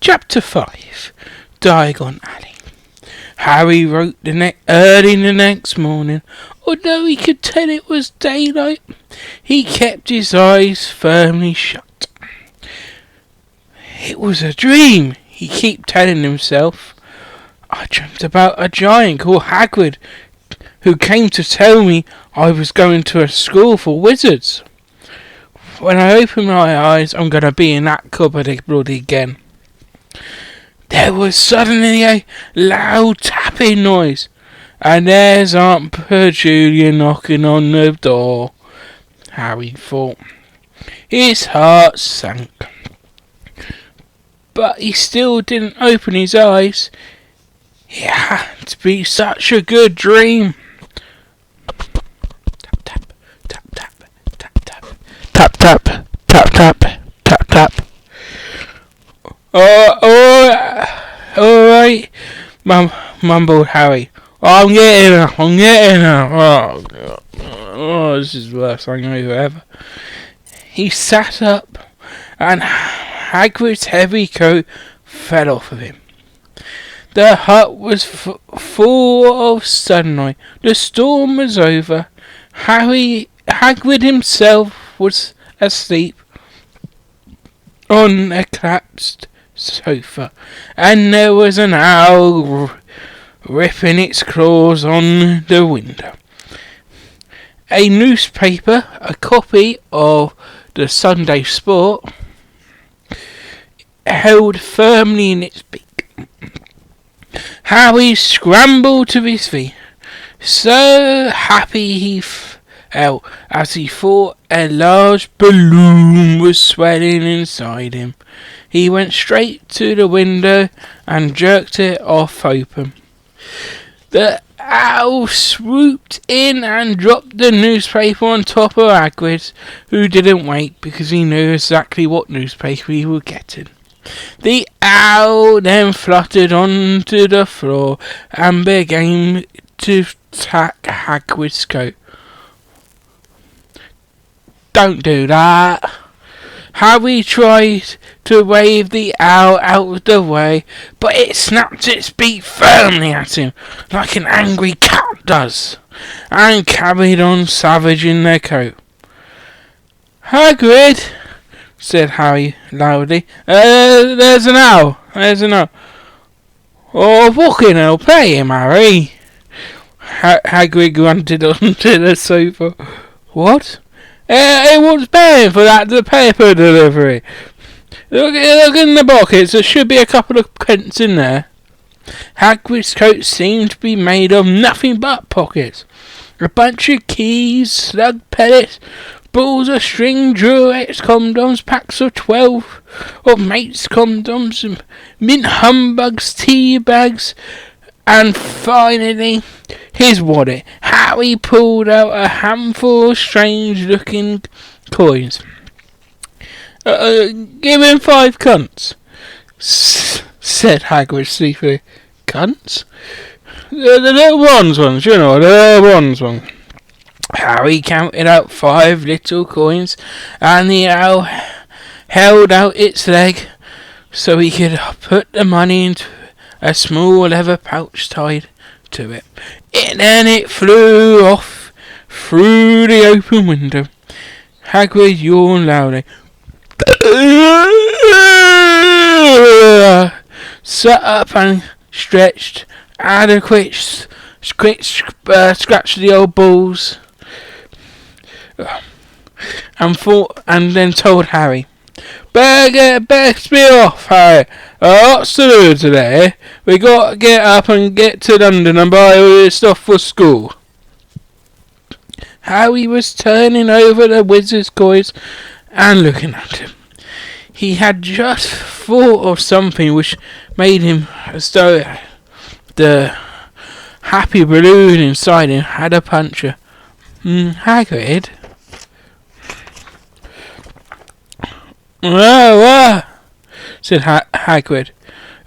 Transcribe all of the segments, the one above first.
Chapter 5. Diagon Alley. Harry wrote early the next morning. Although he could tell it was daylight, he kept his eyes firmly shut. It was a dream, he kept telling himself. I dreamt about a giant called Hagrid, who came to tell me I was going to a school for wizards. When I open my eyes, I'm going to be in that cupboard again. There was suddenly a loud tapping noise, and there's Aunt Petunia knocking on the door, Harry thought. His heart sank. But he still didn't open his eyes. It had to be such a good dream. Tap, tap, tap, tap, tap, tap, tap, tap, tap, tap, tap, tap. Alright, mumbled Harry. I'm getting up. Oh, this is the worst hangover ever. He sat up, and Hagrid's heavy coat fell off of him. The hut was full of sunlight. The storm was over. Hagrid himself was asleep on a collapsed sofa, and there was an owl ripping its claws on the window. A newspaper, a copy of the Sunday Sport, held firmly in its beak. Harry scrambled to his feet. So happy he felt as he thought a large balloon was swelling inside him. He went straight to the window and jerked it off open. The owl swooped in and dropped the newspaper on top of Hagrid, who didn't wait because he knew exactly what newspaper he was getting. The owl then fluttered onto the floor and began to attack Hagrid's coat. Don't do that. Harry tried to wave the owl out of the way, but it snapped its beak firmly at him, like an angry cat does, and carried on savaging their coat. Hagrid, said Harry loudly, there's an owl. Oh, fucking hell, play him, Harry. Hagrid grunted onto the sofa. What? It was paying for the paper delivery. Look in the pockets, there should be a couple of pence in there. Hagrid's coat seemed to be made of nothing but pockets. A bunch of keys, slug pellets, balls of string, Durex condoms, packs of 12 of mates condoms, mint humbugs, tea bags, and finally his wallet. Harry pulled out a handful of strange-looking coins. Give him 5 cunts, said Hagrid sleepily. Cunts? The little bronze ones, you know, the little bronze ones. Harry counted out 5 little coins, and the owl held out its leg so he could put the money into a small leather pouch tied to it. Then it flew off through the open window. Hagrid yawned loudly. Sat up and stretched. Had a quick scratch the old balls, and then told Harry, Better be off, Harry. Lots to do today. We got to get up and get to London and buy all this stuff for school. Harry was turning over the wizard's coins and looking at him. He had just thought of something which made him as though the happy balloon inside him had a puncture. Hagrid? Said Hagrid,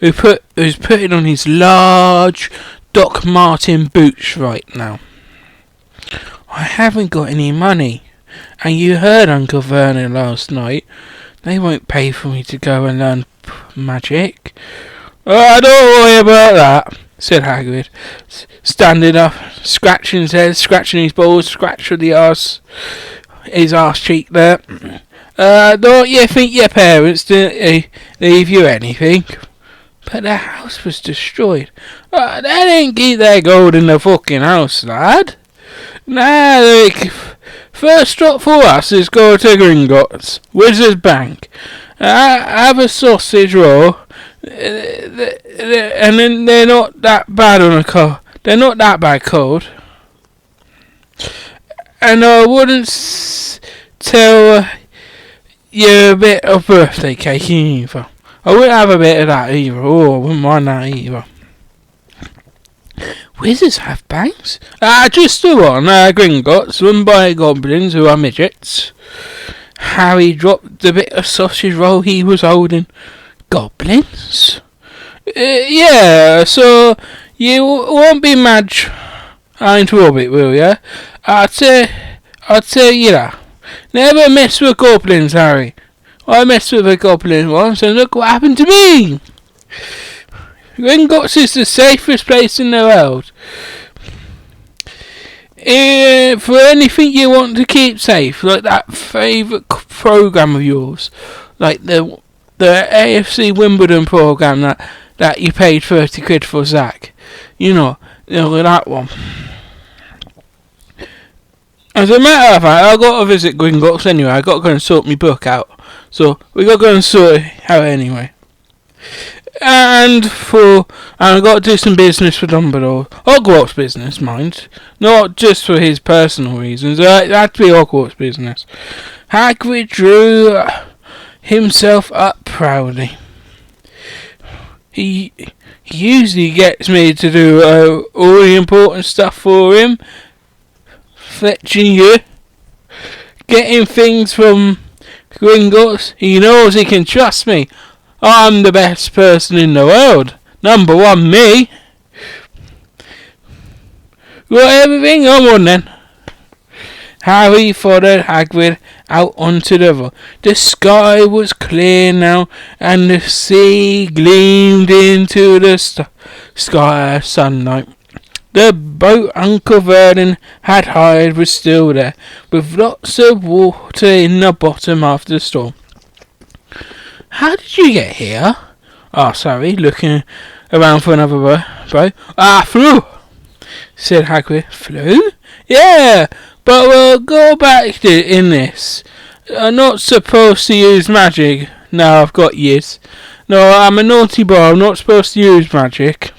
who's putting on his large Doc Marten boots right now. I haven't got any money, and you heard Uncle Vernon last night. They won't pay for me to go and learn magic. Don't worry about that, said Hagrid, standing up, scratching his head, scratching his balls, scratching his arse cheek there. Don't you think your parents didn't leave you anything? But their house was destroyed. They didn't keep their gold in the fucking house, lad. Nah, first stop for us is go to Gringotts, Wizard's Bank. Have a sausage roll, and then they're not that bad on a cold. They're not that bad cold. And I wouldn't tell you a bit of birthday cake either. I wouldn't have a bit of that either. Oh, I wouldn't mind that either. Wizards have banks? Just the one. Gringotts, run by goblins who are midgets. Harry dropped the bit of sausage roll he was holding. Goblins? Yeah, so you won't be mad into Orbit, will you? I'll tell you that. Never mess with goblins, Harry. I messed with a goblin once and look what happened to me. Gringotts is the safest place in the world. For anything you want to keep safe, like that favourite programme of yours, like the AFC Wimbledon programme that you paid 30 quid for, Zak. You know that one. As a matter of fact, I've got to visit Gringotts anyway. I've got to go and sort my book out. So we got to go and sort it out anyway. And I've got to do some business for Dumbledore. Hogwarts business, mind. Not just for his personal reasons. It had to be Hogwarts business. Hagrid drew himself up proudly. He usually gets me to do all the important stuff for him. Fetching you. Getting things from Gringotts. He knows he can trust me. I'm the best person in the world. Number one, me. Got everything? Come on then. Harry followed Hagrid out onto the river. The sky was clear now, and the sea gleamed into the sky of sunlight. The boat Uncle Vernon had hired was still there, with lots of water in the bottom after the storm. How did you get here? Asked Harry, looking around for another boat. Flew, said Hagrid. Flew? Yeah, but we'll go back in this. I'm not supposed to use magic. No, I've got years. No, I'm a naughty boy. I'm not supposed to use magic.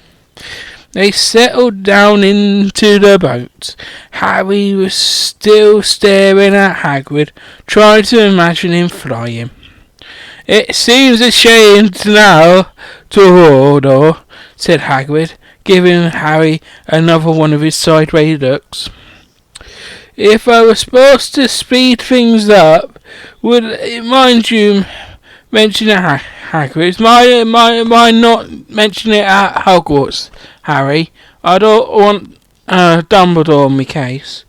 They settled down into the boat. Harry was still staring at Hagrid, trying to imagine him flying. It seems a shame now to Mordor, said Hagrid, giving Harry another one of his sideways looks. If I were supposed to speed things up, would it mind you mention it, Hagrid? Mind not mention it at Hogwarts, Harry? I don't want Dumbledore on my case.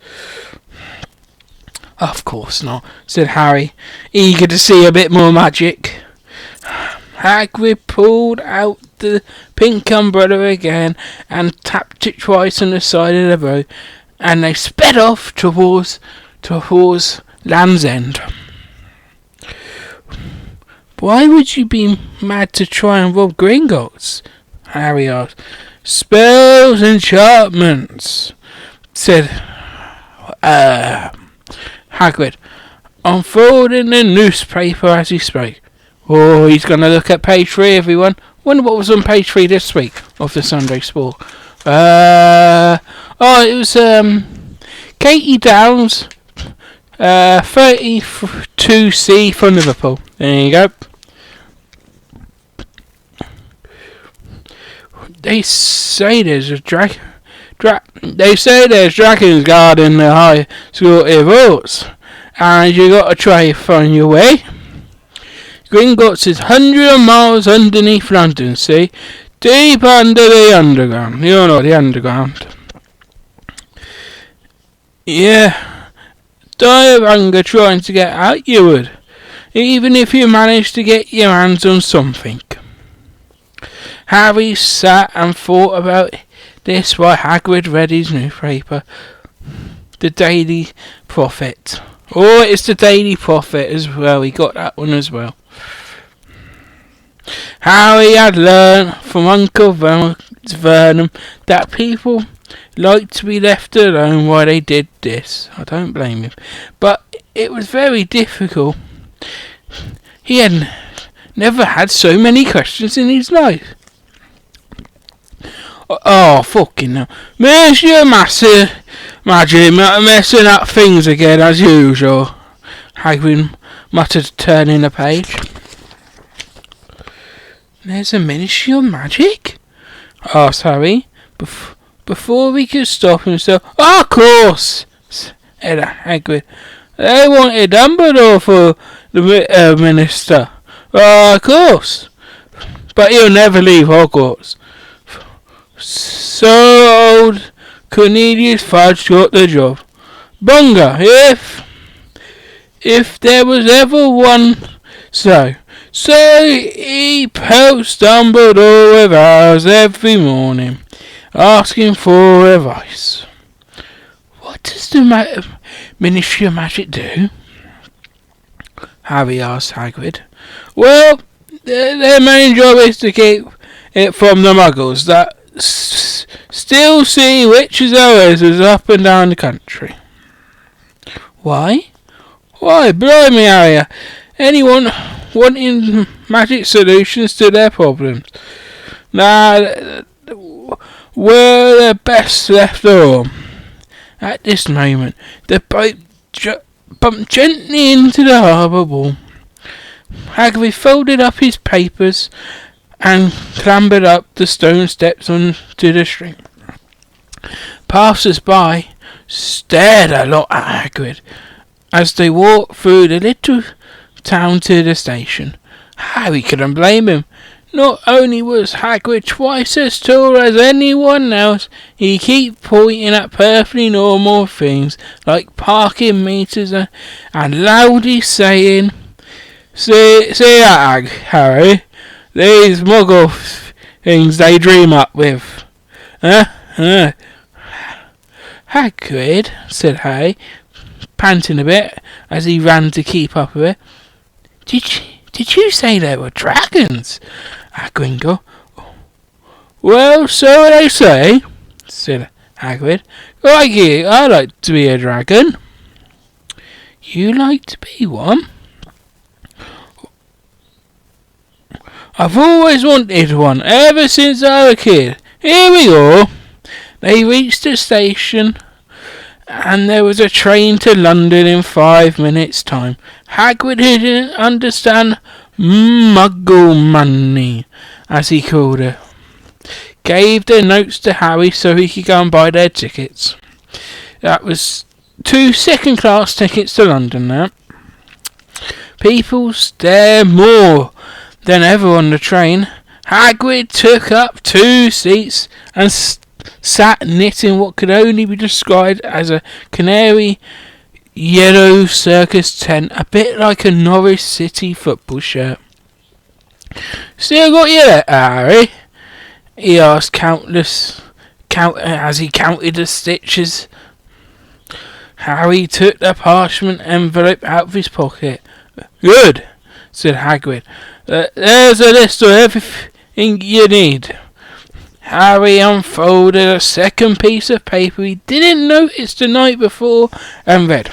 Of course not, said Harry, eager to see a bit more magic. Hagrid pulled out the pink umbrella again and tapped it twice on the side of the boat, and they sped off towards Land's End. Why would you be mad to try and rob Gringotts? Harry asked. Spells, enchantments, said Hagrid, unfolding the newspaper as he spoke. Oh, he's going to look at page 3, everyone. Wonder what was on page 3 this week of the Sunday Sport. It was Katie Downs, 32C for Liverpool. There you go. They say there's a They say there's dragons guarding the high school votes, and you got to try to find your way. Gringotts is 100 miles underneath London, see? Deep under the underground. You know the underground. Yeah. Die of hunger trying to get out, you would. Even if you managed to get your hands on something. Harry sat and thought about this while Hagrid read his newspaper, the Daily Prophet. Oh, it's the Daily Prophet as well. He got that one as well. Harry had learned from Uncle Vernon that people liked to be left alone while they did this. I don't blame him. But it was very difficult. He had never had so many questions in his life. Oh, fucking hell. Monsieur Magic messing up things again as usual, Hagrid muttered, turning a page. There's a Ministry of Magic? Asked Harry, before we could stop himself. Oh, of course, said Hagrid. They wanted Dumbledore for the minister. Oh, of course. But he'll never leave Hogwarts. So old Cornelius Fudge got the job. Bunga, if there was ever one so he pelts Dumbledore with hours every morning, asking for advice. What does the Ministry of Magic do? Harry asked Hagrid. Well, their main job is to keep it from the Muggles that still see witches or wizards up and down the country. Why? Why, blimey, Harry. Anyone wanting magic solutions to their problems? Nah, we're the best left alone. At this moment, the boat bumped gently into the harbour wall. Hagrid folded up his papers and clambered up the stone steps onto the street. Passers-by stared a lot at Hagrid as they walked through the little town to the station. Harry couldn't blame him. Not only was Hagrid twice as tall as anyone else, he kept pointing at perfectly normal things like parking meters and loudly saying, See that, Harry? These Muggle things they dream up with. Hagrid, said Harry, panting a bit as he ran to keep up with it. Did you say there were dragons? Gringo. Well, so they say, said Hagrid. Crikey, I like to be a dragon. You like to be one? I've always wanted one, ever since I was a kid. Here we go. They reached the station, and there was a train to London in 5 minutes' time. Hagrid didn't understand Muggle money, as he called it. Gave their notes to Harry so he could go and buy their tickets. That was 2 second-class tickets to London now. People stared more than ever on the train. Hagrid took up 2 seats and sat knitting what could only be described as a canary yellow circus tent, a bit like a Norwich City football shirt. Still got you there, Harry? He asked as he counted the stitches. Harry took the parchment envelope out of his pocket. Good, said Hagrid. There's a list of everything you need. Harry unfolded a second piece of paper he didn't notice the night before and read.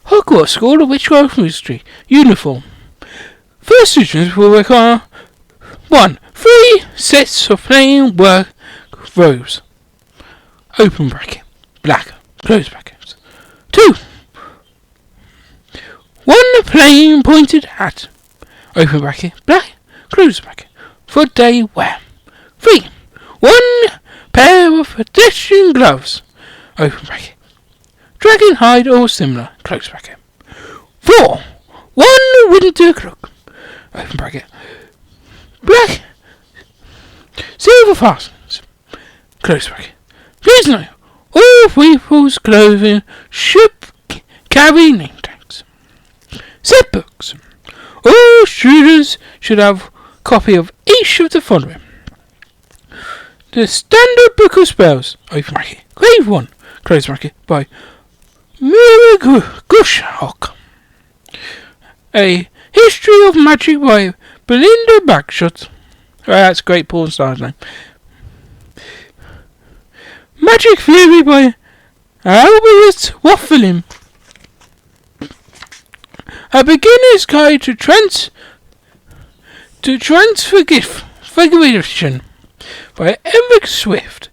Hogwarts School of Witchcraft Mystery. Uniform. First students will require 1. 3 sets of plain work robes. Open bracket. Black. Close brackets. 2. 1 plain pointed hat. Open bracket. Black. Close bracket. For day wear. 3. 1 pair of pedestrian gloves. Open bracket. Dragon hide or similar. Close bracket. 4. 1 winter cloak. Open bracket. Black. Silver fastenings. Close bracket. Please note, all people's clothing should carry name tags. Set books. All students should have copy of each of the following. The Standard Book of Spells, open bracket, Grave 1, close bracket, by Mira Gushhawk. A History of Magic by Belinda Bagshot. That's a great porn star's name. Magic Theory by Albert Waffling. A Beginner's Guide to Transfiguration by Eric Swift.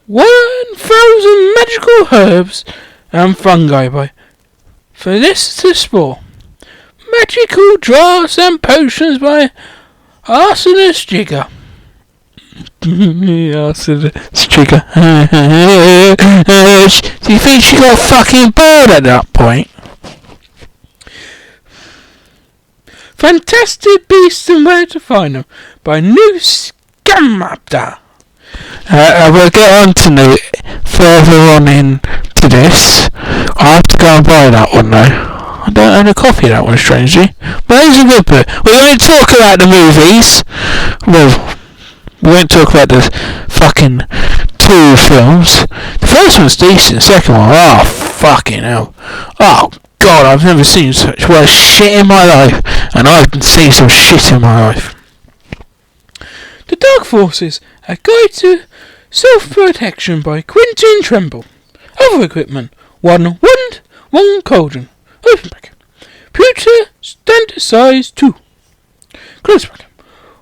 1,000 Magical Herbs and Fungi by Felicity Spore. Magical Draughts and Potions by Arsonist Jigger. Arsonist Jigger. Do you think she got fucking bored at that point? Fantastic Beasts and Where to Find Them by New Scamabda. We'll get on to New further on into this. I have to go and buy that one though. I don't own a copy of that one, strangely. But it's a good book. We won't talk about the movies. Well, we won't talk about the fucking 2 films. The first one's decent. The second one, oh fucking hell. Oh God, I've never seen such worse shit in my life. And I've seen some shit in my life. The Dark Forces, A Guide to Self-Protection by Quentin Tremble. Other equipment, 1 wand, 1 cauldron. Open bracket. Pewter standard size 2. Close bracket.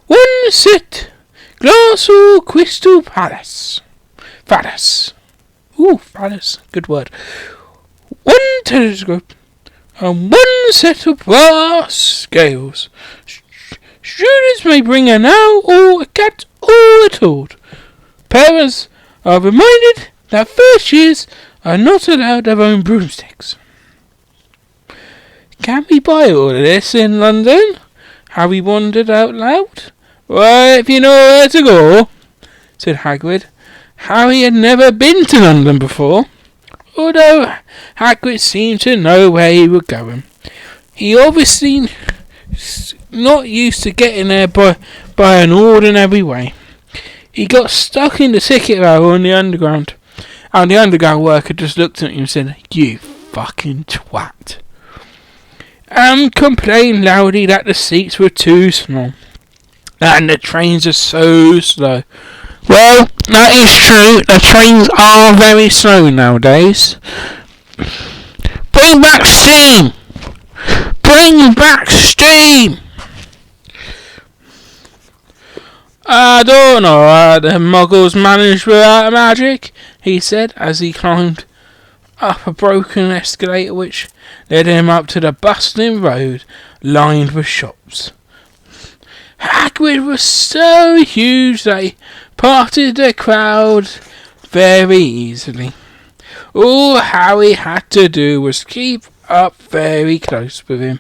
1 set glass or crystal palace. Phallus. Ooh, phallus. Good word. 1 telescope. And 1 set of brass scales. Students may bring an owl or a cat or a toad. Parents are reminded that first years are not allowed their own broomsticks. Can we buy all of this in London? Harry wondered out loud. Well, if you know where to go, said Hagrid. Harry had never been to London before, although Hagrid seemed to know where he was going. He obviously not used to getting there by an ordinary way. He got stuck in the ticket row on the underground, and the underground worker just looked at him and said, "You fucking twat," and complained loudly that the seats were too small and the trains are so slow. Well, that is true. The trains are very slow nowadays. Bring back steam! Bring back steam! I don't know how the muggles managed without magic, he said as he climbed up a broken escalator which led him up to the bustling road lined with shops. Hagrid was so huge that he parted the crowd very easily. All Harry had to do was keep up very close with him.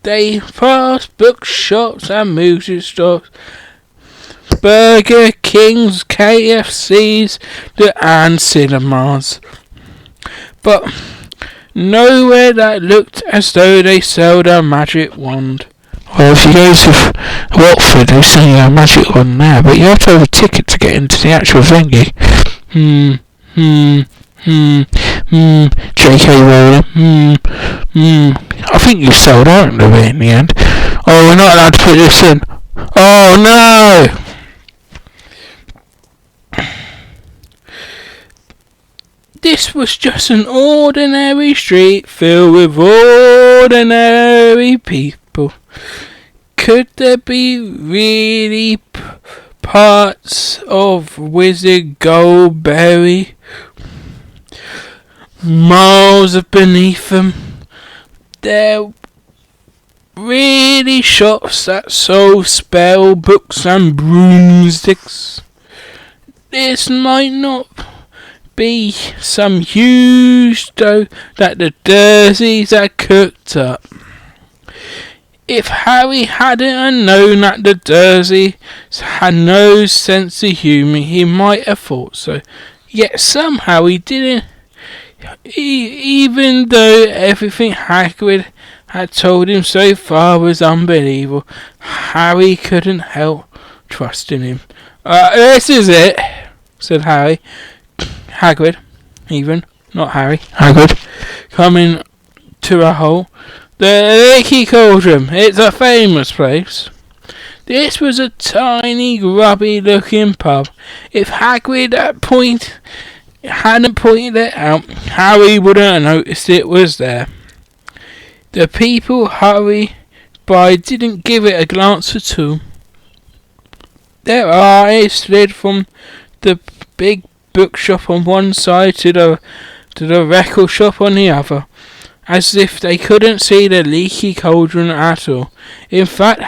They passed bookshops and music stores, Burger Kings, KFCs, and cinemas, but nowhere that looked as though they sold a magic wand. Well, if you go to Watford, they're selling a magic wand there, but you have to have a ticket to get into the actual venue. J.K. Rowling. I think you sold out of it in the end. Oh, we're not allowed to put this in. Oh no! This was just an ordinary street filled with ordinary people. Could there be really parts of Wizard Goldberry? Miles beneath them, there really shops that sold spell books and broomsticks. This might not be some huge dough that the Dursleys had cooked up. If Harry hadn't known that the Dursleys had no sense of humour, he might have thought so. Yet somehow he didn't. Even though everything Hagrid had told him so far was unbelievable. Harry couldn't help trusting him. This is it, said Harry. Hagrid, even, not Harry, Hagrid, coming to a halt. The Leaky Cauldron, it's a famous place. This was a tiny, grubby-looking pub. If Hagrid hadn't pointed it out, Harry wouldn't have noticed it was there. The people hurried by didn't give it a glance at all. Their eyes slid from the big bookshop on one side to the record shop on the other, as if they couldn't see the Leaky Cauldron at all. In fact,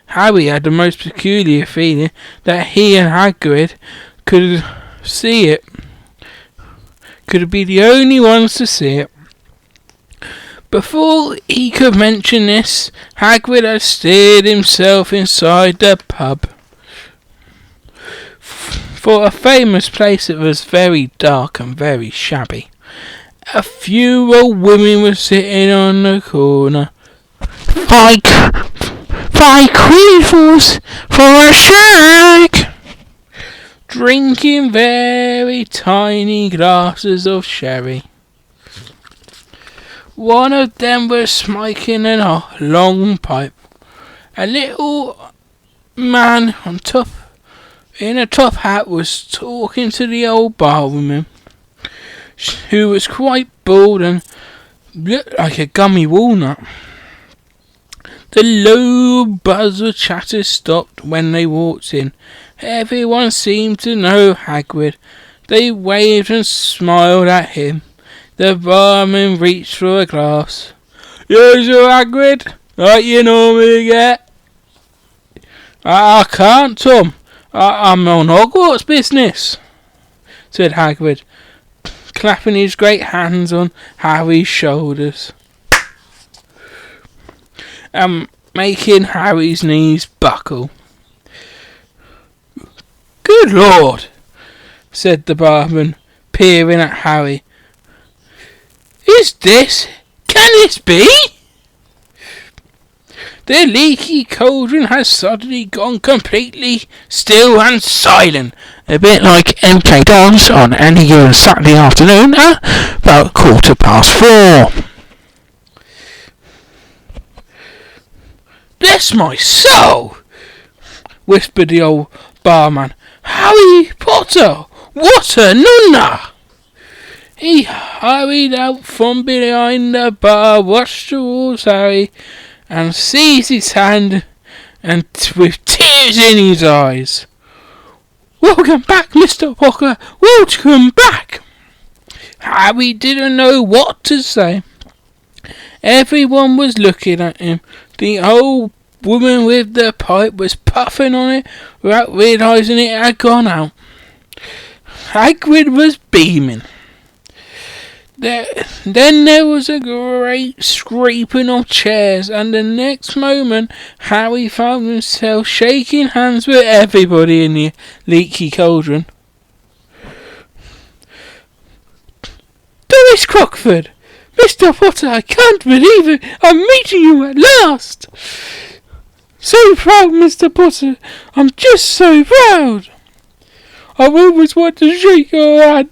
Harry had the most peculiar feeling that he and Hagrid could see it. Could be the only ones to see it. Before he could mention this, Hagrid had steered himself inside the pub. For a famous place, it was very dark and very shabby. A few old women were sitting on the corner. Five quidnals for a shag! Drinking very tiny glasses of sherry. One of them was smoking a long pipe. A little man in a top hat was talking to the old barwoman, who was quite bald and looked like a gummy walnut. The low buzz of chatter stopped when they walked in. Everyone seemed to know Hagrid. They waved and smiled at him. The barman reached for a glass. "Here's your Hagrid, like you normally get." I can't, Tom. I'm on Hogwarts business," said Hagrid, clapping his great hands on Harry's shoulders, and making Harry's knees buckle. "Good Lord," said the barman, peering at Harry. Can this be? The Leaky Cauldron has suddenly gone completely still and silent, a bit like MK Dons on any given Saturday afternoon at about 4:15. "Bless my soul," whispered the old barman. "Harry Potter! What a nunna!" He hurried out from behind the bar, rushed towards Harry, and seized his hand, and with tears in his eyes. "Welcome back, Mr. Potter! Welcome back!" Harry didn't know what to say. Everyone was looking at him. The old woman with the pipe was puffing on it without realising it had gone out. Hagrid was beaming. Then there was a great scraping of chairs, and the next moment Harry found himself shaking hands with everybody in the Leaky Cauldron. "Doris Crockford! Mr. Potter, I can't believe it! I'm meeting you at last! So proud, Mr. Potter! I'm just so proud! I've always wanted to shake your hand.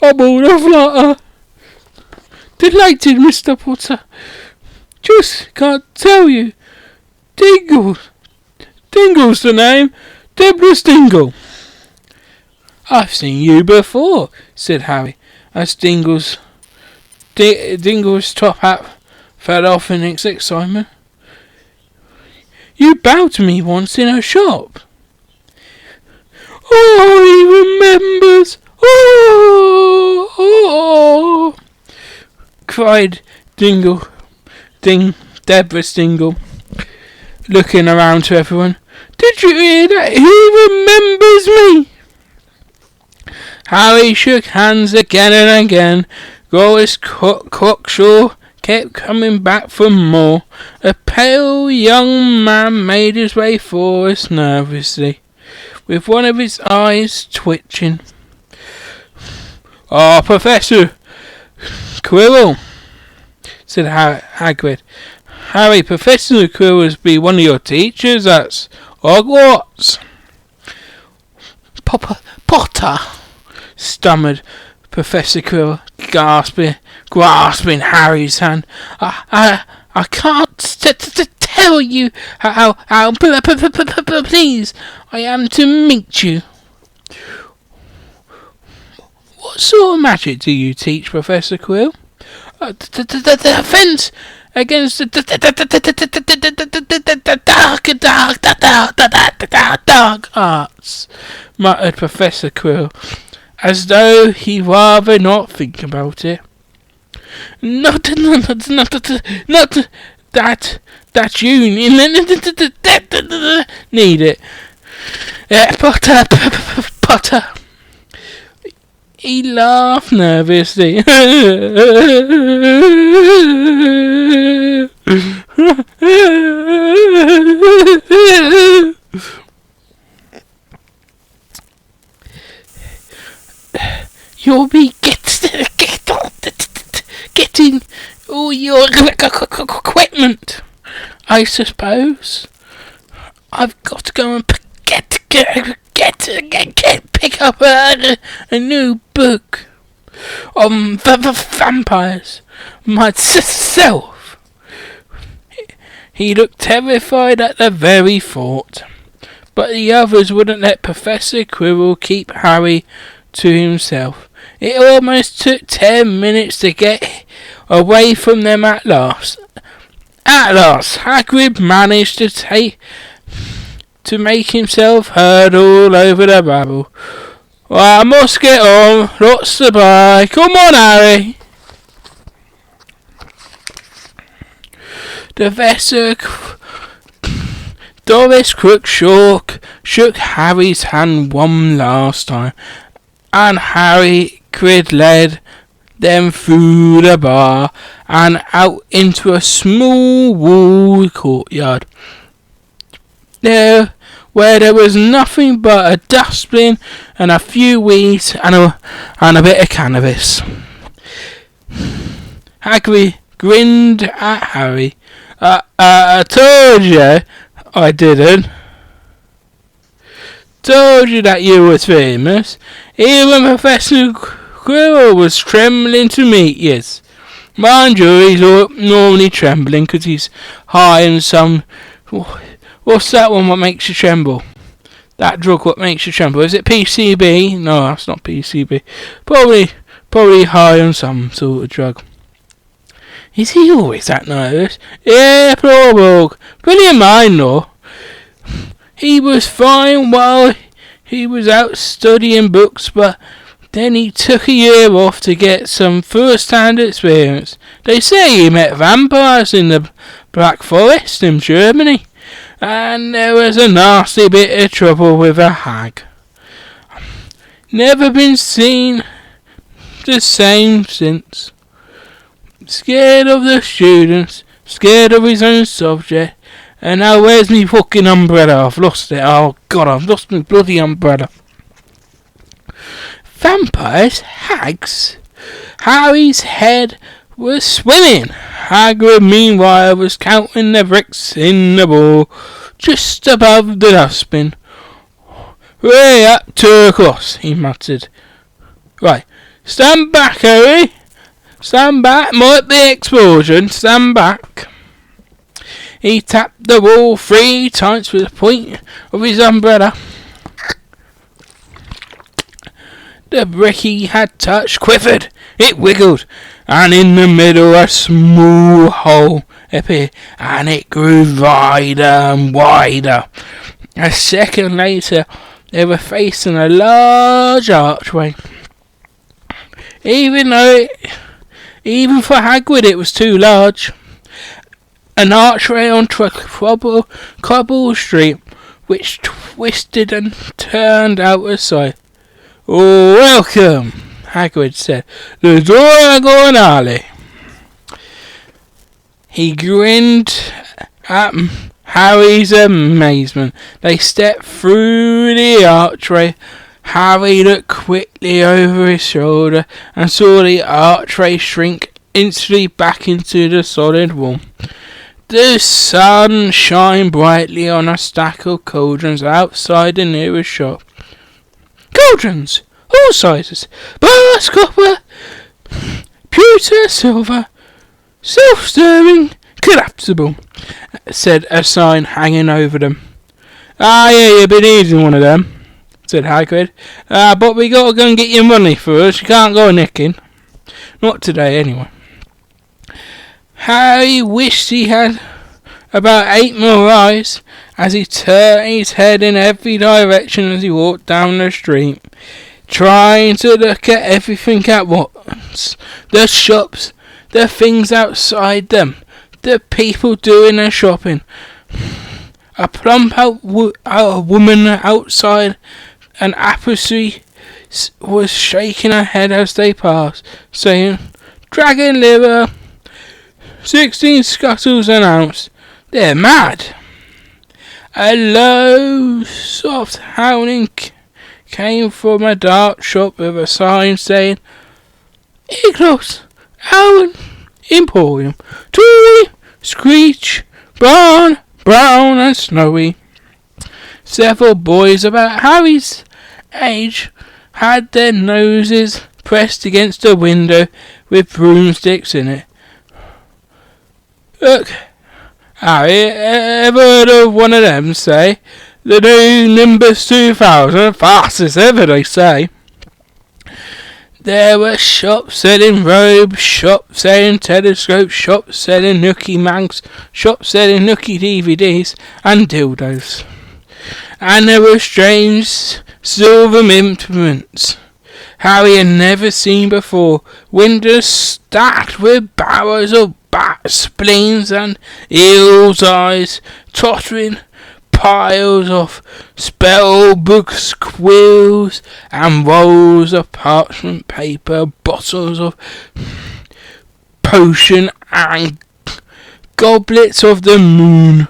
I'm all a flutter. Delighted, Mr. Potter. Just can't tell you. Dingle's the name. Deborah Dingle." "I've seen you before," said Harry, as Dingle's top hat fell off in its excitement. "You bowed to me once in a shop." "Oh, he remembers! Oh! Cried Deborah Dingle, looking around to everyone. "Did you hear that? He remembers me!" Harry shook hands again and again. Doris Cockshaw kept coming back for more. A pale young man made his way for us nervously, with one of his eyes twitching. "Professor Quirrell," said Hagrid, Harry, Professor Quirrell will be one of your teachers at Hogwarts. Potter, stammered Professor Quirrell, grasping Harry's hand. I can't tell you how pleased I am to meet you. What sort of magic do you teach, Professor Quirrell? The defense against the dark arts, muttered Professor Quirrell, as though he'd rather not think about it. Not that you need it. Potter. He laughed nervously. You'll be getting all your equipment, I suppose. I've got to go and pick up a new book on vampires myself. He looked terrified at the very thought, but the others wouldn't let Professor Quirrell keep Harry to himself. It almost took 10 minutes to get away from them at last. Hagrid managed to make himself heard all over the babble. Well, I must get on. Lots to buy. Come on, Harry. Professor Doris Crookshank shook Harry's hand one last time, and Harry led them through the bar and out into a small walled courtyard. There, where there was nothing but a dustbin and a few weeds and a bit of cannabis. Hagrid grinned at Harry. I told you I didn't. Told you that you was famous. Even Professor Quirrell was trembling to meet you. Mind you, he's normally trembling because he's high and some... What's that one what makes you tremble? That drug what makes you tremble. Is it PCB? No, that's not PCB. Probably high on some sort of drug. Is he always that nervous? Yeah, probably. Brilliant mind, though. He was fine while he was out studying books, but then he took a year off to get some first-hand experience. They say he met vampires in the Black Forest in Germany, and there was a nasty bit of trouble with a hag. Never been seen the same since. Scared of the students, scared of his own subject, and now where's me fucking umbrella? I've lost it. Oh God, I've lost my bloody umbrella. Vampires? Hags? Harry's head was swimming. Hagrid, meanwhile, was counting the bricks in the ball just above the dustbin. Way up to across, he muttered. Right, stand back, Harry. Stand back, might be explosion. Stand back. He tapped the wall 3 times with the point of his umbrella. The brick he had touched quivered. It wiggled, and in the middle a small hole appeared, and it grew wider and wider. A second later, they were facing a large archway. Even for Hagrid it was too large. An archway onto a cobble street, which twisted and turned out of sight. Oh, welcome, Hagrid said. The door are going early. He grinned at Harry's amazement. They stepped through the archway. Harry looked quickly over his shoulder and saw the archway shrink instantly back into the solid wall. The sun shined brightly on a stack of cauldrons outside the nearest shop. Cauldrons! All sizes! Brass, copper, pewter, silver, self-stirring, collapsible, said a sign hanging over them. Ah, yeah, you've been using one of them, said Hagrid. But we gotta go and get your money first. You can't go nicking. Not today, anyway. Harry wished he had about 8 more eyes as he turned his head in every direction as he walked down the street, trying to look at everything at once. The shops, the things outside them, the people doing their shopping. A plump out woman outside an apothecary was shaking her head as they passed, saying, "Dragon liver, 16 scuttles an ounce. They're mad." A low, soft howling came from a dark shop with a sign saying, "Iglos, Owl Emporium, Tory, Screech, Brown and Snowy." Several boys about Harry's age had their noses pressed against a window with broomsticks in it. "Look, Harry, ever heard of one of them, say? The new Nimbus 2000, fastest ever, they say." There were shops selling robes, shops selling telescopes, shops selling nookie mags, shops selling nookie DVDs and dildos. And there were strange silver implements Harry had never seen before, windows stacked with barrels of bat spleens and eels' eyes, tottering piles of spell books, quills, and rolls of parchment paper, bottles of potion, and goblets of the moon.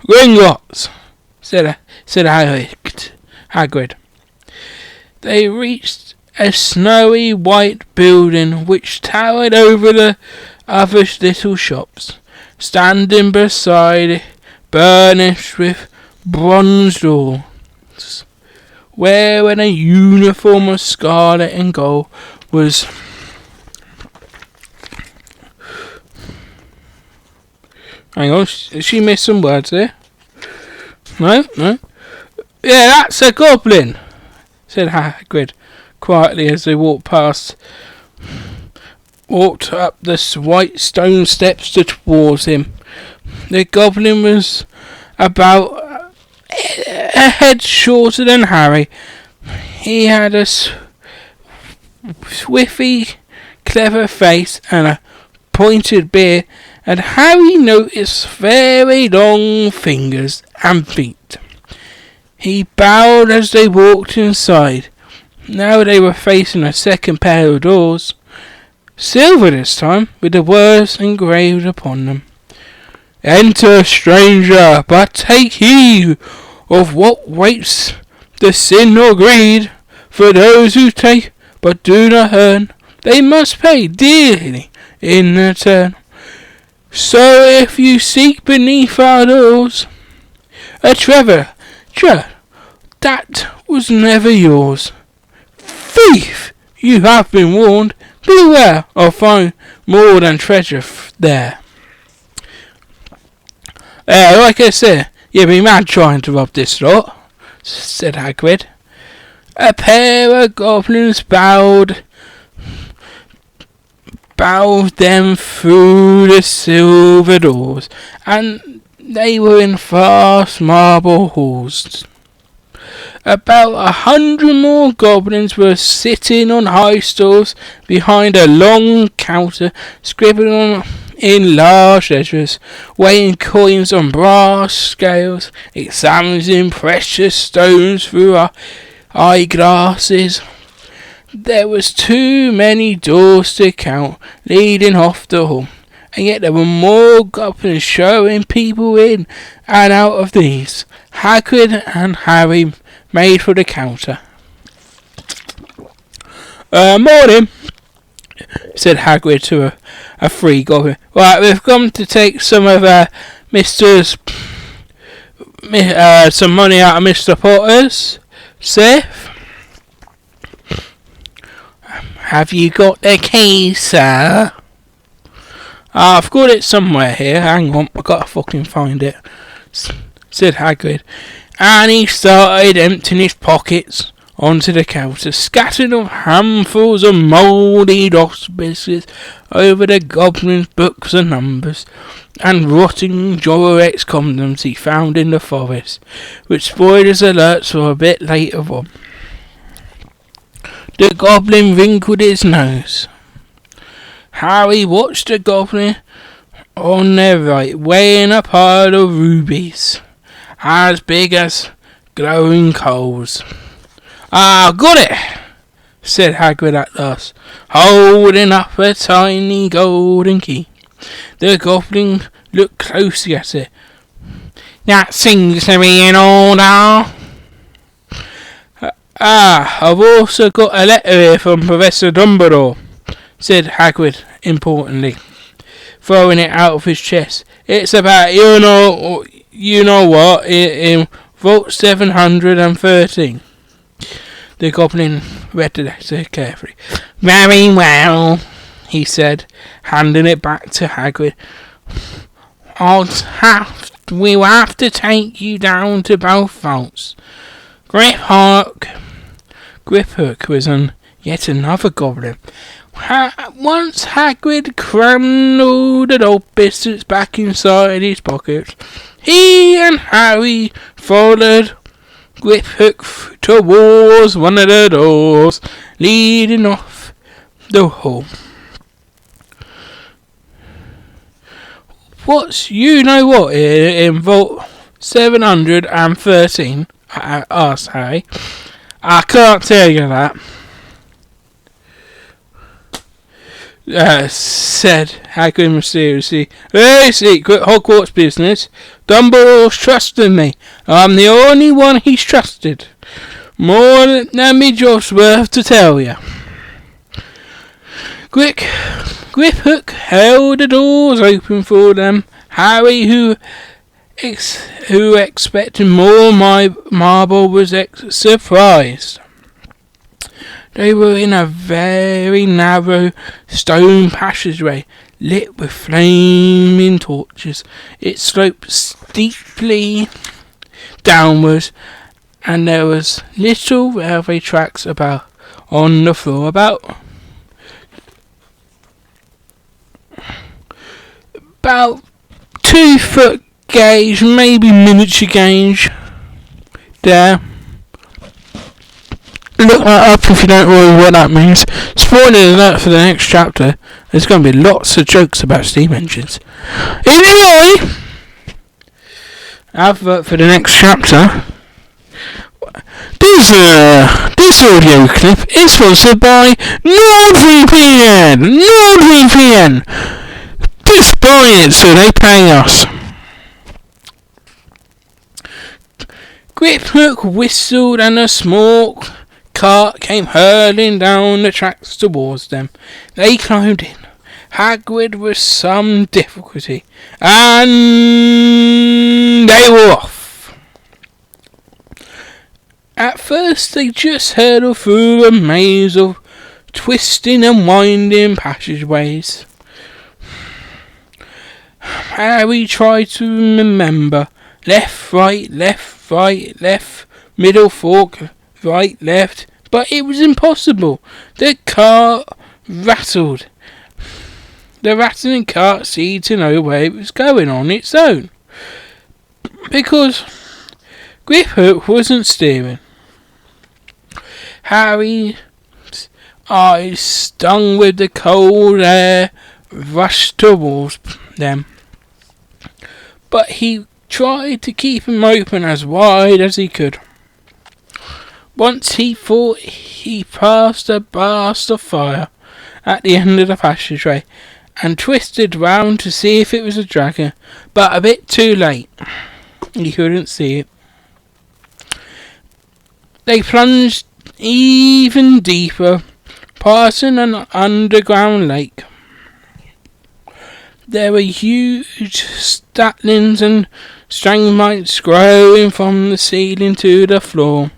"Gringotts," said Hagrid. They reached a snowy white building which towered over the other little shops. Standing beside it, burnished with bronze doors, wearing a uniform of scarlet and gold, was hang on, she missed some words there. No. "Yeah, that's a goblin," said Hagrid quietly as they walked up the white stone steps towards him. The goblin was about a head shorter than Harry. He had a swiffy, clever face and a pointed beard, and Harry noticed very long fingers and feet. He bowed as they walked inside. Now they were facing a second pair of doors, silver this time, with the words engraved upon them. "Enter, stranger, but take heed of what waits the sin or greed. For those who take but do not earn, they must pay dearly in return. So if you seek beneath our doors a treasure that was never yours, thief, you have been warned. Beware of find more than treasure there." "Like I said, you'd be mad trying to rob this lot," said Hagrid. A pair of goblins bowed them through the silver doors, and they were in vast marble halls. About 100 more goblins were sitting on high stools behind a long counter, scribbling in large letters, weighing coins on brass scales, examining precious stones through eyeglasses. There was too many doors to count leading off the hall, and yet there were more goblins showing people in and out of these. Hagrid and Harry made for the counter. "Morning," said Hagrid to a free goblin. Right, we've come to take some of some money out of Mr. Potter's safe. Have you got the key, sir? I've got it somewhere here. Hang on, I've got to fucking find it, said Hagrid. And he started emptying his pockets onto the counter, scattering off handfuls of mouldy dust biscuits over the goblin's books and numbers, and rotting Jorex condoms he found in the forest, which spoiled his alerts for a bit later on. The goblin wrinkled his nose. Harry watched the goblin on their right, weighing a pile of rubies, as big as glowing coals. Ah, got it, said Hagrid at last, holding up a tiny golden key. The goblin looked closely at it. That seems to be in order. I've also got a letter here from Professor Dumbledore, said Hagrid importantly, throwing it out of his chest. It's about you know what in Vault 713. The goblin read the letter carefully. Very well, he said, handing it back to Hagrid. We'll have to take you down to both vaults. Griphook was on yet another goblin. Once Hagrid crammed all the old biscuits back inside his pockets, he and Harry followed Griphook towards one of the doors leading off the hall. What in Vault 713? Asked Harry. I can't tell you that, said Hagrid mysteriously. Very secret Hogwarts business. Dumbledore's trusting me. I'm the only one he's trusted. More than me job's worth to tell you. Griphook held the doors open for them. Harry, who expected more marble, was surprised. They were in a very narrow stone passageway, lit with flaming torches. It sloped steeply downwards, and there was little railway tracks on the floor, about 2 foot gauge, maybe miniature gauge. There. Look that up if you don't know what that means. Spoiler alert for the next chapter. There's going to be lots of jokes about steam engines. Anyway, advert for the next chapter. This audio clip is sponsored by NordVPN. NordVPN. Just buy it so they pay us. Griphook whistled and a small cart came hurling down the tracks towards them. They climbed in, Hagrid with some difficulty, and they were off. At first they just hurtled through a maze of twisting and winding passageways. Harry tried to remember left, right, middle fork, right, left, but it was impossible. The cart rattled. The rattling cart seemed to know where it was going on its own, because Griphook wasn't steering. Harry's eyes, stung with the cold air, rushed towards them, but he tried to keep them open as wide as he could. Once he thought he passed a blast of fire at the end of the passageway and twisted round to see if it was a dragon, but a bit too late. He couldn't see it. They plunged even deeper passing an underground lake. There were huge saplings and stalagmites growing from the ceiling to the floor.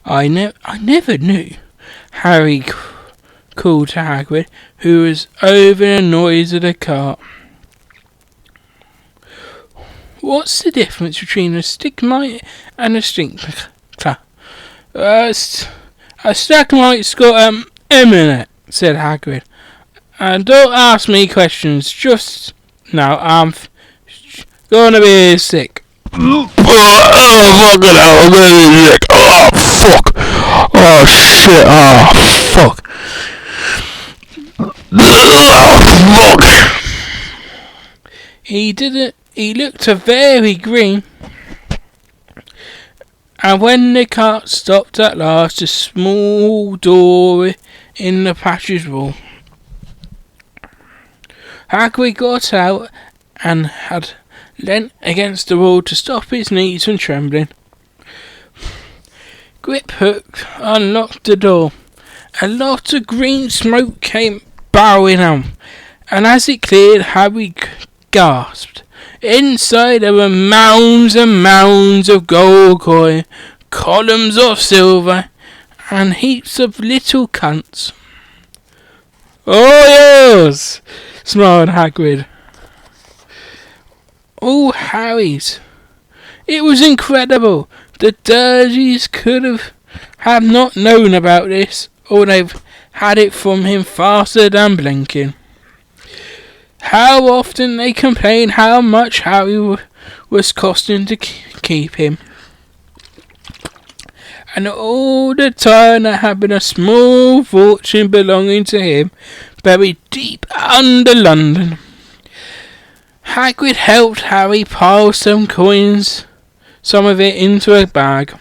I never knew, Harry called to Hagrid, who was over the noise of the cart. What's the difference between a stalagmite and a stalactite? A stalagmite's got M in it, said Hagrid. And don't ask me questions, just now I'm gonna be sick. Oh, fucking hell, I'm gonna be sick. Oh, fuck. Oh, shit. Oh, fuck. Oh, fuck. He looked very green. And when the cart stopped at last, a small door in the passage wall, Hagrid got out and had leant against the wall to stop his knees from trembling. Griphook unlocked the door. A lot of green smoke came barreling out, and as it cleared, Harry gasped. Inside there were mounds and mounds of gold coin, columns of silver, and heaps of little cunts. "Oh yes!" smiled Hagrid. "All Harry's. It was incredible. The Dursleys could have not known about this, or they've had it from him faster than blinking. How often they complained how much Harry was costing to keep him. And all the time there had been a small fortune belonging to him buried deep under London. Hagrid helped Harry pile some of it into a bag.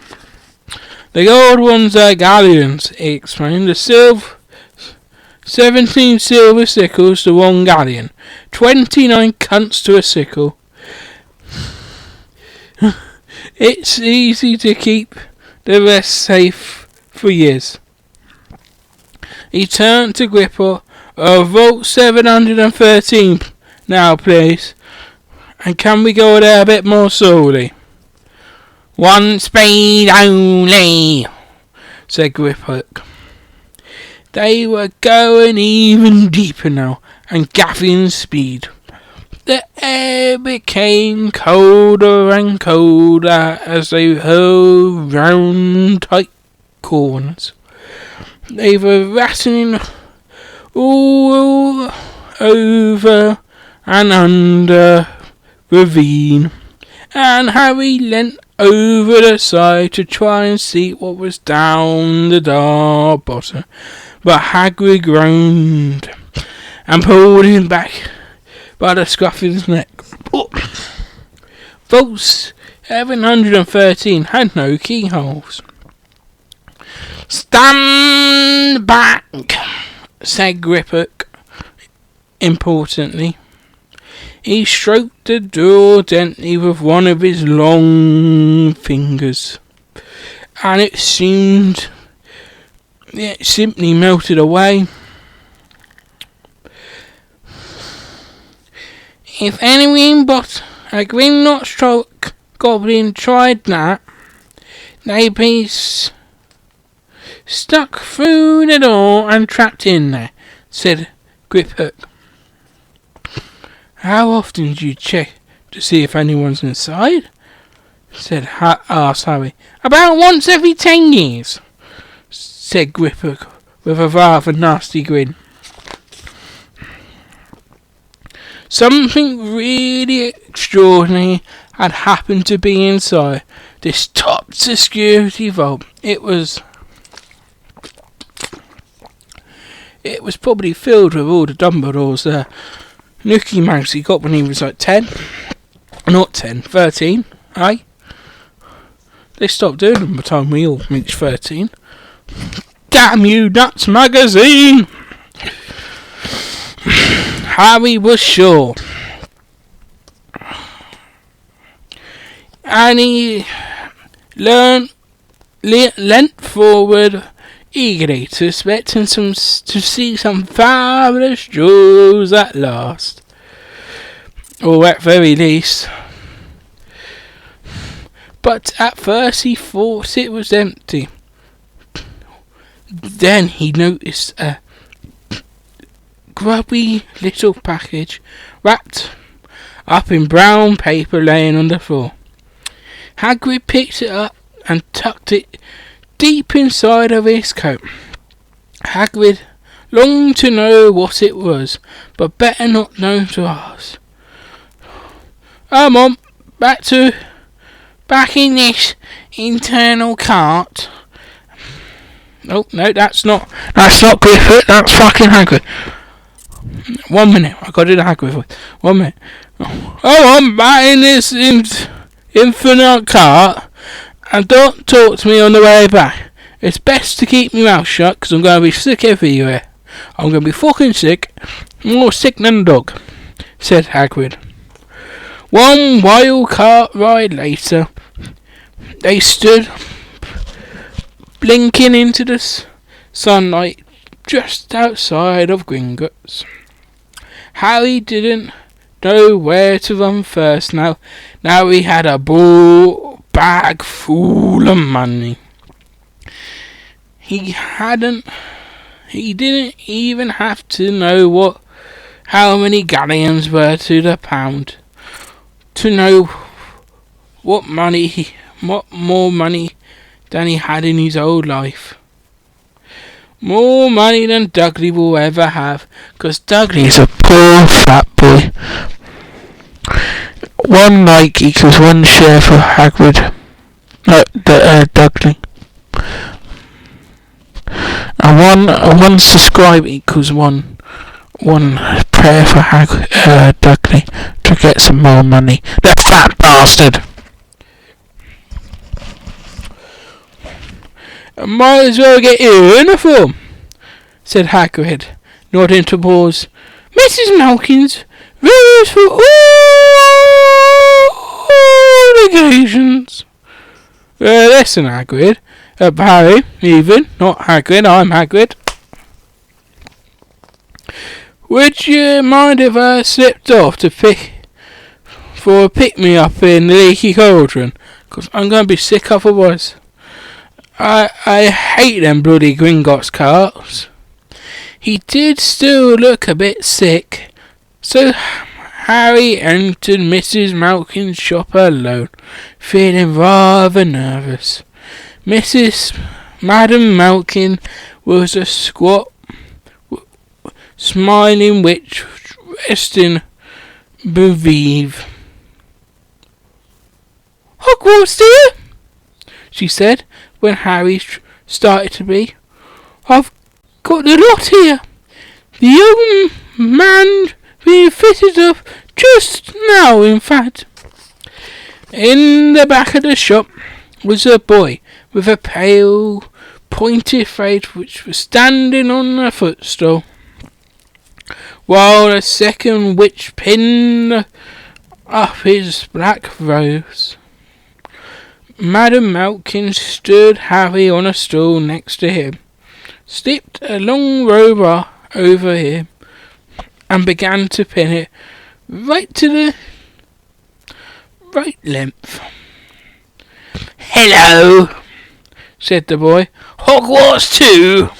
The gold ones are galleons, he explained. The 17 silver sickles to one galleon. 29 cunts to a sickle. It's easy to keep the rest safe for years." He turned to Gripper. "Vault 713 now, please. And can we go there a bit more slowly?" "One speed only," said Griphook. They were going even deeper now, and gathering speed. The air became colder and colder as they hurled round tight corners. They were rattling all over and under ravine, and Harry leant over the side to try and see what was down the dark bottom. But Hagrid groaned and pulled him back by the scruff of his neck. Vault 713 had no keyholes. "Stand back," said Griphook importantly. He stroked the door gently with one of his long fingers, and it simply melted away. "If anyone but a Grimlock goblin tried that, they'd be stuck through the door and trapped in there," said Griphook. "How often do you check to see if anyone's inside?" asked Harry. "About once every 10 years, said Griphook with a rather nasty grin. Something really extraordinary had happened to be inside this top security vault. It was probably filled with all the Dumbledores Nookie Mousey got when he was like 10. Not 10, 13, eh? They stopped doing them by the time we all reached 13. Damn you, Nuts Magazine! Harry was sure. And he learned leant forward eagerly to see some fabulous jewels at last, or at very least. But at first he thought it was empty. Then he noticed a grubby little package wrapped up in brown paper laying on the floor. Hagrid picked it up and tucked it deep inside of his coat. Hagrid longed to know what it was, but better not know to ask. Mom, back in this internal cart. Oh, no, that's not Griffith, that's fucking Hagrid. 1 minute, I got it to Hagrid voice. 1 minute. Oh, I'm back in this infinite cart, and don't talk to me on the way back. It's best to keep my mouth shut, because I'm going to be sick everywhere. I'm going to be fucking sick, more sick than a dog, said Hagrid. One wild cart ride later, they stood blinking into the sunlight just outside of Gringotts. Harry didn't know where to run first now he had a bag full of money. He didn't even have to know how many galleons were to the pound to know what more money than he had in his whole life. More money than Dudley will ever have, because Dudley is a poor fat boy. 1 like equals 1 share for Hagrid. Dudley. And one subscribe equals one prayer for Dudley to get some more money. The fat bastard. I might as well get your uniform, said Hagrid, nodding towards Mrs. Malkin's rose for all occasions. Listen, Hagrid. Harry, even, not Hagrid, I'm Hagrid. Would you mind if I slipped off for a pick-me-up in the Leaky Cauldron? Because I'm going to be sick otherwise. I hate them bloody Gringotts carts. He did still look a bit sick, so Harry entered Mrs. Malkin's shop alone, feeling rather nervous. Madam Malkin was a squat, smiling witch dressed in bevive. Hogwarts, dear, she said, when Harry started to be. I've got the lot here. The young man being fitted up just now, in fact. In the back of the shop was a boy with a pale, pointed face which was standing on a footstool, while a second witch pinned up his black rose. Madam Malkin stood Harry on a stool next to him, slipped a long robe over him, and began to pin it right to the right length. Hello, said the boy. Hogwarts too?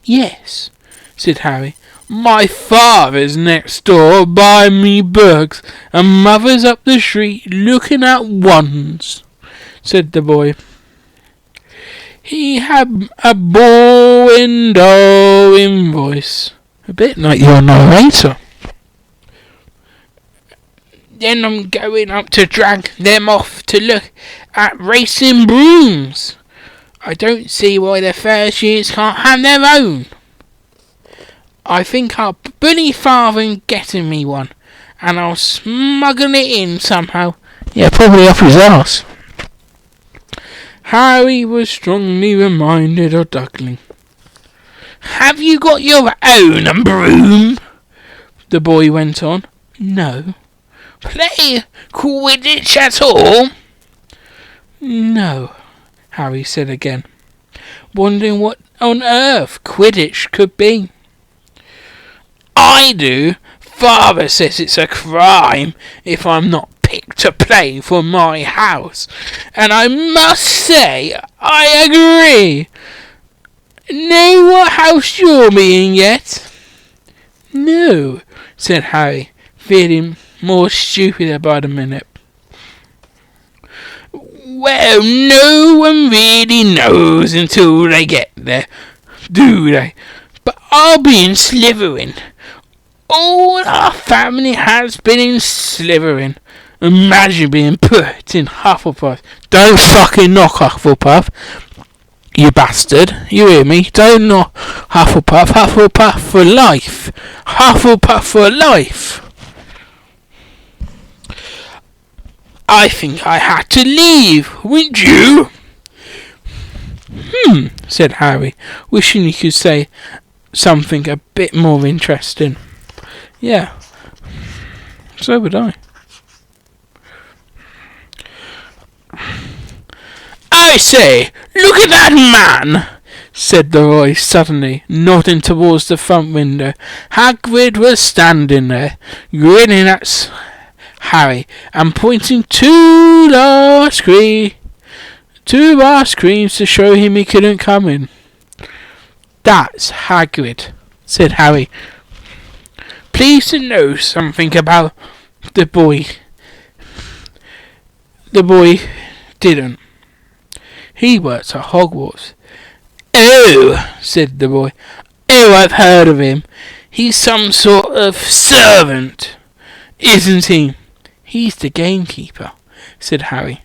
Yes, said Harry. My father's next door buying me books, and mother's up the street looking at ones, said the boy. He had a bowing voice, a bit like your narrator. Then I'm going up to drag them off to look at racing brooms. I don't see why the Fairshires can't have their own. I think I'll bully father in getting me one, and I'll smuggle it in somehow. Yeah, probably off his arse. Harry was strongly reminded of Dudley. Have you got your own broom? The boy went on. No. Play Quidditch at all? No. Harry said again, wondering what on earth Quidditch could be. I do. Father says it's a crime if I'm not picked to play for my house, and I must say I agree. Know what house you're being yet? No, said Harry, feeling more stupid by the minute. Well, no one really knows until they get there, do they? But I'll be in Slytherin. All our family has been in Slytherin. Imagine being put in Hufflepuff. Don't fucking knock Hufflepuff, you bastard. You hear me? Don't knock Hufflepuff. Hufflepuff for life. Hufflepuff for life. I think I had to leave, wouldn't you? Said Harry, wishing he could say something a bit more interesting. Yeah, so would I. I say, look at that man, said the voice suddenly, nodding towards the front window. Hagrid was standing there, grinning at Harry and pointing to the screens to show him he couldn't come in. That's Hagrid, said Harry, pleased to know something about the boy. The boy didn't. He works at Hogwarts. Oh, said the boy. Oh, I've heard of him. He's some sort of servant, isn't he? He's the gamekeeper, said Harry.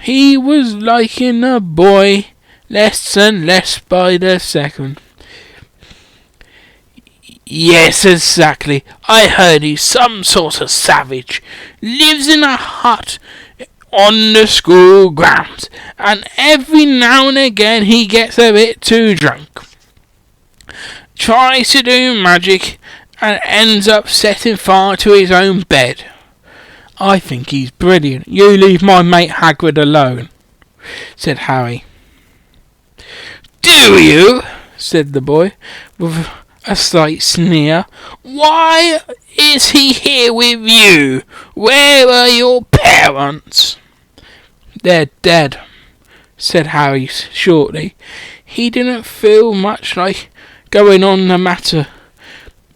He was liking the boy less and less by the second. Yes, exactly. I heard he's some sort of savage. Lives in a hut on the school grounds, and every now and again he gets a bit too drunk. Tries to do magic and ends up setting fire to his own bed. I think he's brilliant. You leave my mate Hagrid alone, said Harry. Do you? Said the boy, with a slight sneer. Why is he here with you? Where are your parents? They're dead, said Harry shortly. He didn't feel much like going on the matter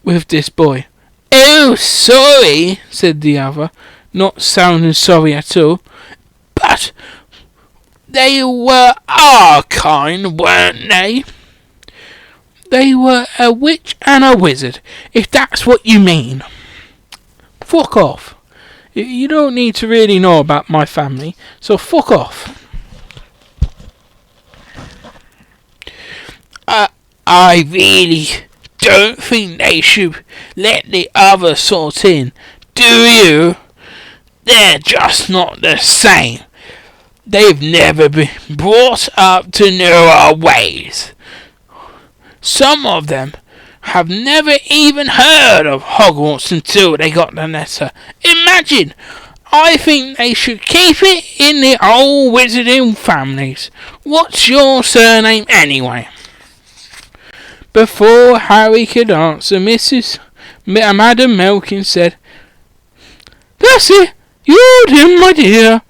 with this boy. Oh, sorry, said the other, not sounding sorry at all. But they were our kind, weren't they? They were a witch and a wizard, if that's what you mean. Fuck off. You don't need to really know about my family, so fuck off. I really don't think they should let the other sort in, do you? They're just not the same. They've never been brought up to know our ways. Some of them have never even heard of Hogwarts until they got the letter. Imagine! I think they should keep it in the old wizarding families. What's your surname anyway? Before Harry could answer, Madam Melkin said, That's it! You're him, my dear!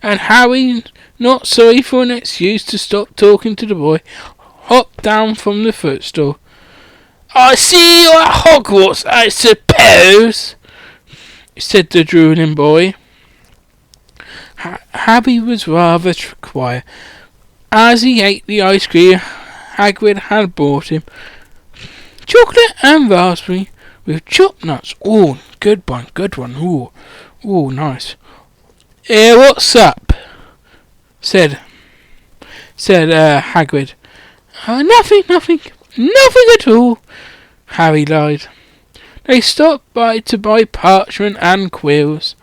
And Harry, not sorry for an excuse to stop talking to the boy, hopped down from the footstool. I see you at Hogwarts, I suppose, said the drooling boy. Harry was rather quiet as he ate the ice cream Hagrid had bought him. Chocolate and raspberry with chopped nuts. Oh, good one. Oh, nice. What's up? said Hagrid. Nothing at all, Harry lied. They stopped by to buy parchment and quills.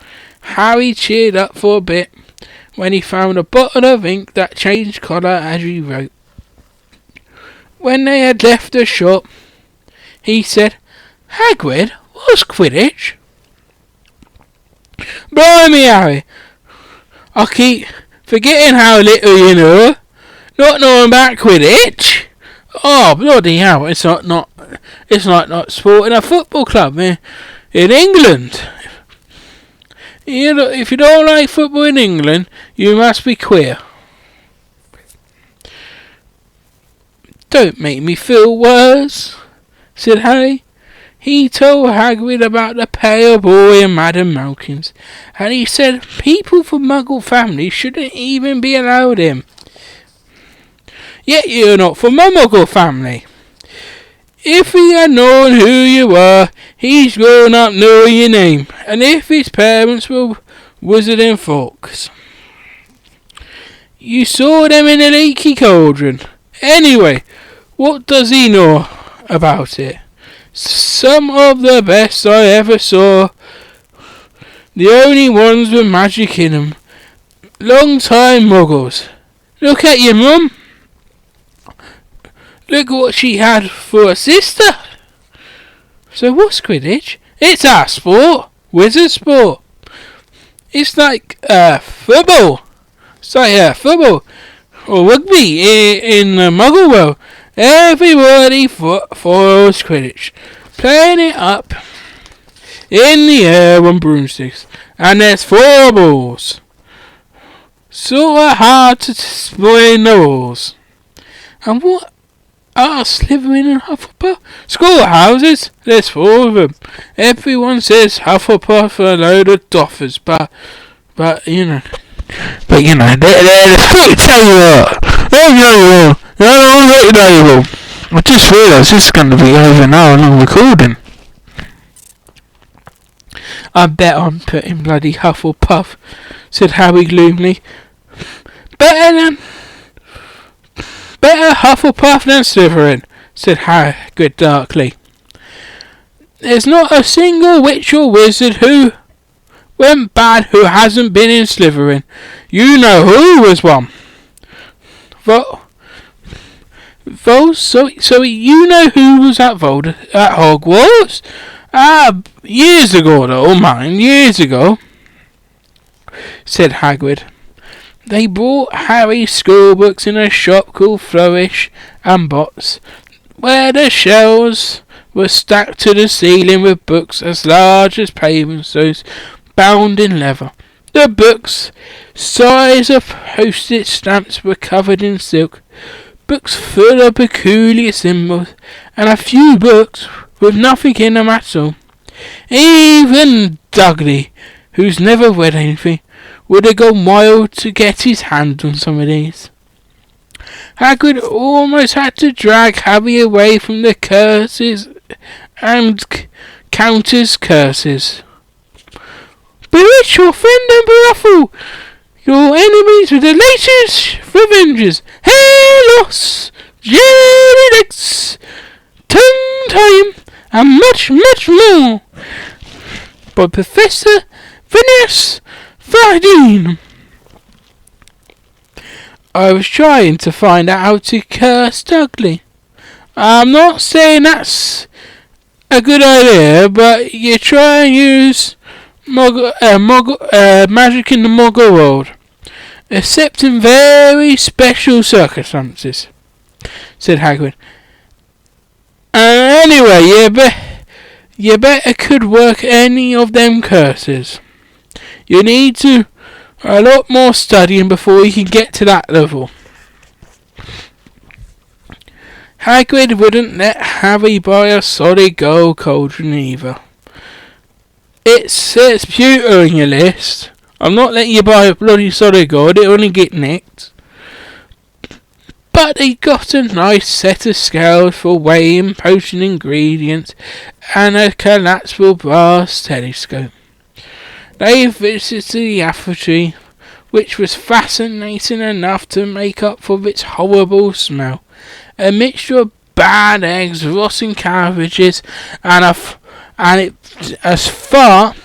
Harry cheered up for a bit when he found a bottle of ink that changed colour as he wrote. When they had left the shop, he said, Hagrid, what's Quidditch? Blimey, Harry, I keep Forgetting how little you know. Not knowing about Quidditch. Oh, bloody hell. It's like not sporting a football club in England. You know, if you don't like football in England, you must be queer. Don't make me feel worse, said Harry. He told Hagrid about the pale boy and Madam Malkins, and he said people from Muggle families shouldn't even be allowed in. Yet you're not from a Muggle family. If he had known who you were, he's grown up knowing your name, and if his parents were wizarding folks. You saw them in a leaky cauldron. Anyway, what does he know about it? Some of the best I ever saw. The only ones with magic in them. Long time Muggles. Look at your mum. Look what she had for a sister. So what's Quidditch? It's our sport. Wizard sport. It's like football. It's like football. Or rugby in the Muggle world. Everybody follows Quidditch. Playing it up in the air on broomsticks. And there's 4 balls. Sort of hard to explain the rules. And what are Slytherin and Hufflepuff? Schoolhouses? There's 4 of them. Everyone says Hufflepuff are a load of doffers, but you know, they're the fruit table. I just realised this is going to be over an hour long recording. I bet I'm putting bloody Hufflepuff, said Harry gloomily. Better Hufflepuff than Slytherin, said Hagrid darkly. There's not a single witch or wizard who went bad who hasn't been in Slytherin. You know who was one. So you know who was at Hogwarts? Years ago though, years ago, said Hagrid. They bought Harry's schoolbooks in a shop called Flourish and Bots, where the shelves were stacked to the ceiling with books as large as pavement stones, bound in leather. The books, size of postage stamps, were covered in silk. Books full of peculiar symbols, and a few books with nothing in them at all. Even Dudley, who's never read anything, would have gone wild to get his hand on some of these. Hagrid almost had to drag Harry away from the curses and counters curses. Bewitch your friend and baffle your enemies with the latest revenges, hair loss, jelly legs, tongue time, and much, much more. By Professor Phineas Fardeen. I was trying to find out how to curse Dudley. I'm not saying that's a good idea, but you try and use magic in the Muggle world, except in very special circumstances, said Hagrid. Anyway, you better could work any of them curses. You need to a lot more studying before you can get to that level. Hagrid wouldn't let Harry buy a solid gold cauldron either. It says pewter on your list. I'm not letting you buy a bloody solid gold, it'll only get nicked. But they got a nice set of scales for weighing potion ingredients and a collapsible brass telescope. They visited the apothecary, which was fascinating enough to make up for its horrible smell. A mixture of bad eggs, rotten cabbages, and as far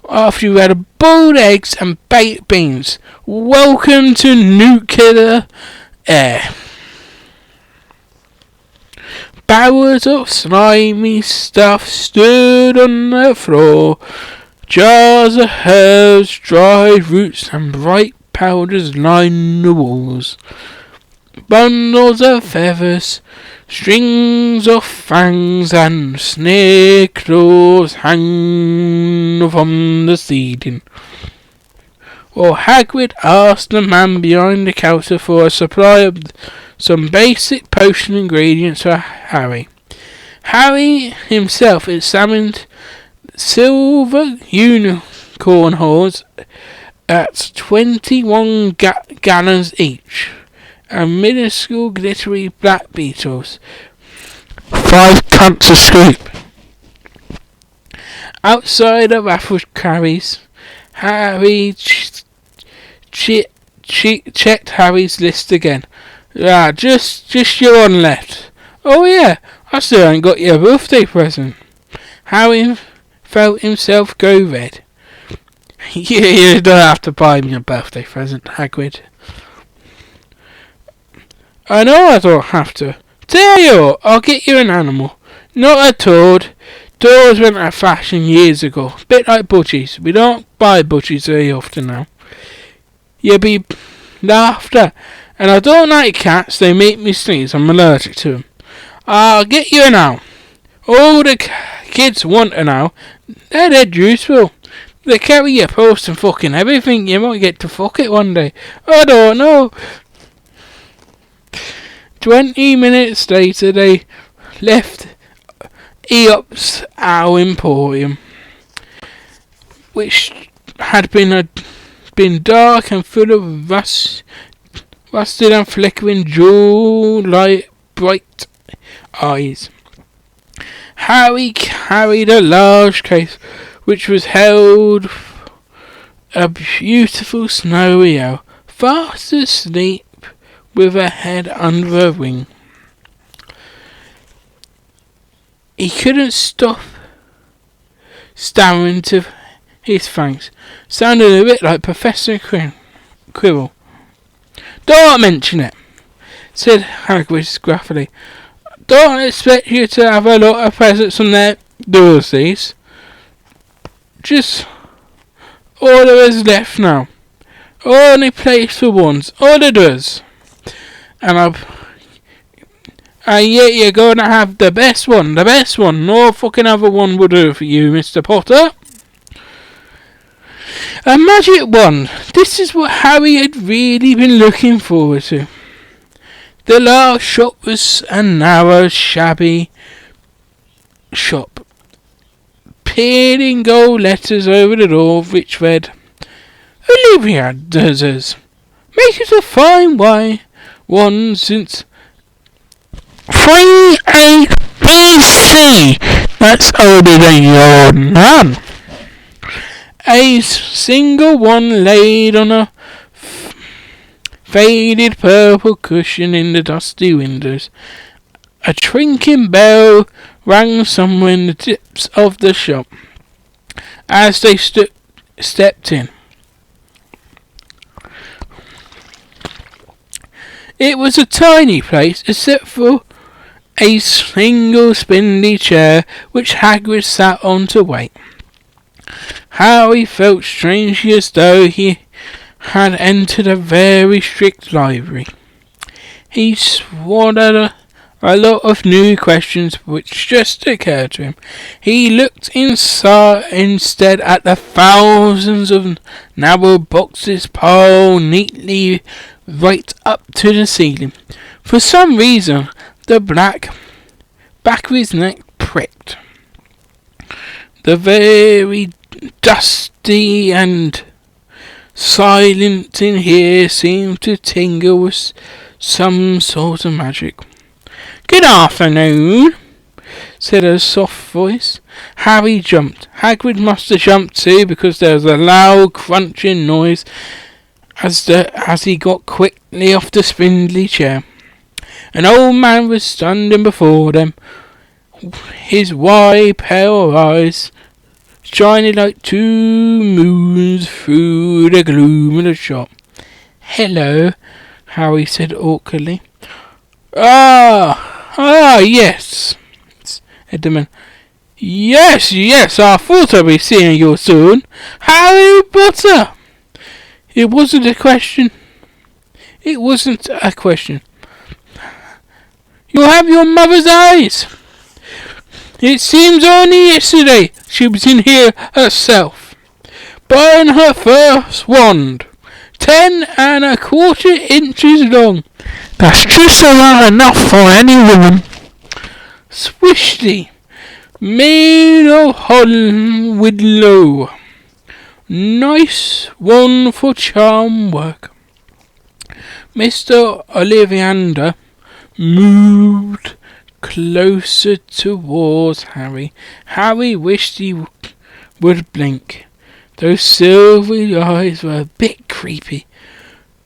after you had boiled eggs and baked beans. Welcome to nuclear air. Barrels of slimy stuff stood on the floor. Jars of herbs, dried roots, and bright powders line the walls. Bundles of feathers, strings of fangs, and snake claws hang from the ceiling. Well, Hagrid asked the man behind the counter for a supply of some basic potion ingredients for Harry. Harry himself examined silver unicorn horns at 21 gallons each, and minuscule glittery black beetles, 5 cunts a scoop. Outside of Raffles-Carey's, Harry checked Harry's list again. Just your one left. Oh yeah, I still ain't got your birthday present. Harry felt himself go red. You don't have to buy me a birthday present, Hagrid. I know I don't have to. Tell you what, I'll get you an animal. Not a toad. Toads went out of fashion years ago. Bit like budgies. We don't buy budgies very often now. You'll be laughter. And I don't like cats. They make me sneeze. I'm allergic to them. I'll get you an owl. All the kids want an owl. They're dead useful. They carry your post and fucking everything. You might get to fuck it one day. I don't know. 20 minutes later, they left Eop's Owl Emporium, which had been dark and full of rusted and flickering jewel-like bright eyes. Harry carried a large case, which was held a beautiful snowy owl, fast asleep with a head under a wing. He couldn't stop staring into his thanks. Sounded a bit like Professor Quirrell. Don't mention it, said Hagrid gruffly. Don't expect you to have a lot of presents from their Dursleys. Just all there is left now. Only place for ones. All it does. And yet you're going to have the best one. No fucking other one will do for you, Mr. Potter. A magic wand. This is what Harry had really been looking forward to. The large shop was a narrow, shabby shop. Peeling gold letters over the door, which read, Olivia Does make it a fine one since 38 BC. That's older than your nan. A single one laid on a faded purple cushion in the dusty windows. A trinking bell rang somewhere in the depths of the shop as they stepped in. It was a tiny place, except for a single spindly chair which Hagrid sat on to wait. Harry felt strangely as though he had entered a very strict library. He swallowed a lot of new questions which just occurred to him. He looked instead at the thousands of narrow boxes piled neatly right up to the ceiling. For some reason, the back of his neck pricked. The very dusty and silent in here seemed to tingle with some sort of magic. Good afternoon, said a soft voice. Harry jumped. Hagrid must have jumped too, because there was a loud crunching noise as he got quickly off the spindly chair. An old man was standing before them, his wide pale eyes shining like 2 moons through the gloom of the shop. Hello, Harry said awkwardly. Yes, said the man. Yes, I thought I'd be seeing you soon. Harry Potter! It wasn't a question. It wasn't a question. You have your mother's eyes. It seems only yesterday she was in here herself, buying her first wand, 10.25 inches long. That's just about enough for any woman. Swishly, made of Holland willow. Nice one for charm work. Mr. Ollivander moved closer towards Harry. Harry wished he would blink. Those silvery eyes were a bit creepy.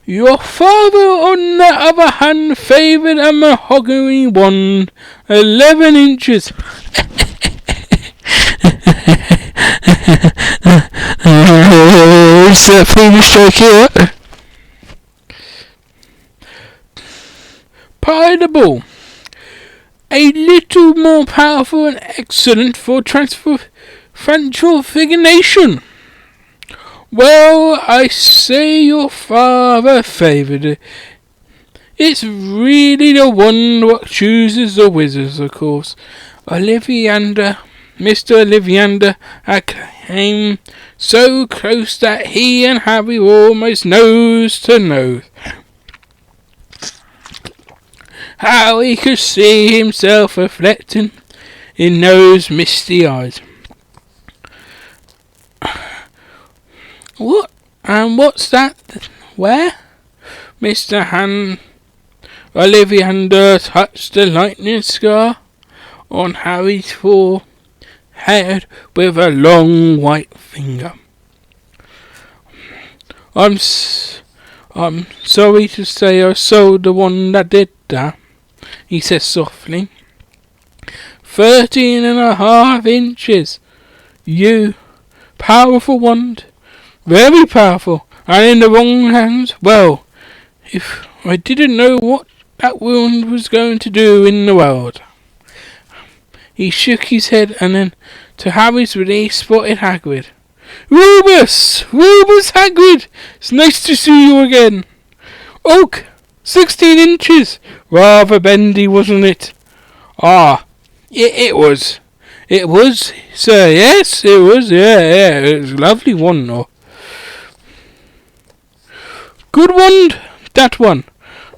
Your father, on the other hand, favoured a mahogany wand, 11 inches. Is that famous joke here? Pineapple. A little more powerful and excellent for transfiguration. Well, I say your father favoured it. It's really the wand what chooses the wizards, of course. Mr. Ollivander came so close that he and Harry were almost nose to nose. Harry could see himself reflecting in those misty eyes. What? And what's that? Where? Mr. Ollivander touched the lightning scar on Harry's forehead with a long white finger. I'm sorry to say I sold the one that did that, he said softly. 13.5 inches. You powerful wand. Very powerful. And in the wrong hands, well, if I didn't know what that wand was going to do in the world. He shook his head and then, to Harry's relief, spotted Hagrid. Rubus Hagrid! It's nice to see you again. Oak, 16 inches. Rather bendy, wasn't it? Ah, it was. It was, sir, yes, it was, yeah, it was a lovely one, though. Good wand, that one.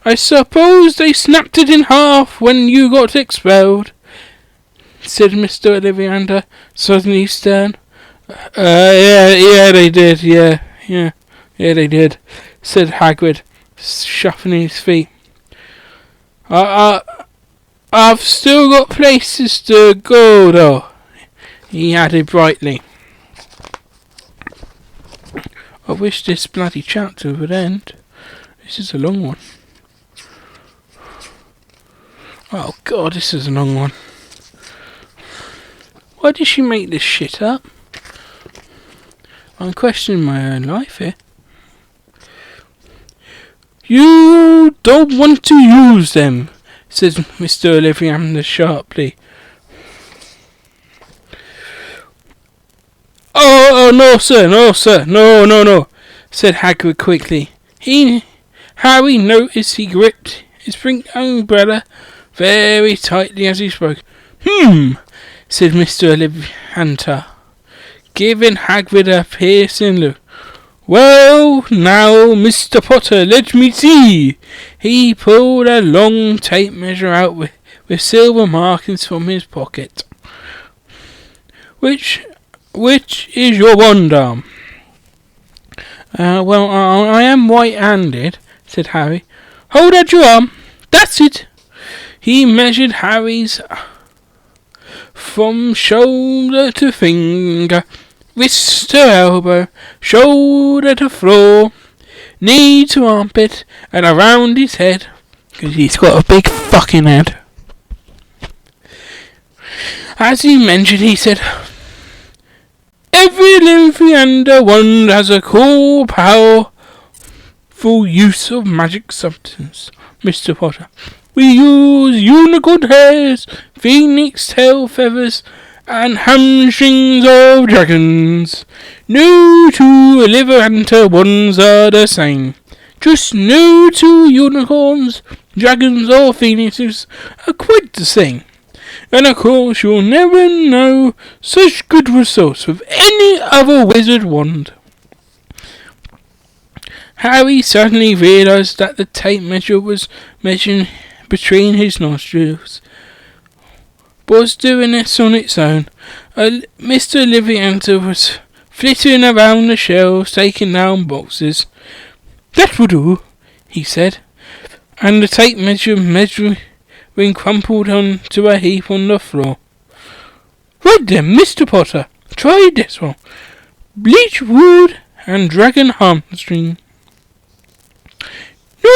I suppose they snapped it in half when you got expelled, said Mr. Ollivander, suddenly stern. Yeah, they did, yeah, they did, said Hagrid, shuffling his feet. I've still got places to go, though, he added brightly. I wish this bloody chapter would end. This is a long one. Oh God, this is a long one. Why did she make this shit up? I'm questioning my own life here. You don't want to use them, says Mr. Ollivander sharply. Oh, no, sir, no, said Hagrid quickly. Harry noticed he gripped his pink umbrella very tightly as he spoke. Said Mr. Ollivander, giving Hagrid a piercing look. Well, now, Mr. Potter, let me see. He pulled a long tape measure out with silver markings from his pocket. Which is your wand arm? Well, I am white-handed, said Harry. Hold out your arm. That's it. He measured Harry's from shoulder to finger, wrist to elbow, shoulder to floor, knee to armpit, and around his head, because he's got a big fucking head. As he mentioned, he said, every Ollivander wand has a cool, powerful use of magic substance, Mr. Potter. We use unicorn hairs, phoenix tail feathers, and hamstrings of dragons. No two Olivanta ones are the same. Just no two unicorns, dragons or phoenixes are quite the same. And of course you'll never know such good results with any other wizard wand. Harry suddenly realised that the tape measure was measuring between his nostrils. Was doing this on its own. Mr. Livianta was flitting around the shelves, taking down boxes. That will do, he said, and the tape measuring crumpled onto a heap on the floor. Right then, Mr. Potter, try this one. Bleach wood and dragon hamstring.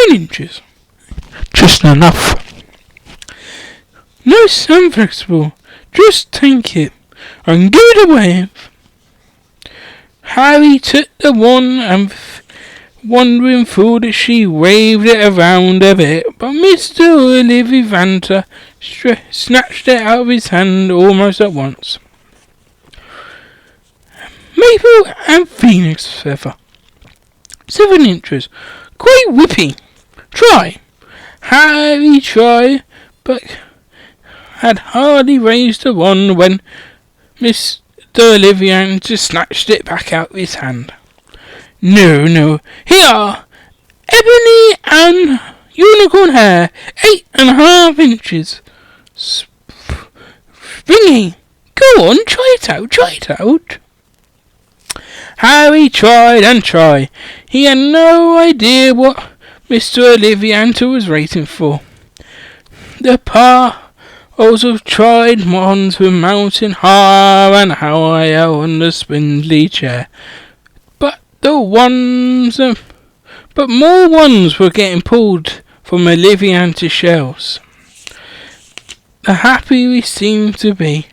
9 inches. Just enough. Nice and flexible. Just take it and give it away. Harry took the wand and wondering foolishly waved it around a bit, but Mr. Olivanta snatched it out of his hand almost at once. Maple and phoenix feather. 7 inches. Quite whippy. Try. Harry tried, but had hardly raised the wand when Mr. Olivanta snatched it back out of his hand. No. Here! Ebony and unicorn hair. 8.5 inches. Springy. Go on, try it out. Harry tried and tried. He had no idea what Mr. Olivanta was waiting for. The pa also tried wands were mounting higher and higher on the spindly chair. But more wands were getting pulled from Olivianta's shelves. The happy we seemed to be.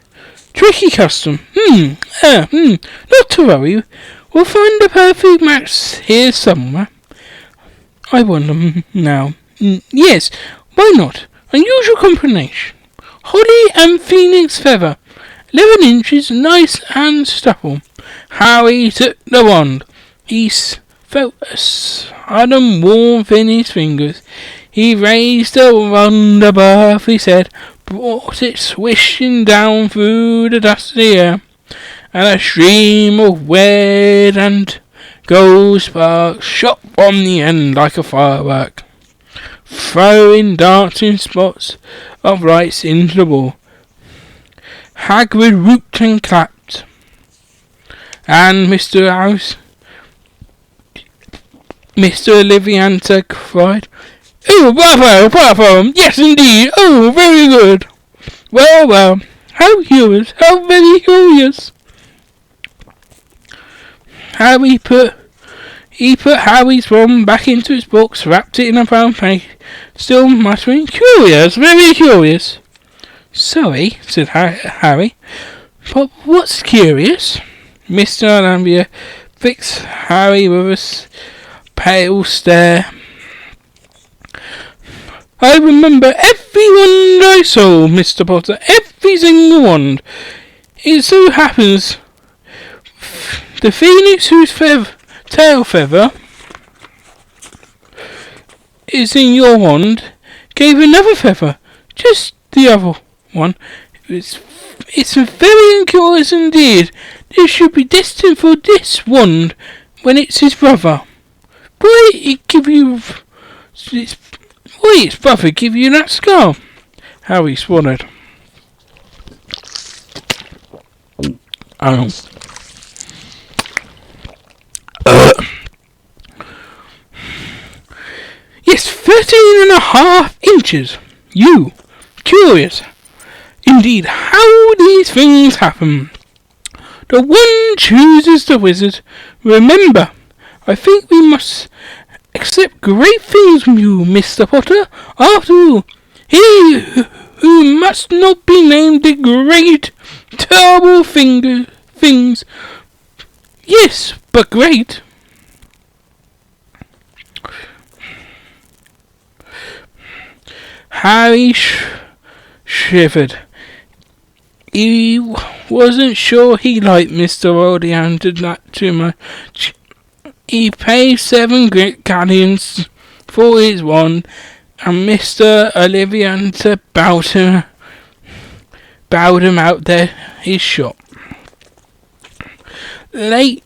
Tricky custom. Not to worry. We'll find the perfect match here somewhere. I wonder now. Yes, why not? Unusual combination. Holly and phoenix feather. 11 inches, nice and supple. Harry took the wand. He felt a sudden warmth in his fingers. He raised the wand above his head, brought it swishing down through the dusty air, and a stream of red and gold sparks shot from the end like a firework, throwing dancing spots of lights into the wall. Hagrid whooped and clapped, and Mr. Olivanta cried, "Oh, bravo! Yes, indeed! Oh, very good! Well, how curious! How very curious!" He put Harry's wand back into its box, wrapped it in a brown paper, still muttering, "Curious, very curious." "Sorry," said Harry, "but what's curious?" Mr. Olivanta fixed Harry with a pale stare. "I remember every wand I saw, Mr. Potter, every single wand. It so happens the phoenix whose tail feather is in your wand gave another feather, just the other one. It's very curious indeed. This should be destined for this wand when it's his brother. Why its brother give you that scar?" Harry swallowed. Yes, 13.5 inches. You. Curious. Indeed, how these things happen. The one chooses the wizard. Remember, I think we must accept great things from you, Mr. Potter. After all, he who must not be named did great, terrible things. Yes, but great. Harry shivered. He wasn't sure he liked Mr. Oleander that too much. He paid 7 galleons for his wand, and Mr. Oleander bowed him out there his shop. The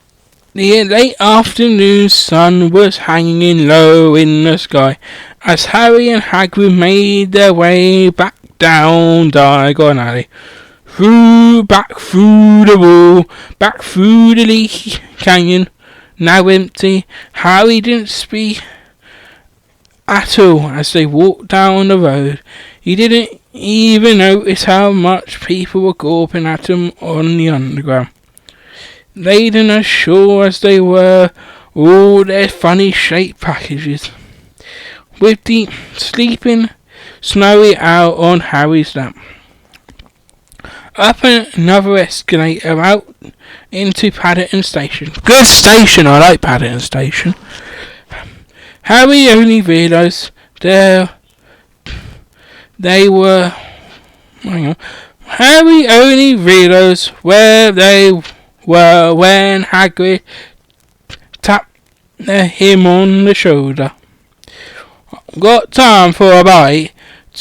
late afternoon sun was hanging low in the sky as Harry and Hagrid made their way back down Diagon Alley, back through the wall, back through the leaky canyon, now empty. Harry didn't speak at all as they walked down the road. He didn't even notice how much people were gawping at him on the underground, laden as sure as they were all their funny shaped packages, with the sleeping Snowy out on Harry's lap. Up another escalator out into Paddington Station. Good station, I like Paddington Station. Harry only realised Harry only realised where they were when Hagrid tapped him on the shoulder. Got time for a bite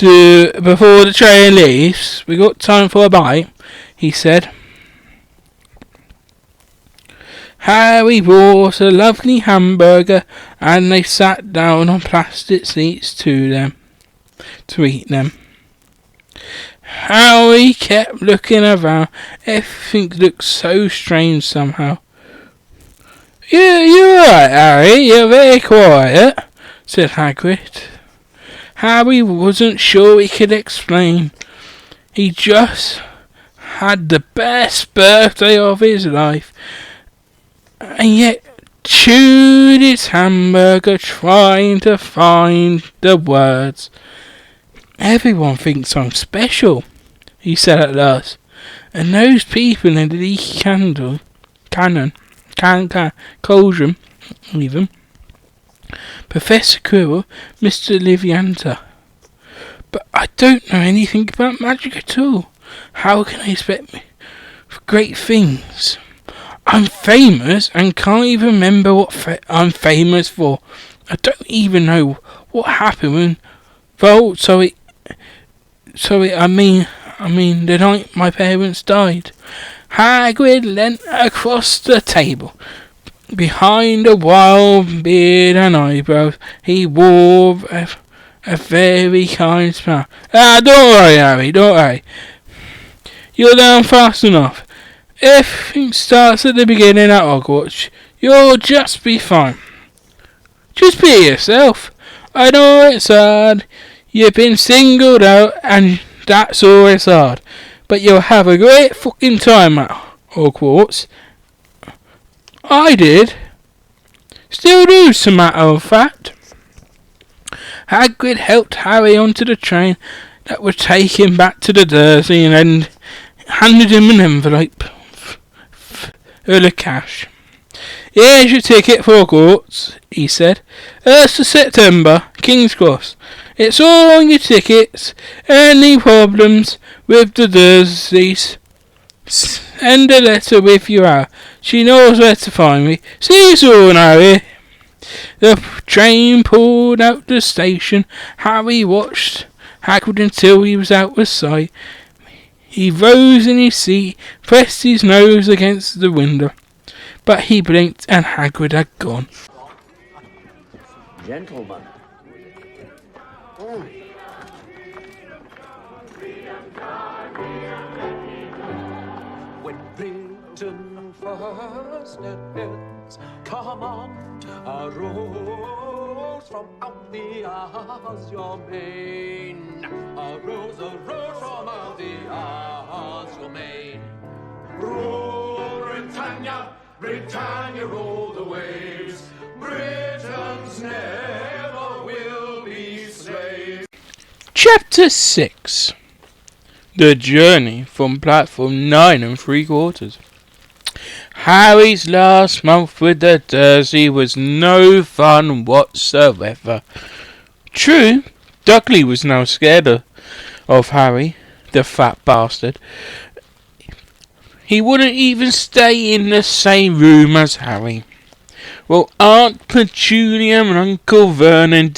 before the train leaves? We got time for a bite, he said. Harry bought a lovely hamburger and they sat down on plastic seats to eat them. Harry kept looking around. Everything looked so strange somehow. You're right, Harry. You're very quiet, said Hagrid. Harry wasn't sure he could explain. He just had the best birthday of his life, and yet chewed his hamburger trying to find the words. Everyone thinks I'm special, he said at last, and those people in the leaky cauldron, even Professor Quirrell, Mr. Ollivander. But I don't know anything about magic at all. How can I expect great things? I'm famous and can't even remember what I'm famous for. I don't even know what happened when. Well, I mean, the night my parents died. Hagrid leant across the table. Behind a wild beard and eyebrows, he wore a very kind smile. Don't worry, Harry, don't worry. You'll learn fast enough. Everything starts at the beginning at Hogwarts. You'll just be fine. Just be yourself. I know it's hard. You've been singled out, and that's always hard. But you'll have a great fucking time at Hogwarts. I did. Still do, as a matter of fact. Hagrid helped Harry onto the train that would take him back to the Dursley and then handed him an envelope full of cash. Here's your ticket for Hogwarts, he said. 1st of September, King's Cross. It's all on your tickets. Any problems with the Dursleys? Send a letter with your hour. She knows where to find me. See you soon, Harry. The train pulled out the station. Harry watched Hagrid until he was out of sight. He rose in his seat, pressed his nose against the window, but he blinked and Hagrid had gone. Gentlemen. When Britain first ends, come on, a rose from out the azure main. A rose from out the azure main. Rule Britannia, Britannia, roll the waves. Britons never will be slaves. Chapter 6. The Journey from Platform 9 3/4. Harry's last month with the Dursley was no fun whatsoever. True, Dudley was now scared of Harry, the fat bastard. He wouldn't even stay in the same room as Harry. Well, Aunt Petunia and Uncle Vernon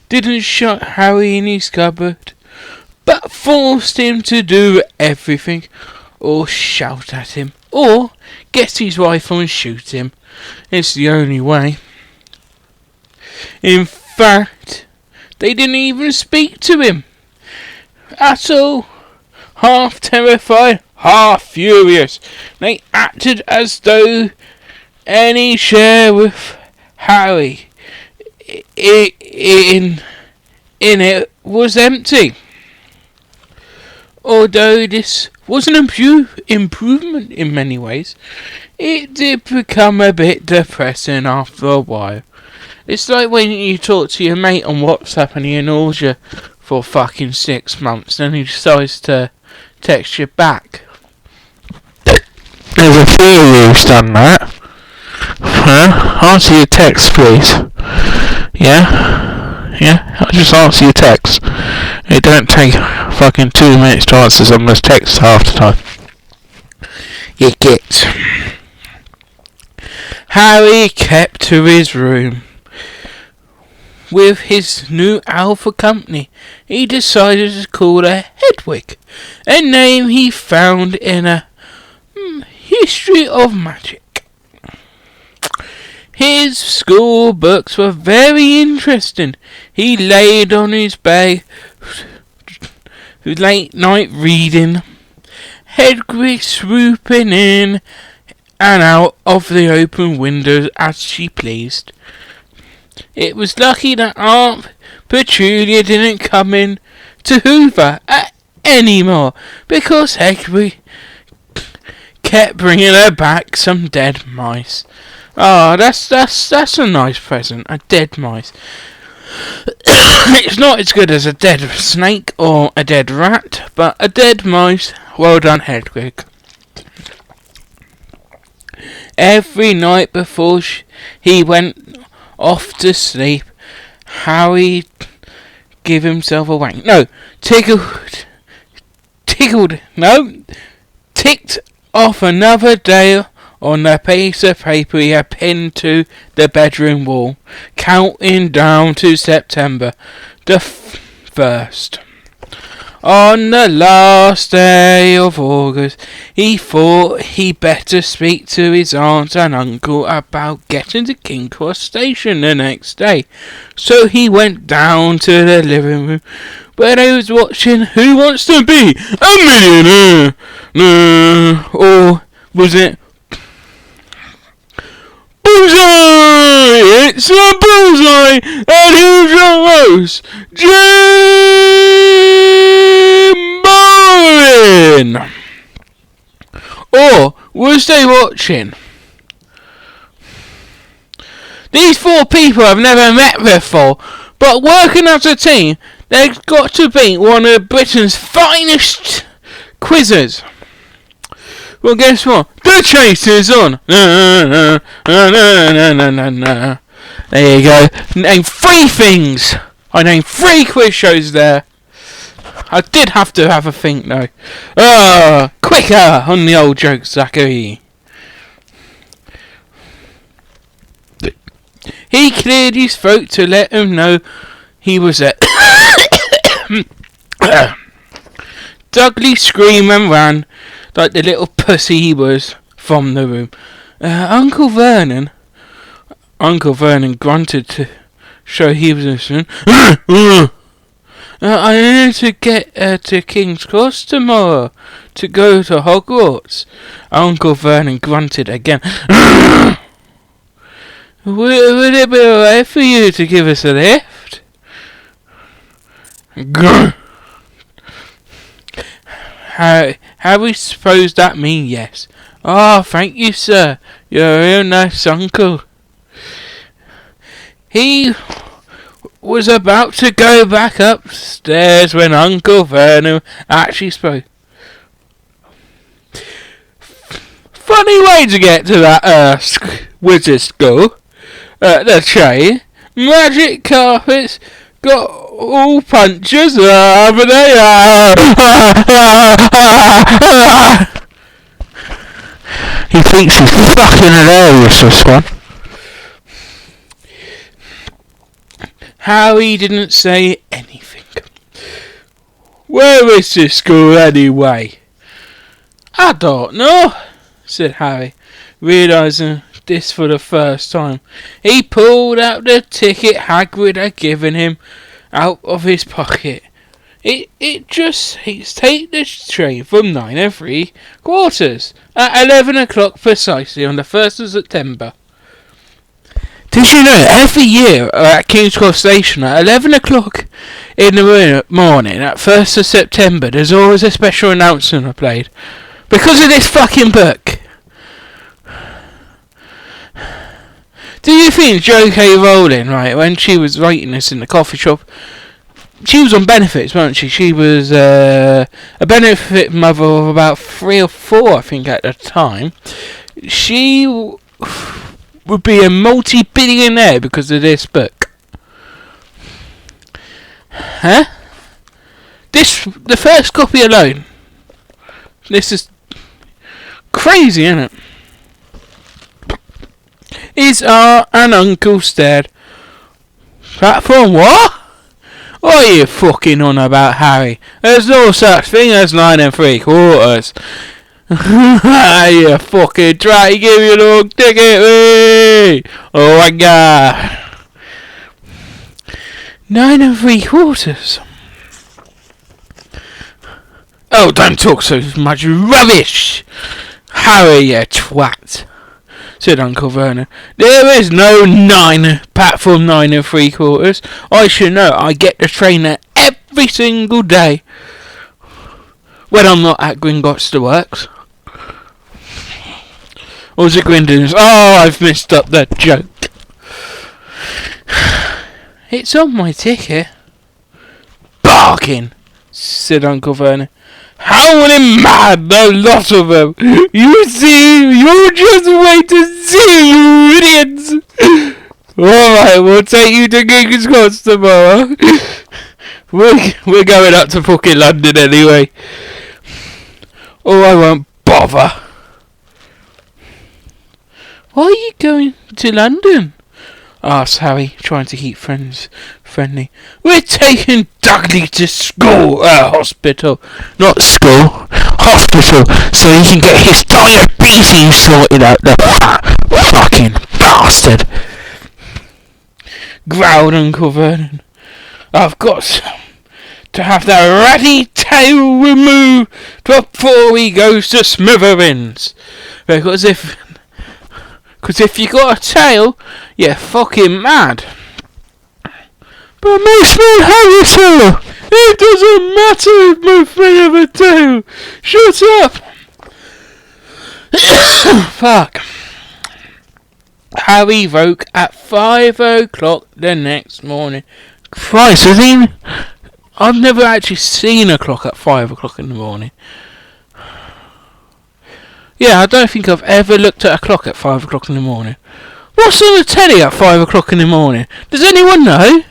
didn't shut Harry in his cupboard, but forced him to do everything, or shout at him, or get his rifle and shoot him. It's the only way. In fact, they didn't even speak to him at all. Half terrified, half furious, they acted as though any share with Harry in it was empty. Although this was an improvement in many ways, it did become a bit depressing after a while. It's like when you talk to your mate on WhatsApp and he ignores you for fucking 6 months, then he decides to text you back. There's a few of you who's done that. Answer your text, please. Yeah? I'll just answer your text. It don't take fucking 2 minutes to answer someone's text half the time. You get. Harry kept to his room. With his new Alpha company, he decided to call her Hedwig, a name he found in a history of magic. His school books were very interesting. He laid on his bed, late night reading, Hedwig swooping in and out of the open windows as she pleased. It was lucky that Aunt Petunia didn't come in to Hoover anymore, because Hedwig kept bringing her back some dead mice. Oh, that's a nice present, a dead mice. It's not as good as a dead snake or a dead rat, but a dead mouse. Well done, Hedwig. Every night before he went off to sleep, Harry give himself a wank. No, ticked off another day on the piece of paper he had pinned to the bedroom wall, counting down to September the 1st. On the last day of August, he thought he better speak to his aunt and uncle about getting to King Cross Station the next day. So he went down to the living room where they was watching Who Wants to Be a Millionaire? Or was it Bullseye? It's a bullseye, and who's your host? Jim Bowen. Or was they watching? These 4 people I've never met before, but working as a team, they've got to be one of Britain's finest quizzes. Well, guess what? The chase is on. There you go. Name 3 things. I named 3 quiz shows there. I did have to have a think though. Quicker on the old jokes, Zachary. He cleared his throat to let him know he was at. Dudley screamed and ran like the little pussy he was from the room. Uncle Vernon grunted to show he was listening. I need to get to King's Cross tomorrow to go to Hogwarts. Uncle Vernon grunted again. Would it be alright for you to give us a lift? Harry supposed that mean yes. Oh, thank you, sir. You're a real nice uncle. He was about to go back upstairs when Uncle Vernon actually spoke. Funny way to get to that wizard school. The train. Magic carpets. Got all punches over there. He thinks he's fucking hilarious, this one. Harry didn't say anything. Where is this school anyway? I don't know, said Harry, realising this for the first time. He pulled out the ticket Hagrid had given him out of his pocket. It just he's take the train from 9 3/4 at 11 o'clock precisely on the 1st of September. Did you know every year at King's Cross Station at 11 o'clock in the morning at 1st of September there's always a special announcement played? Because of this fucking book. Do you think J.K. Rowling, right, when she was writing this in the coffee shop, she was on benefits, wasn't she? She was a benefit mother of about 3 or 4, I think, at the time. She would be a multi-billionaire because of this book. Huh? The first copy alone. This is crazy, isn't it? His aunt and uncle stared. Platform what? What are you fucking on about, Harry? There's no such thing as 9 3/4. You fucking try to give you the wrong ticket, me! Oh my god. 9 3/4. Oh, don't talk so much rubbish, Harry, you twat, said Uncle Vernon. There is no platform 9 3/4. I should know. I get the train there every single day when I'm not at Gringotts to Works. Or was it Grindon's? Oh, I've messed up that joke. It's on my ticket. Barking, said Uncle Vernon. Howling mad, the lot of them. You see, you just wait to see, you idiots. Alright, we'll take you to King's Cross tomorrow. We're going up to fucking London anyway. Oh, I won't bother. Why are you going to London? Asked Harry, trying to keep friendly. We're taking Dudley to school, hospital. Not school, hospital, so he can get his diabetes sorted out, the fucking bastard. Growled Uncle Vernon. I've got to have that ratty tail removed before he goes to smithereens. Because if you got a tail, you're fucking mad. But most men have a tail. It doesn't matter if my friend have a tail. Shut up. Fuck. Harry woke at 5 o'clock the next morning. Christ, I've never actually seen a clock at 5 o'clock in the morning. Yeah, I don't think I've ever looked at a clock at 5 o'clock in the morning. What's on the telly at 5 o'clock in the morning? Does anyone know?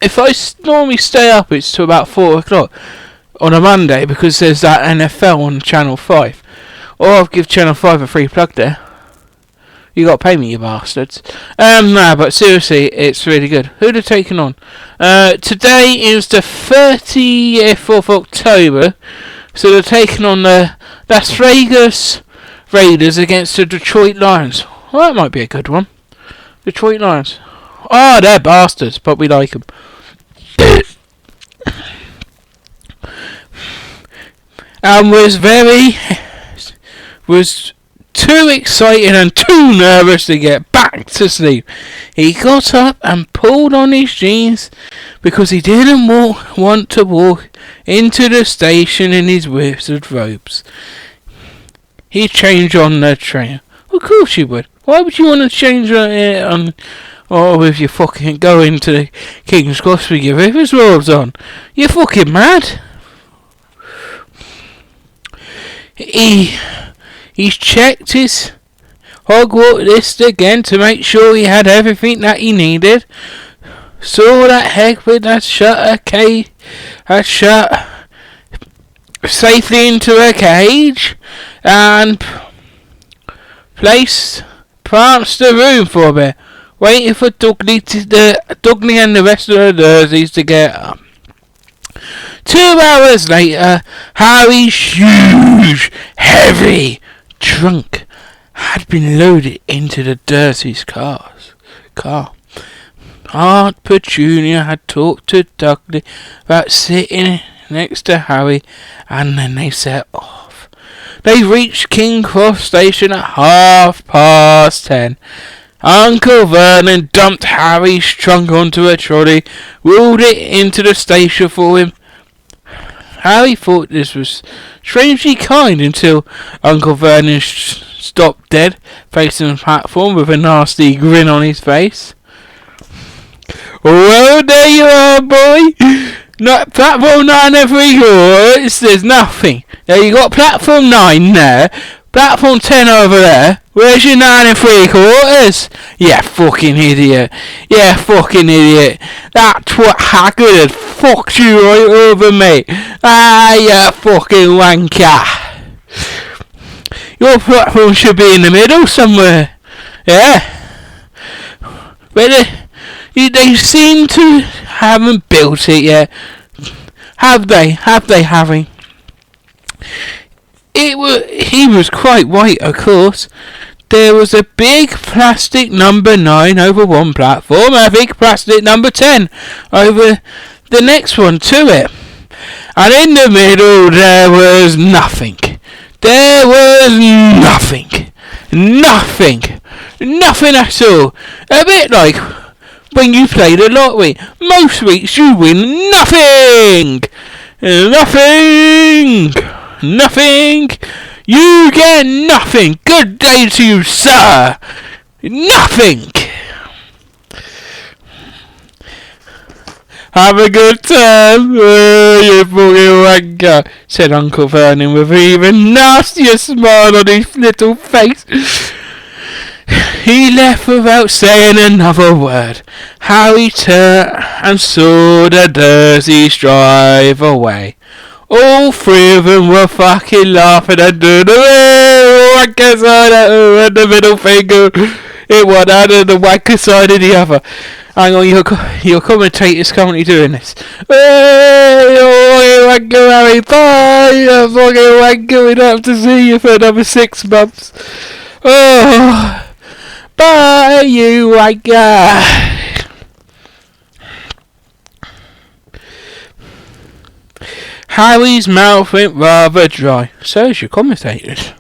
If I normally stay up, it's to about 4 o'clock on a Monday because there's that NFL on Channel 5. Or I'll give Channel 5 a free plug there. You gotta pay me, you bastards. No, but seriously, it's really good. Who they're taking on? Today is the 30th of October. So they're taking on the Las Vegas Raiders against the Detroit Lions. Well, that might be a good one. Detroit Lions. Oh, they're bastards, but we like them. And was too excited and too nervous to get back to sleep. He got up and pulled on his jeans because he didn't want to walk into the station in his wizard robes. He changed on the train. Of course you would. Why would you want to change on or with your fucking going to the King's Cross with your wizard robes on? You're fucking mad. He's checked his Hogwarts list again to make sure he had everything that he needed. Saw that Hagrid had shut safely into her cage and pranced the room for a bit, waiting for Dudley and the rest of the Dursleys to get up. 2 hours later, Harry's huge, heavy trunk had been loaded into the Dursleys' car. Aunt Petunia had talked to Dudley about sitting next to Harry, and then they set off. They reached King Cross Station at 10:30. Uncle Vernon dumped Harry's trunk onto a trolley, wheeled it into the station for him. Harry thought this was strangely kind until Uncle Vernon stopped dead, facing the platform with a nasty grin on his face. Well, there you are, boy. Not platform 9 and 3/4. There's nothing. Now you got platform 9 there, platform 10 over there. Where's your 9 and 3/4? Yeah, fucking idiot. Yeah, fucking idiot. That twat Hagrid had fucked you right over, mate. Ah, you fucking wanker. Your platform should be in the middle somewhere. Yeah. But they seem to haven't built it yet. Have they, Harry? He was quite right, of course. There was a big plastic number 9 over one platform, and a big plastic number 10 over the next one to it. And in the middle there was nothing. There was nothing. Nothing at all. A bit like when you play the lottery. Most weeks you win nothing. Nothing. You get nothing. Good day to you, sir. Nothing. Have a good time, you fucking wanker, said Uncle Vernon with an even nastier smile on his little face. He left without saying another word. Harry turned and saw the Dursleys drive away. All 3 of them were fucking laughing and doing the wanker side and the middle finger in one hand and the wanker side in the other. Hang on, your commentator's currently doing this. Hey, you wanker, Harry, bye! You fucking wanker, we don't have to see you for another 6 months. Oh, bye, you wanker! Harry's mouth went rather dry. So's your commentators.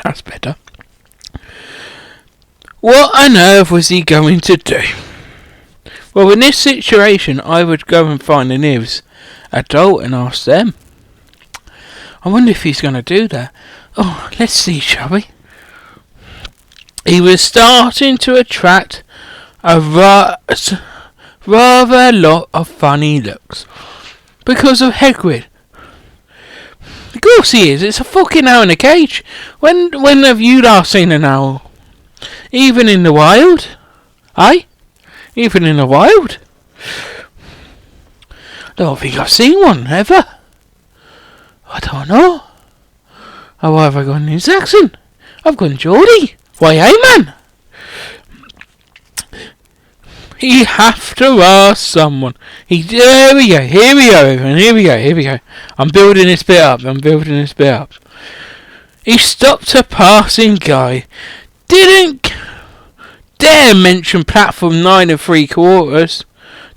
That's better. What on earth was he going to do? Well, in this situation, I would go and find the nearest adult and ask them. I wonder if he's going to do that. Oh, let's see, shall we? He was starting to attract a rather a lot of funny looks because of Hagrid. Of course he is. It's a fucking owl in a cage. When have you last seen an owl? Even in the wild? Aye? Even in the wild? I don't think I've seen one ever. I don't know. Oh, have I gone New Saxon? I've gone Geordie. Why, hey man? You have to ask someone. Here we go, everyone. Here we go. I'm building this bit up. He stopped a passing guy. Didn't dare mention platform 9 and 3/4.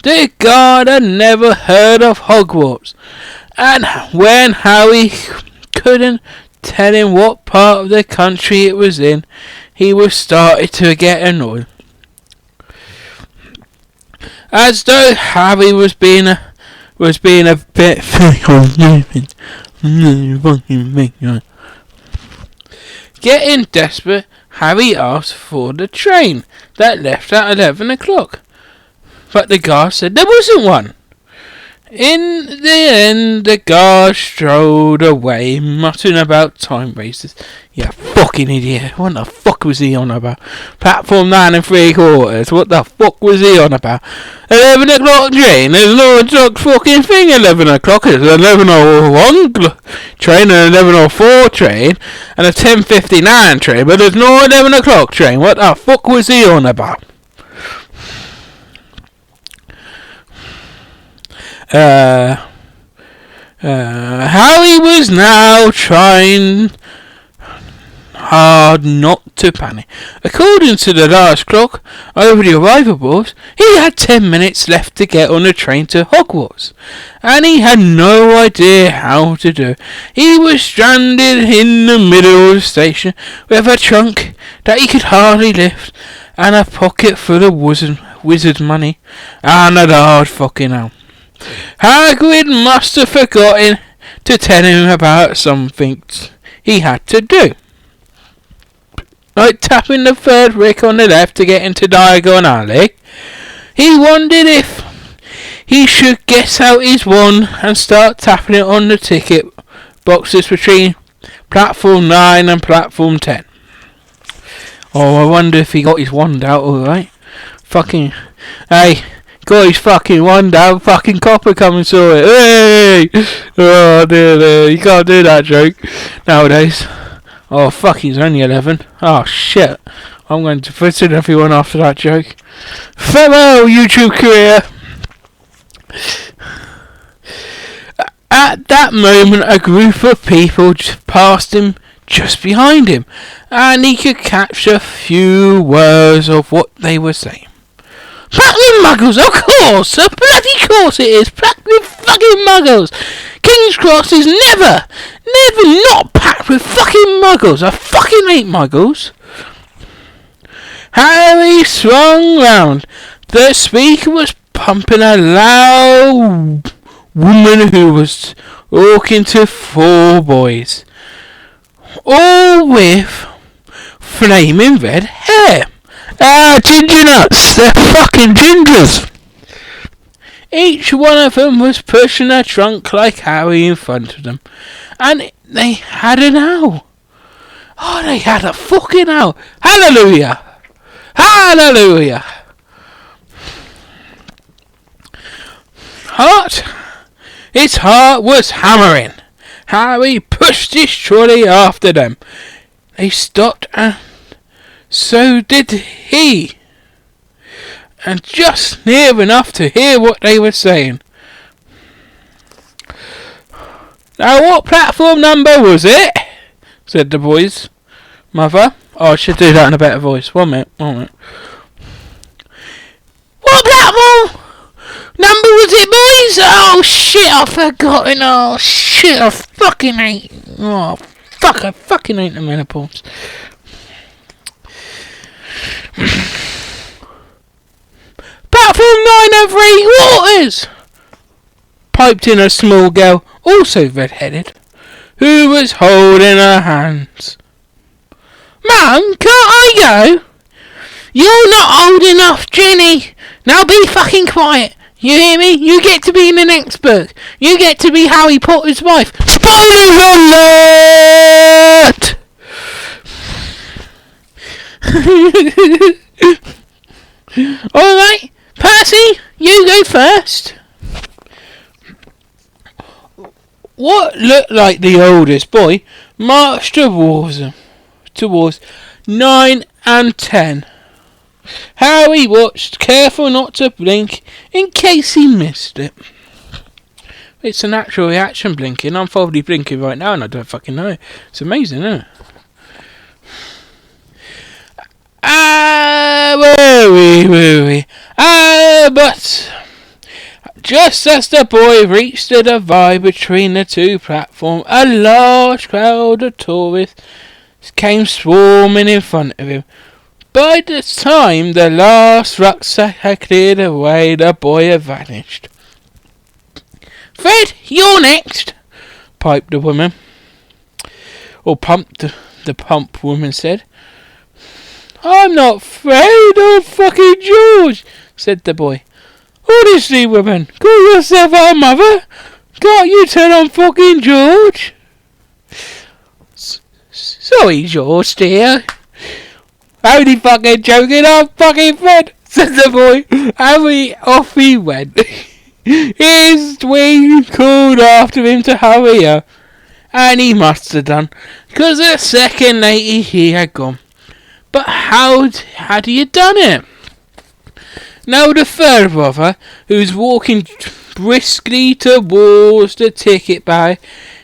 The guard had never heard of Hogwarts. And when Harry couldn't tell him what part of the country it was in, he was starting to get annoyed. As though Harry was being a bit getting desperate, Harry asked for the train that left at 11 o'clock. But the guard said there wasn't one. In the end, the guard strolled away, muttering about time wasters. You fucking idiot. What the fuck was he on about? Platform 9 3/4. What the fuck was he on about? 11 o'clock train. There's no o'clock fucking thing. 11 o'clock. There's 11:01 train, an 11:04 train, and a 10:59 train, but there's no 11 o'clock train. What the fuck was he on about? Harry was now trying hard not to panic. According to the last clock over the arrival boards, he had 10 minutes left to get on the train to Hogwarts, and he had no idea how to do it. He was stranded in the middle of the station with a trunk that he could hardly lift and a pocket full of wizard money and a large fucking hell. Hagrid must have forgotten to tell him about something he had to do, like tapping the third brick on the left to get into Diagon Alley. He wondered if he should get out his wand and start tapping it on the ticket boxes between platform 9 and platform 10. Oh, I wonder if he got his wand out alright. Fucking, hey, got his fucking wand out, fucking copper come and saw it. Hey! Oh dear, you can't do that joke nowadays. Oh fuck, he's only 11. Oh shit, I'm going to prison everyone after that joke. Farewell, YouTube career. At that moment, a group of people passed him just behind him, and he could catch a few words of what they were saying. Platinum muggles, of course! A bloody course it is! Platinum fucking muggles! King's Cross is never not packed with fucking muggles! I fucking hate muggles! Harry swung round. The speaker was pumping a loud woman who was talking to 4 boys, all with flaming red hair. Ginger nuts! They're fucking gingers! Each one of them was pushing a trunk like Harry in front of them, and they had an owl. Oh, they had a fucking owl! Hallelujah! Hallelujah! His heart was hammering. Harry pushed his trolley after them. They stopped, and so did he, and just near enough to hear what they were saying. Now, what platform number was it? Said the boy's mother. Oh, I should do that in a better voice. One minute. What platform number was it, boys? Oh shit, I've forgotten. Oh shit, I fucking hate. Oh fuck, I fucking hate the menopause. Platform 9 and 3/4, piped in a small girl, also red-headed, who was holding her hands. Mum, can't I go? You're not old enough, Jenny. Now be fucking quiet. You hear me? You get to be in the next book. You get to be Harry Potter's wife. Spoilers alert! Alright, Percy, you go first. What looked like the oldest boy marched towards 9 and 10. Harry watched, careful not to blink in case he missed it. It's a natural reaction, blinking. I'm probably blinking right now and I don't fucking know it. It's amazing, isn't it? But just as the boy reached the divide between the two platforms, a large crowd of tourists came swarming in front of him. By the time the last rucksack had cleared away, the boy had vanished. Fred, you're next, piped the woman. Or pumped, the pump woman said. I'm not Fred or fucking George, said the boy. Honestly, woman, call yourself our mother? Can't you turn on fucking George? Sorry, George, dear. Only fucking joking, I'm fucking friend, said the boy. Harry, off he went. His twin called after him to hurry her. And he must have done, 'cause a second later he had gone. But how had he done it? Now the third brother, who's walking briskly towards the ticket bar,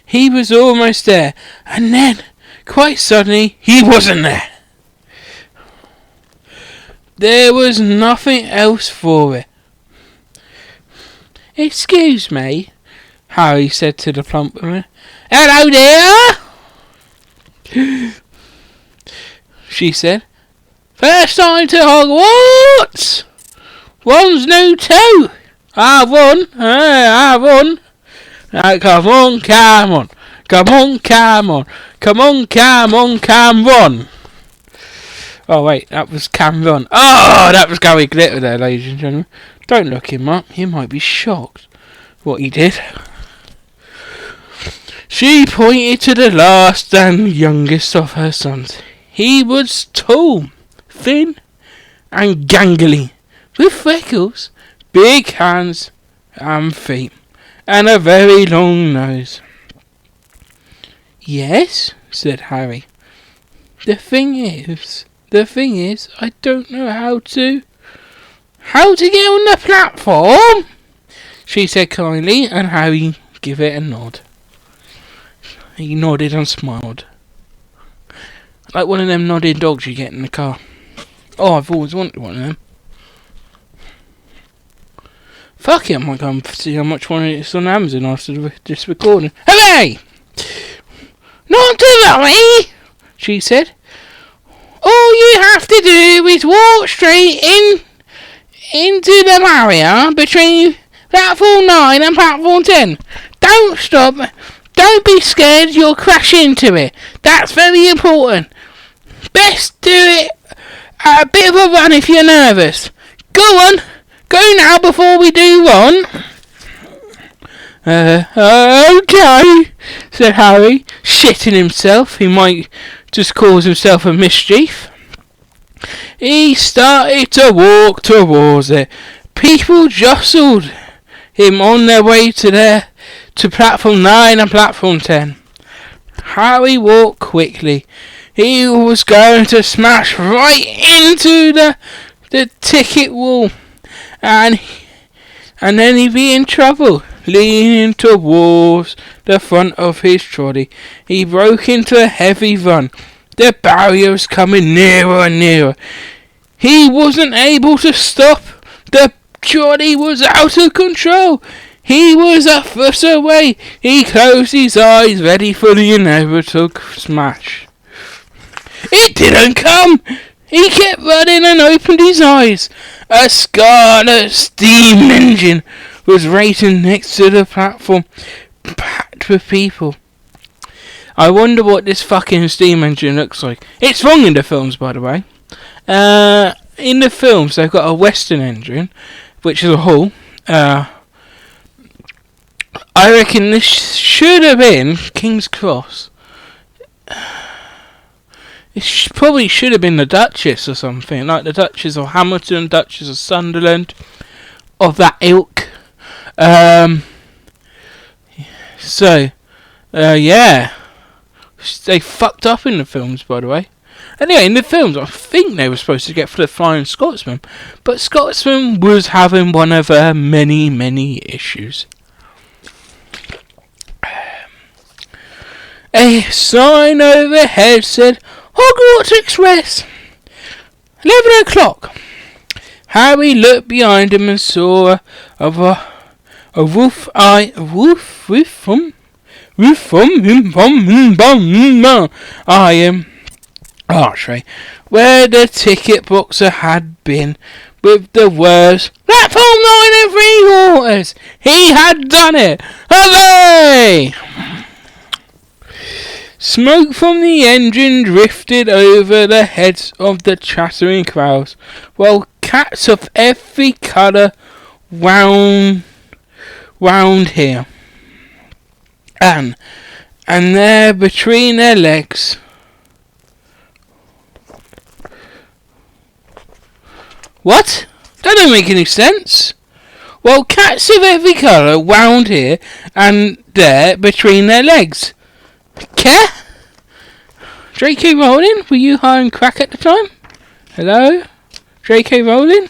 he was almost there, and then, quite suddenly, he wasn't there. There was nothing else for it. Excuse me, Harry said to the plump woman. Hello there, she said. First time to Hogwarts? One's new too. I won. Come on. Come on. Come on. Come on. Oh wait, that was Cameron. Oh, that was Gary Glitter there, ladies and gentlemen. Don't look him up. You might be shocked what he did. She pointed to the last and youngest of her sons. He was tall, thin, and gangly, with freckles, big hands and feet, and a very long nose. Yes, said Harry. The thing is, I don't know how to get on the platform, she said kindly, and Harry gave it a nod. He nodded and smiled. Like one of them nodding dogs you get in the car. Oh, I've always wanted one of them. Fuck it, I might go and see how much one it is on Amazon after this recording. Hooray! Not to worry, she said. All you have to do is walk straight into the barrier between platform 9 and platform 10. Don't stop. Don't be scared you'll crash into it. That's very important. Best do it at a bit of a run if you're nervous. Go on. Go now before we do one. Okay, said Harry, shitting himself. He might just cause himself a mischief. He started to walk towards it. People jostled him on their way to platform 9 and platform 10. Harry walked quickly. He was going to smash right into the ticket wall, and then he'd be in trouble. Leaning towards the front of his trolley, he broke into a heavy run. The barrier was coming nearer and nearer. He wasn't able to stop. The trolley was out of control. He was a foot away. He closed his eyes, ready for the inevitable smash. It didn't come. He kept running and opened his eyes. A scarlet steam engine was racing next to the platform, packed with people. I wonder what this fucking steam engine looks like. It's wrong in the films, by the way. In the films, they've got a Western engine, which is a Hull. I reckon this should have been King's Cross. It probably should have been the Duchess or something, like the Duchess of Hamilton, Duchess of Sunderland, of that ilk. Yeah. They fucked up in the films, by the way. Anyway, in the films, I think they were supposed to get for the Flying Scotsman, but Scotsman was having one of her many, many issues. A sign overhead said, Hogwarts Express, 11 o'clock. Harry looked behind him and saw a roof archway where the ticket boxer had been, with the words Platform 9 and 3/4. He had done it! Hooray! Smoke from the engine drifted over the heads of the chattering crowds, while cats of every colour round here, and there between their legs. What? That don't make any sense. Well, cats of every colour wound here and there between their legs. Care? J.K. Rowling, were you high on crack at the time? Hello? J.K. Rowling?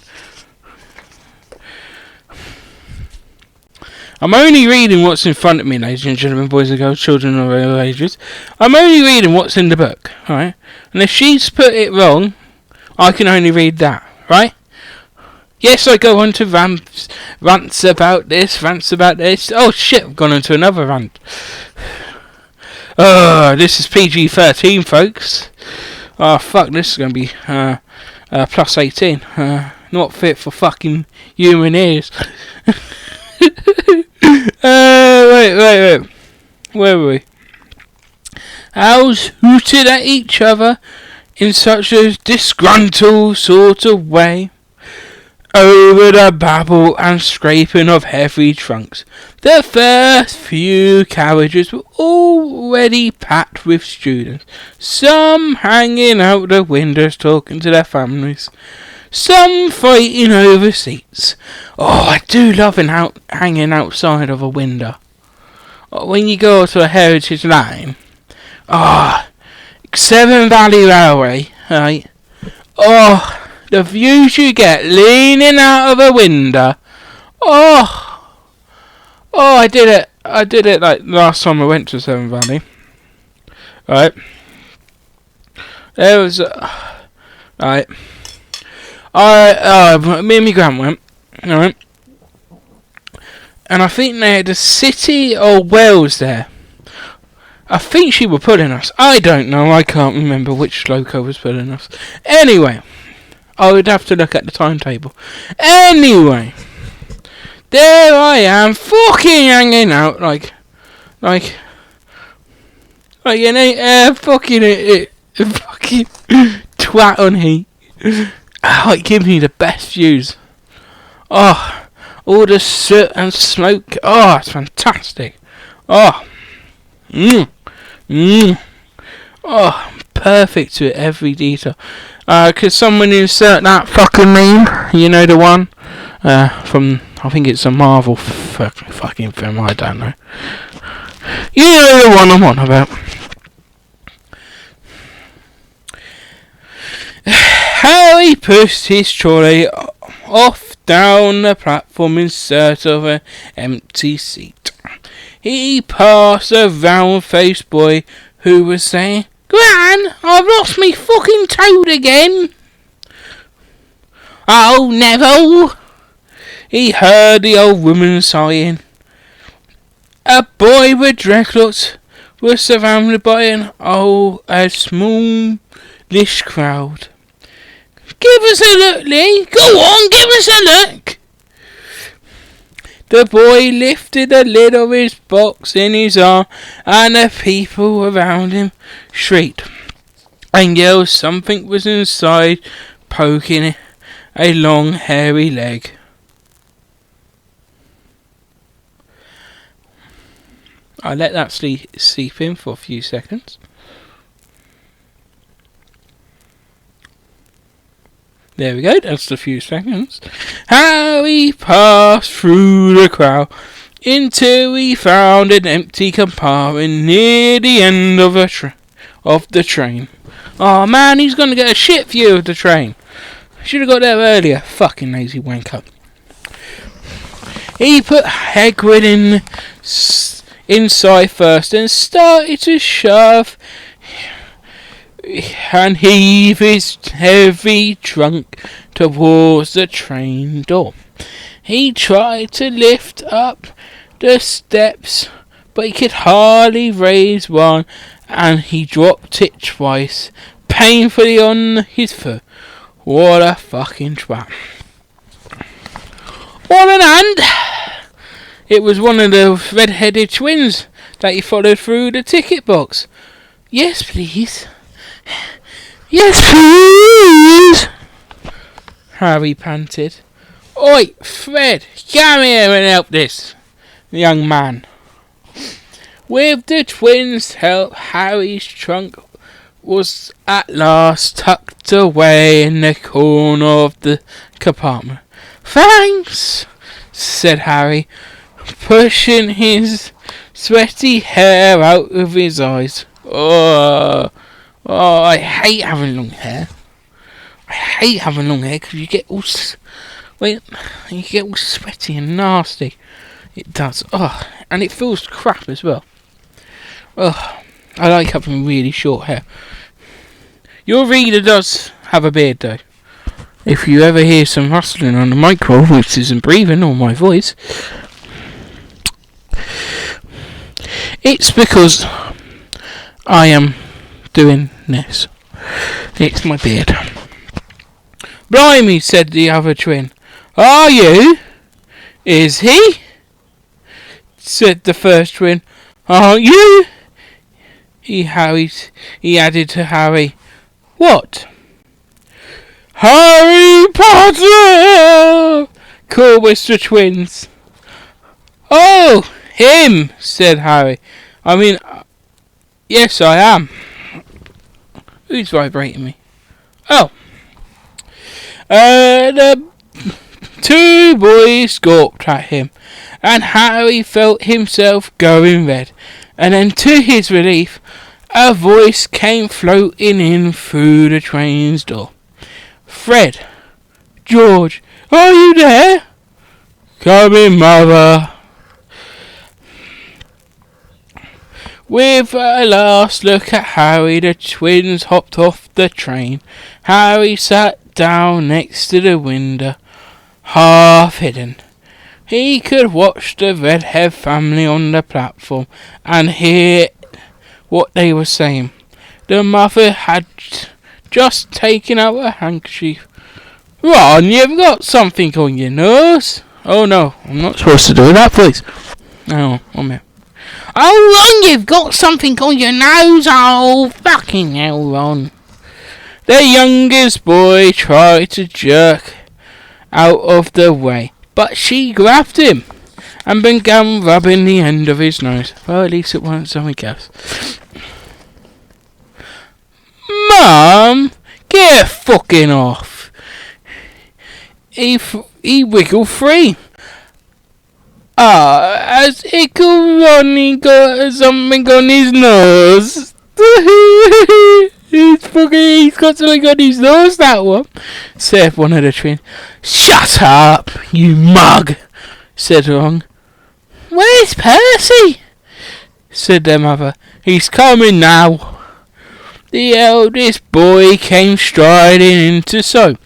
I'm only reading what's in front of me, ladies and gentlemen, boys and girls, children of all ages. I'm only reading what's in the book, alright? And if she's put it wrong, I can only read that, right? Yes, I go on to rants about this. Oh shit, I've gone on to another rant. This is PG-13, folks. Oh fuck, this is going to be plus 18. Not fit for fucking human ears. Wait. Where were we? Owls hooted at each other in such a disgruntled sort of way. Over the babble and scraping of heavy trunks, the first few carriages were already packed with students, some hanging out the windows talking to their families, some fighting over seats. Oh, I do love hanging outside of a window. When you go to a heritage line, Severn Valley Railway, right? Oh, the views you get leaning out of a window. Oh, I did it. Like last time I went to Severn Valley. Right. There was right. Me and my gran went. Alright. And I think they had the City of Wales there. I think she was pulling us. I don't know. I can't remember which loco was pulling us. Anyway. I would have to look at the timetable. Anyway, there I am, fucking hanging out like fucking twat on heat. It gives me the best views. Oh, all the soot and smoke. Oh, it's fantastic. Oh, oh, perfect to every detail. Could someone insert that fucking meme? You know the one? From, I think it's a Marvel fucking film, I don't know. You know the one I'm on about. Harry pushed his trolley off down the platform in search of an empty seat. He passed a round-faced boy who was saying, "Gran, I've lost me fucking toad again." "Oh, Neville," he heard the old woman sighing. A boy with dreadlocks was surrounded by a smallish crowd. "Give us a look, Lee. Go on, give us a look." The boy lifted the lid of his box in his arm, and the people around him shrieked and yelled something was inside, poking a long hairy leg. I let that seep in for a few seconds. There we go, that's a few seconds. Harry passed through the crowd until he found an empty compartment near the end of the train. Oh man, he's gonna get a shit view of the train. Should have got there earlier. Fucking lazy wanker. He put Hagrid inside first and started to shove and heave his heavy trunk towards the train door. He tried to lift up the steps, but he could hardly raise one, and he dropped it twice, painfully on his foot. What a fucking twat. On an hand, it was one of the red-headed twins that he followed through the ticket box. "Yes, please. Yes, please," Harry panted. "Oi, Fred, Come here and help this young man. With the twins' help, Harry's trunk was at last tucked away in the corner of the compartment. Thanks, said Harry, pushing his sweaty hair out of his eyes. Oh, I hate having long hair. I hate having long hair because you get all sweaty and nasty. It does. Oh, and it feels crap as well. Oh, I like having really short hair. Your reader does have a beard though. If you ever hear some rustling on the microphone, which isn't breathing or my voice, it's because I am doing this. It's my beard. Blimey, said the other twin. Are you? Is he? Said the first twin. Aren't you? He added to Harry. What? Harry Potter! Called the twins. Oh, him, said Harry. I mean, yes, I am. Who's vibrating me? Oh. The two boys gawped at him, and Harry felt himself going red. And then, to his relief, a voice came floating in through the train's door. Fred, George, are you there? Come in, mother. With a last look at Harry, the twins hopped off the train. Harry sat down next to the window, half hidden. He could watch the redhead family on the platform and hear what they were saying. The mother had just taken out a handkerchief. Ron, you've got something on your nose. Oh no, I'm not supposed to do that, please. Oh, one minute. Oh, Ron, you've got something on your nose. Oh, fucking hell, Ron. The youngest boy tried to jerk out of the way, but she grabbed him and began rubbing the end of his nose. Well, at least it wasn't something else. Mum, get fucking off. He wiggled free. Has Ickle Ronnie got something on his nose? He's got something on his nose, that one, said one of the twins. Shut up, you mug, said Ron. Where's Percy? Said their mother. He's coming now. The eldest boy came striding into sight.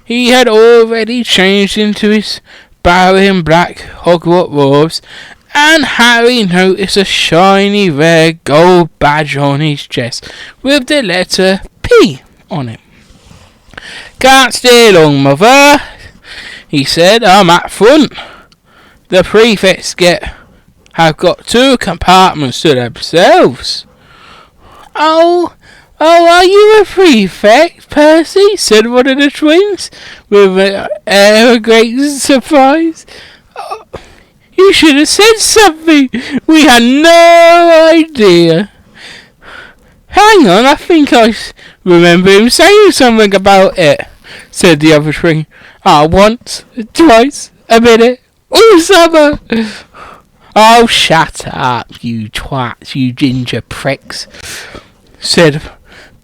He had already changed into his barren black Hogwarts robes, and Harry noticed a shiny red gold badge on his chest with the letter P on it. Can't stay long, mother, he said. I'm at front. The prefects have got 2 compartments to themselves. Oh, are you a prefect, Percy? Said one of the twins, with an air of great surprise. Oh, you should have said something. We had no idea. Hang on, I think I remember him saying something about it, said the other twin. Once, twice, a minute, all summer. Oh, shut up, you twats, you ginger pricks, said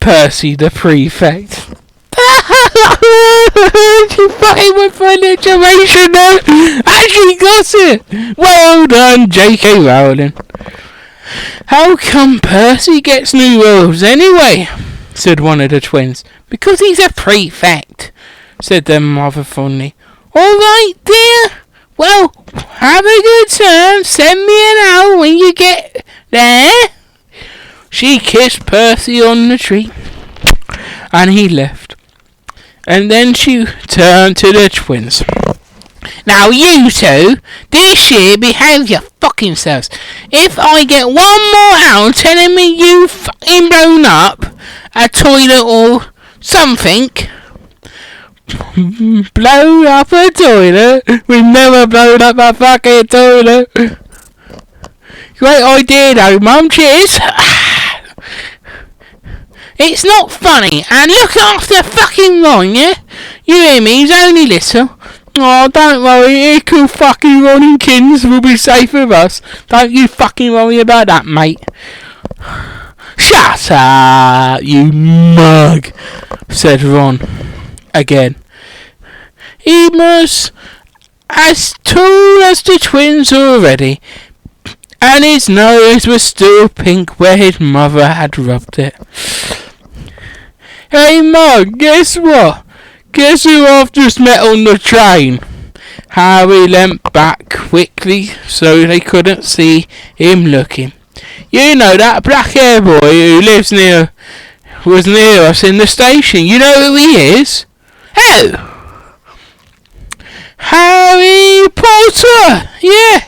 Percy the prefect. She fucking went for an information now. Actually got it. Well done, J.K. Rowling. How come Percy gets new rules anyway? Said one of the twins. Because he's a prefect, said their mother fondly. All right, dear. Well, have a good time. Send me an owl when you get there. She kissed Percy on the cheek, and he left. And then she turned to the twins. Now you two, this year behave your fucking selves. If I get one more owl telling me you fucking blown up a toilet or something, Blow up a toilet? We've never blown up a fucking toilet. Great idea though, Mum. Cheers. It's not funny, and look after fucking Ron, yeah? You hear me? He's only little. Oh, don't worry, cool fucking Ron and Kins will be safe with us. Don't you fucking worry about that, mate. Shut up, you mug, said Ron again. He was as tall as the twins already, and his nose was still pink where his mother had rubbed it. Hey Mug, guess what? Guess who I've just met on the train? Harry leant back quickly so they couldn't see him looking. You know that black-haired boy who was near us in the station. You know who he is? Who? Harry Potter! Yeah,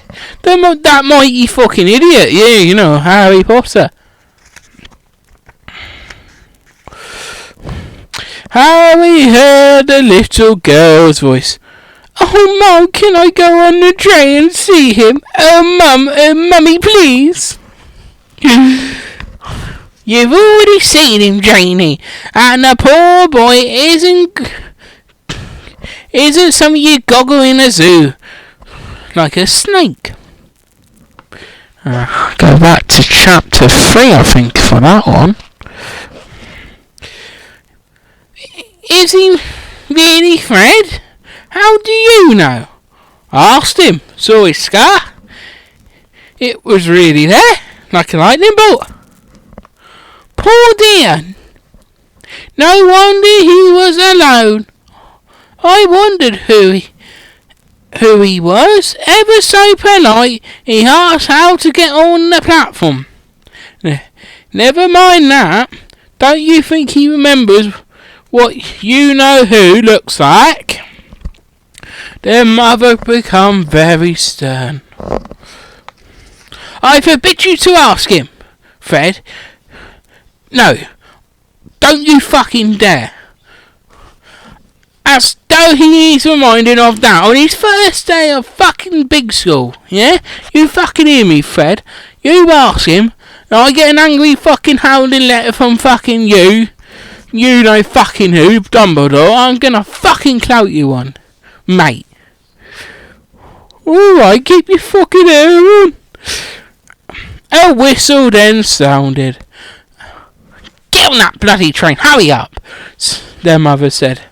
that mighty fucking idiot. Yeah, you know, Harry Potter. Harry heard the little girl's voice. Oh, Mum, can I go on the train and see him? Mummy, please. You've already seen him, Janie, and the poor boy isn't some of you goggle in a zoo like a snake. Go back to chapter 3, I think, for that one. Is he really Fred? How do you know? I asked him. Saw his scar. It was really there, like a lightning bolt. Poor dear. No wonder he was alone. I wondered who he was. Ever so polite, he asked how to get on the platform. Never mind that. Don't you think he remembers what you know who looks like? Their mother became very stern. I forbid you to ask him, Fred. No, don't you fucking dare. As though he needs reminding of that on his first day of fucking big school, yeah? You fucking hear me, Fred? You ask him, and I get an angry fucking howling letter from fucking you know fucking who, Dumbledore. I'm gonna fucking clout you one, mate. Alright, keep your fucking hair on. A whistle then sounded. Get on that bloody train, hurry up, their mother said.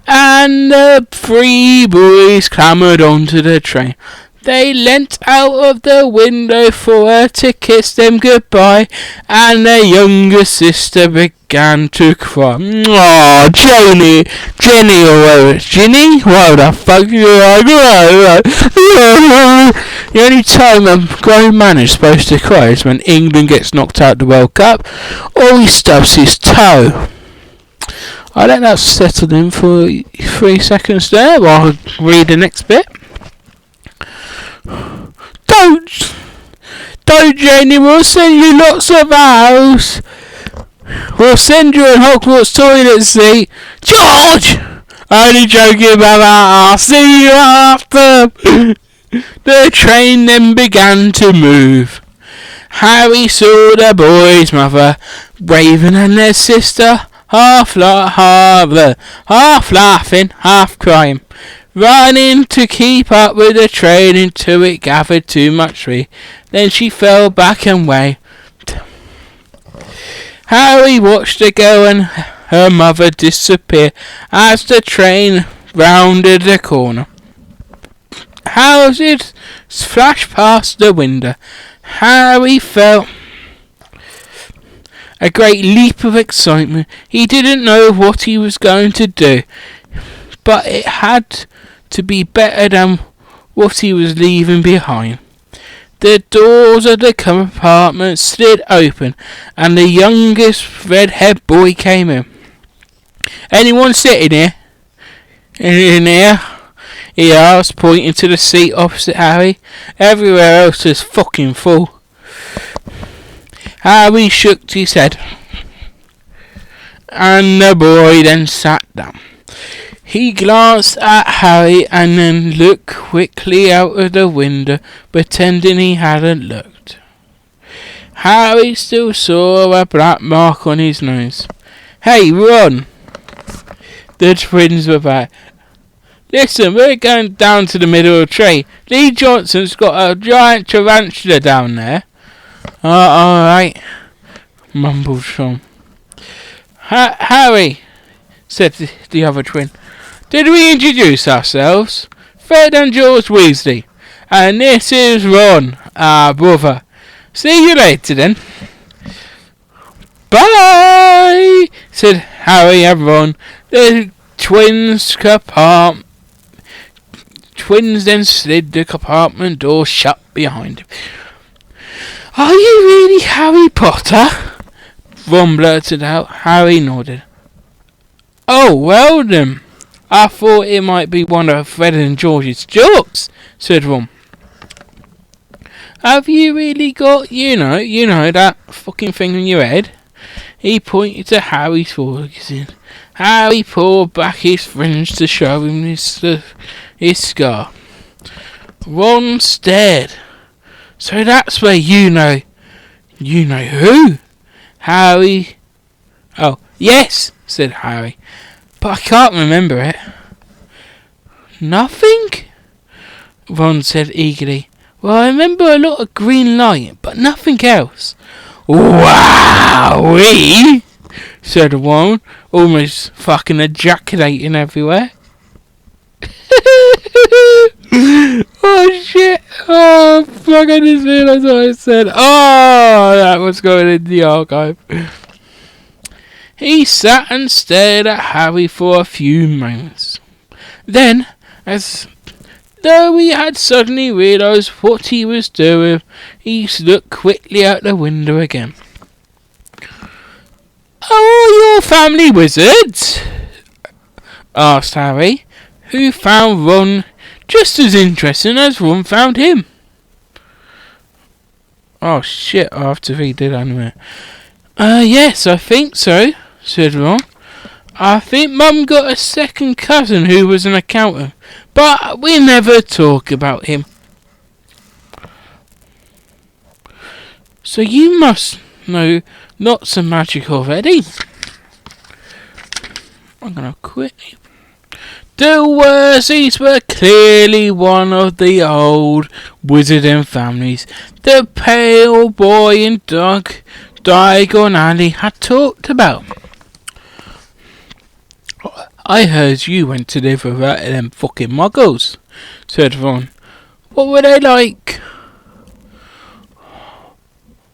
And the three boys clambered onto the train. They leant out of the window for her to kiss them goodbye, and their younger sister began to cry. Aw, Jenny, or whatever it's Ginny? What the fuck you like? The only time a grown man is supposed to cry is when England gets knocked out of the World Cup, or he stubs his toe. I let that settle in for 3 seconds there while I read the next bit. Don't, Jenny, we'll send you lots of owls. We'll send you a Hogwarts toilet seat. George! Only joking about that, I'll see you after. The train then began to move. Harry saw the boy's mother, Raven, and their sister, half laughing, half crying, running to keep up with the train until it gathered too much speed. Then she fell back and waved. Harry watched the girl and her mother disappear as the train rounded the corner. Houses flashed past the window. Harry felt a great leap of excitement. He didn't know what he was going to do, but it had to be better than what he was leaving behind. The doors of the compartment slid open, and the youngest red-haired boy came in. Anyone sitting here? In here? He asked, pointing to the seat opposite Harry. Everywhere else is fucking full. Harry shook his head, and the boy then sat down. He glanced at Harry and then looked quickly out of the window, pretending he hadn't looked. Harry still saw a black mark on his nose. "Hey, Ron!" The twins were back. "Listen, we're going down to the middle of the tree. Lee Johnson's got a giant tarantula down there." Alright," mumbled Sean. Harry," said the other twin, "did we introduce ourselves? Fred and George Weasley. And this is Ron, our brother. See you later then." "Bye," said Harry and Ron. The twins then slid the compartment door shut behind him. "Are you really Harry Potter?" Ron blurted out. Harry nodded. "Oh, well then. I thought it might be one of Fred and George's jokes," said Ron. "Have you really got, you know that fucking thing on your head?" He pointed to Harry's forehead. Harry pulled back his fringe to show him his scar. Ron stared. "So that's where you know who?" Harry. "Oh, yes," said Harry, "but I can't remember it." "Nothing?" Ron said eagerly. "Well, I remember a lot of green light, but nothing else." "Wowee!" said Ron, almost fucking ejaculating everywhere. Oh shit! Oh fuck! I just realised what I said. Oh, that was going in the archive. He sat and stared at Harry for a few moments. Then, as though he had suddenly realised what he was doing, he looked quickly out the window again. "Are your family wizards?" asked Harry, who found Ron just as interesting as Ron found him. Oh shit, I have to read it anyway. Yes, I think so," said Ron. "I think Mum got a second cousin who was an accountant, but we never talk about him." "So you must know lots of magic already." I'm gonna quit. The Worsleys were clearly one of the old wizarding families the pale boy in Diagon Alley had talked about. "I heard you went to live with them fucking muggles," said Ron. "What were they like?"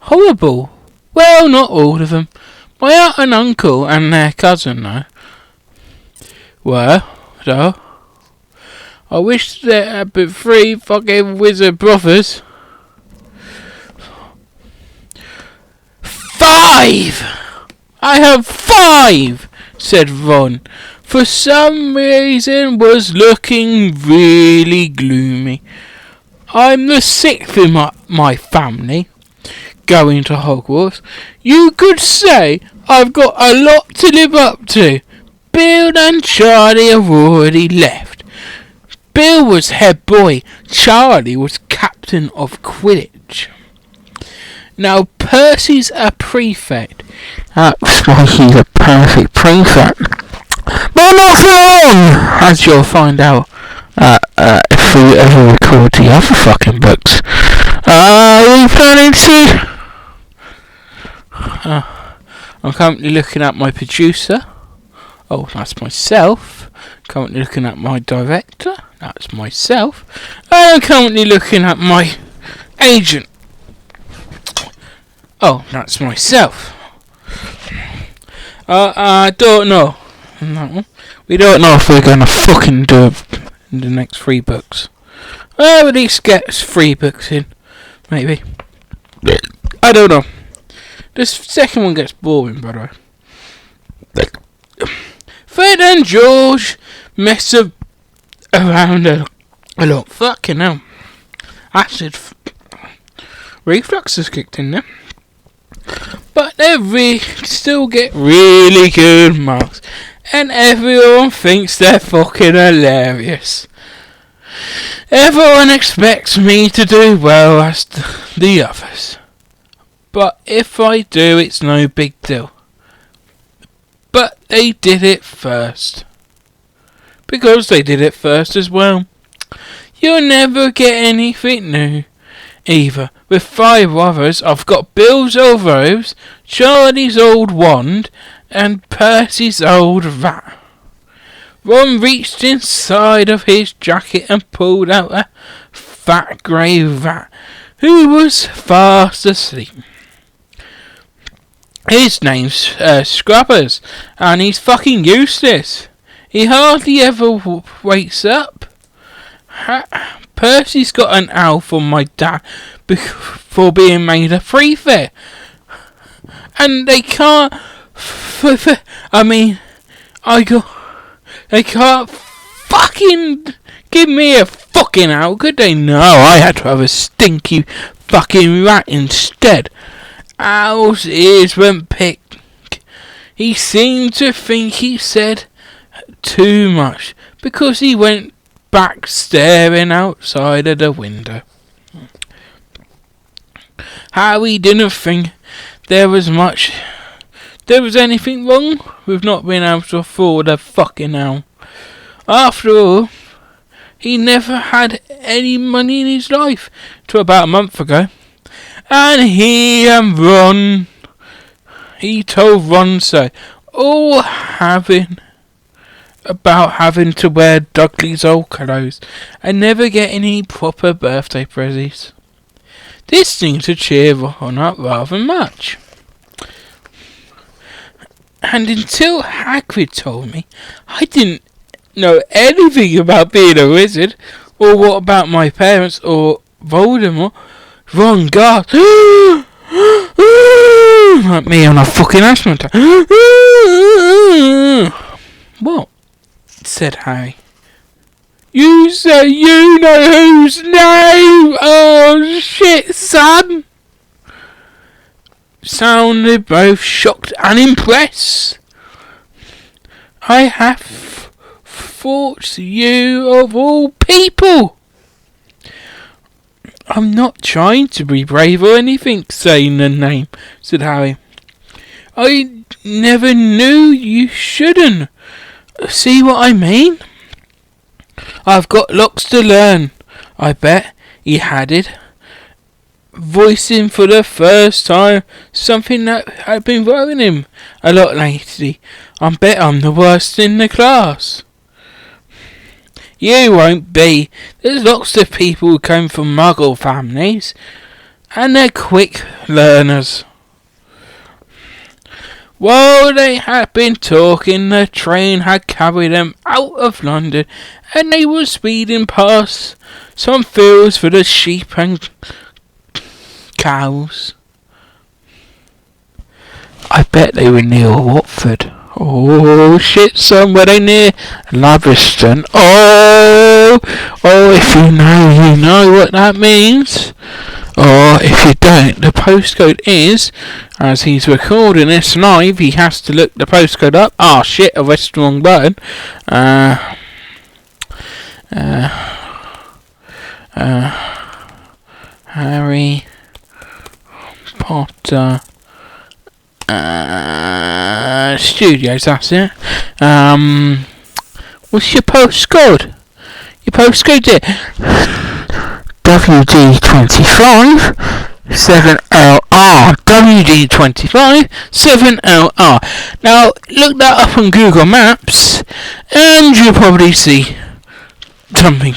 "Horrible. Well, not all of them. My aunt and uncle and their cousin, though, were, though. I wish there had been 3 fucking wizard brothers." 5! "I have 5! said Ron. For some reason was looking really gloomy. "I'm the 6th in my family going to Hogwarts. You could say I've got a lot to live up to. Bill and Charlie have already left. Bill was head boy. Charlie was captain of Quidditch. Now Percy's a prefect." "That's why he's a perfect prefect. But not for long, as you'll find out if we ever record the other fucking books. Are we planning to?" I'm currently looking at my producer. Oh, that's myself. Currently looking at my director. That's myself. And I'm currently looking at my agent. Oh, that's myself. I don't know. No, we don't know if we're gonna fucking do it in the next 3 books. Well, at least get 3 books in, maybe. I don't know. This second one gets boring, by the way. Fred and George mess around a lot. Fucking hell. Acid reflux has kicked in there. But they still get really good marks. and everyone thinks they're fucking hilarious. Everyone expects me to do well as the others. But if I do, it's no big deal. But they did it first. Because they did it first as well. You'll never get anything new. Either. With 5 others, I've got Bill's old rose, Charlie's old wand, and Percy's old rat. Ron reached inside of his jacket and pulled out a fat grey rat, who was fast asleep. His name's Scrubbers, and he's fucking useless. He hardly ever wakes up. Percy's got an owl from my dad for being made a prefect. And they can't... They can't fucking give me a fucking owl, could they? No, I had to have a stinky fucking rat instead. Owl's ears went pink. He seemed to think he said too much because he went back staring outside of the window. Harry didn't think there was anything wrong with not being able to afford a fucking owl. After all, he never had any money in his life till about a month ago. And he told Ron so. All having to wear Dudley's old clothes and never get any proper birthday presents. This seemed to cheer Ron up rather much. And until Hagrid told me, I didn't know anything about being a wizard, or what about my parents, or Voldemort. Ron gasped, like me on a fucking asthma attack. What? Said Harry. You say you know whose name? Oh shit, son! Sounded both shocked and impressed. I have thought you of all people. I'm not trying to be brave or anything, saying the name, said Harry. I never knew you shouldn't. See what I mean? I've got lots to learn, I bet, he added, voicing for the first time something that had been worrying him a lot lately. I bet I'm the worst in the class. You won't be. There's lots of people who come from Muggle families, and they're quick learners. While they had been talking, the train had carried them out of London, and they were speeding past some fields for the sheep and cows. I bet they were near Watford. Oh shit, son, were they near Laviston? Oh, if you know what that means. Or if you don't, the postcode is, as he's recording this live, he has to look the postcode up. Ah shit, I pressed the wrong button. Harry Potter Studios, that's it. What's your postcode? Your postcode is WD25 7LR. WD25 7LR. Now look that up on Google Maps and you'll probably see something.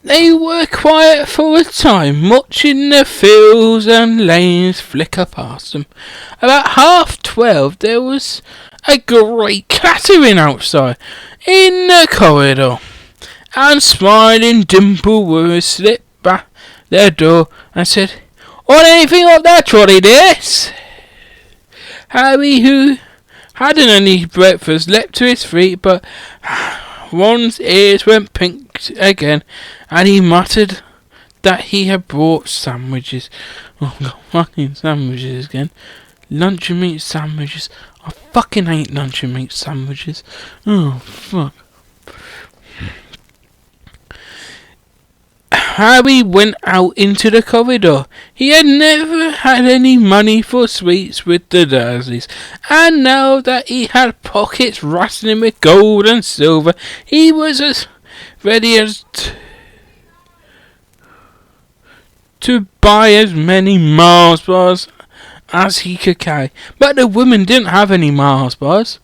They were quiet for a time, watching the fields and lanes flicker past them. About 12:30, there was a great clattering outside in the corridor, and Smiling Dimple would slip back their door and said, "Want anything off that trolley, dears?" Harry, who hadn't any breakfast, leapt to his feet, but Ron's ears went pink again, and he muttered that he had brought sandwiches. Oh, I've got fucking sandwiches again. Lunch and meat sandwiches. I fucking hate lunch and meat sandwiches. Oh, fuck. Harry went out into the corridor. He had never had any money for sweets with the Dursleys, and now that he had pockets rustling with gold and silver, he was as ready as to buy as many Mars bars as he could carry. But the woman didn't have any Mars bars.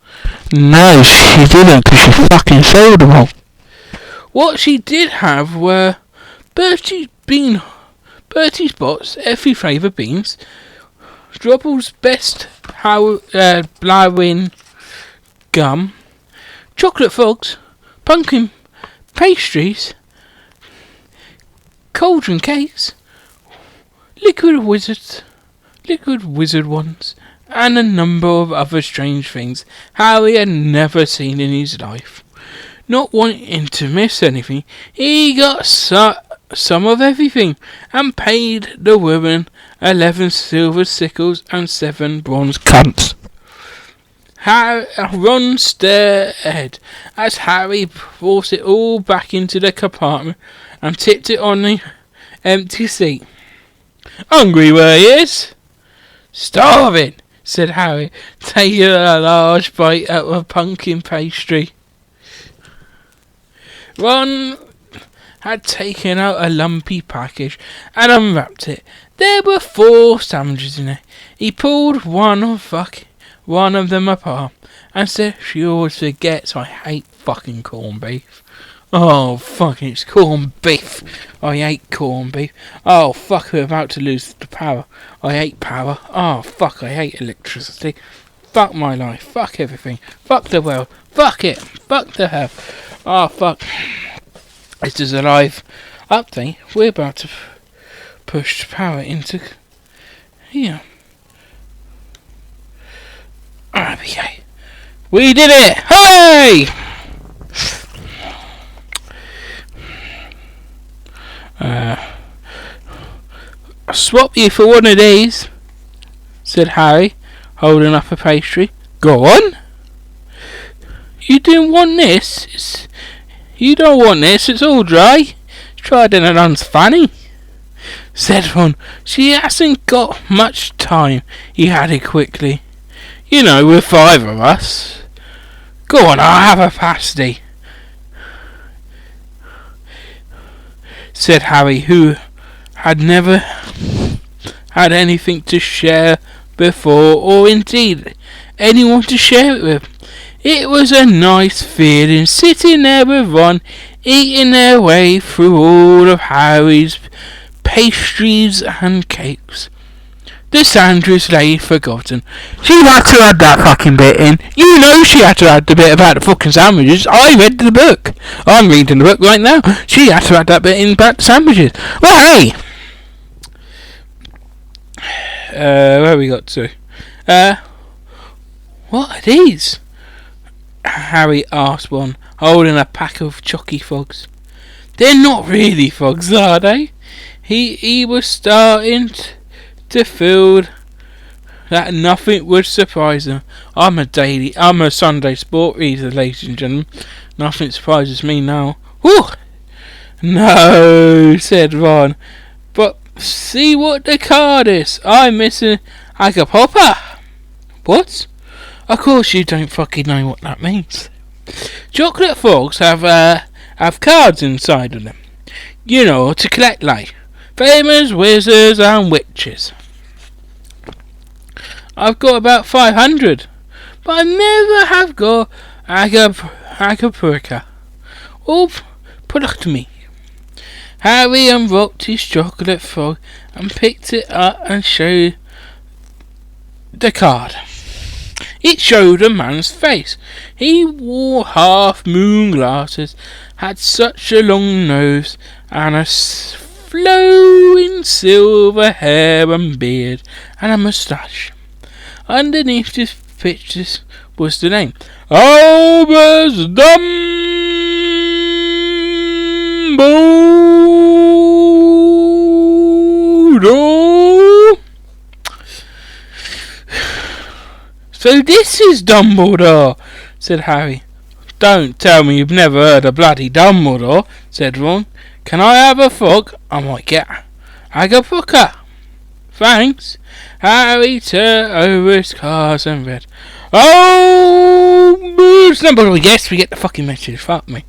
No, she didn't, because she fucking sold them all. What she did have were Bertie's Bots, every flavour beans, Drubble's best blowing gum, chocolate frogs, pumpkin pastries, cauldron cakes, liquid wizard ones, and a number of other strange things Harry had never seen in his life. Not wanting to miss anything, he got some of everything, and paid the woman 11 silver sickles and 7 bronze cunts. Ron stared as Harry brought it all back into the compartment and tipped it on the empty seat. Hungry, were yous? Starving, said Harry, taking a large bite out of pumpkin pastry. Ron had taken out a lumpy package and unwrapped it. There were 4 sandwiches in it. He pulled one of them apart and said, "She always forgets I hate fucking corned beef." Oh, fuck, it's corned beef. I hate corned beef. Oh, fuck, we're about to lose the power. I hate power. Oh, fuck, I hate electricity. Fuck my life. Fuck everything. Fuck the world. Fuck it. Fuck the hell. Oh, fuck. This is a live update. We're about to push power into here. RBA. We did it! Hooray! I'll swap you for one of these, said Harry, holding up a pastry. Go on. You didn't want this? You don't want this, it's all dry. Tried and it runs funny, said Ron. She hasn't got much time, he added quickly. You know, we're 5 of us. Go on, I'll have a pasty, said Harry, who had never had anything to share before, or indeed anyone to share it with. It was a nice feeling sitting there with Ron, eating their way through all of Harry's pastries and cakes. The sandwich lay forgotten. She had to add that fucking bit in. You know she had to add the bit about the fucking sandwiches. I read the book. I'm reading the book right now. She had to add that bit in about the sandwiches. Well, hey! Where we got to? What are these? Harry asked one, holding a pack of chalky frogs. They're not really frogs, are they? He was starting to feel that nothing would surprise him. I'm a Sunday sport reader, ladies and gentlemen. Nothing surprises me now. Whew! No, said Ron. But see what the card is. I'm missing a popper. What? Of course you don't fucking know what that means. Chocolate frogs have cards inside of them. You know, to collect like famous wizards and witches. I've got about 500, but I never have got Acapulco or Polygamy. Harry unwrapped his chocolate frog and picked it up and showed the card. It showed a man's face. He wore half-moon glasses, had such a long nose, and a flowing silver hair and beard, and a moustache. Underneath his pictures was the name, Albus Dumbledore. So this is Dumbledore, said Harry. Don't tell me you've never heard of bloody Dumbledore, said Ron. Can I have a fork? I might get Agapuka. Thanks. Harry turned over his cards and read. Oh, Dumbledore. Yes, we get the fucking message. Fuck me.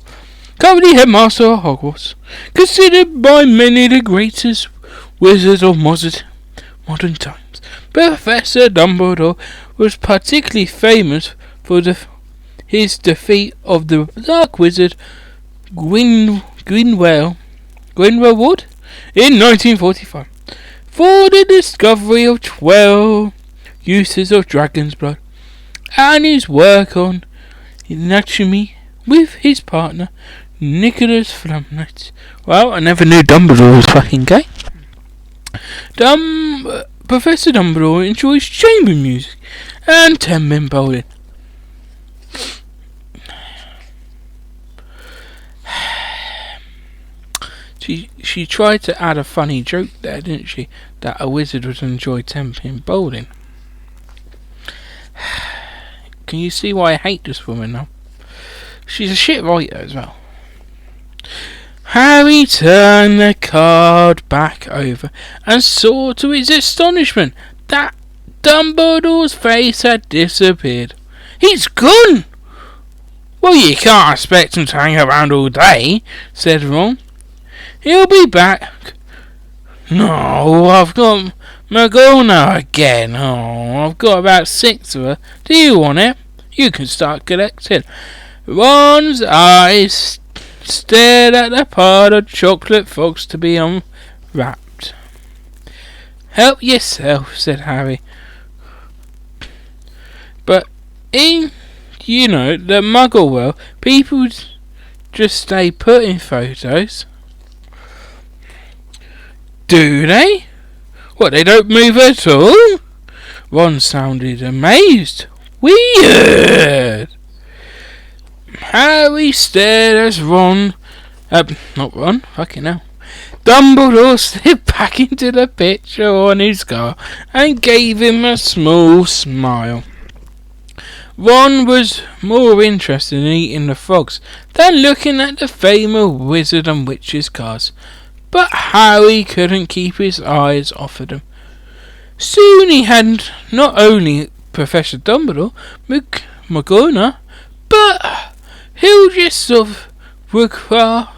Currently headmaster of Hogwarts. Considered by many the greatest wizard of modern times. Professor Dumbledore was particularly famous for his defeat of the Dark Wizard Grindelwald in 1945 for the discovery of 12 uses of dragon's blood, and his work on anatomy with his partner Nicholas Flamel. Well, I never knew Dumbledore was fucking gay. Professor Dumbledore enjoys chamber music and 10-min bowling. She tried to add a funny joke there, didn't she? That a wizard would enjoy 10-pin bowling. Can you see why I hate this woman now? She's a shit writer as well. Harry turned the card back over and saw to his astonishment that Dumbledore's face had disappeared. He's gone! Well, you can't expect him to hang around all day, said Ron. He'll be back. No, I've got Magona again. Oh, I've got about 6 of her. Do you want it? You can start collecting. Ron's eyes stared at the pile of chocolate frogs to be unwrapped. Help yourself, said Harry. But in, the Muggle world, people just stay put in photos. Do they? What, they don't move at all? Ron sounded amazed. Weird. Harry stared as not Ron, fucking hell. Dumbledore slipped back into the picture on his car and gave him a small smile. Ron was more interested in eating the frogs than looking at the famous wizard and witch's cars. But Harry couldn't keep his eyes off of them. Soon he had not only Professor Dumbledore, Magona, but Hilgis of Woodcraft,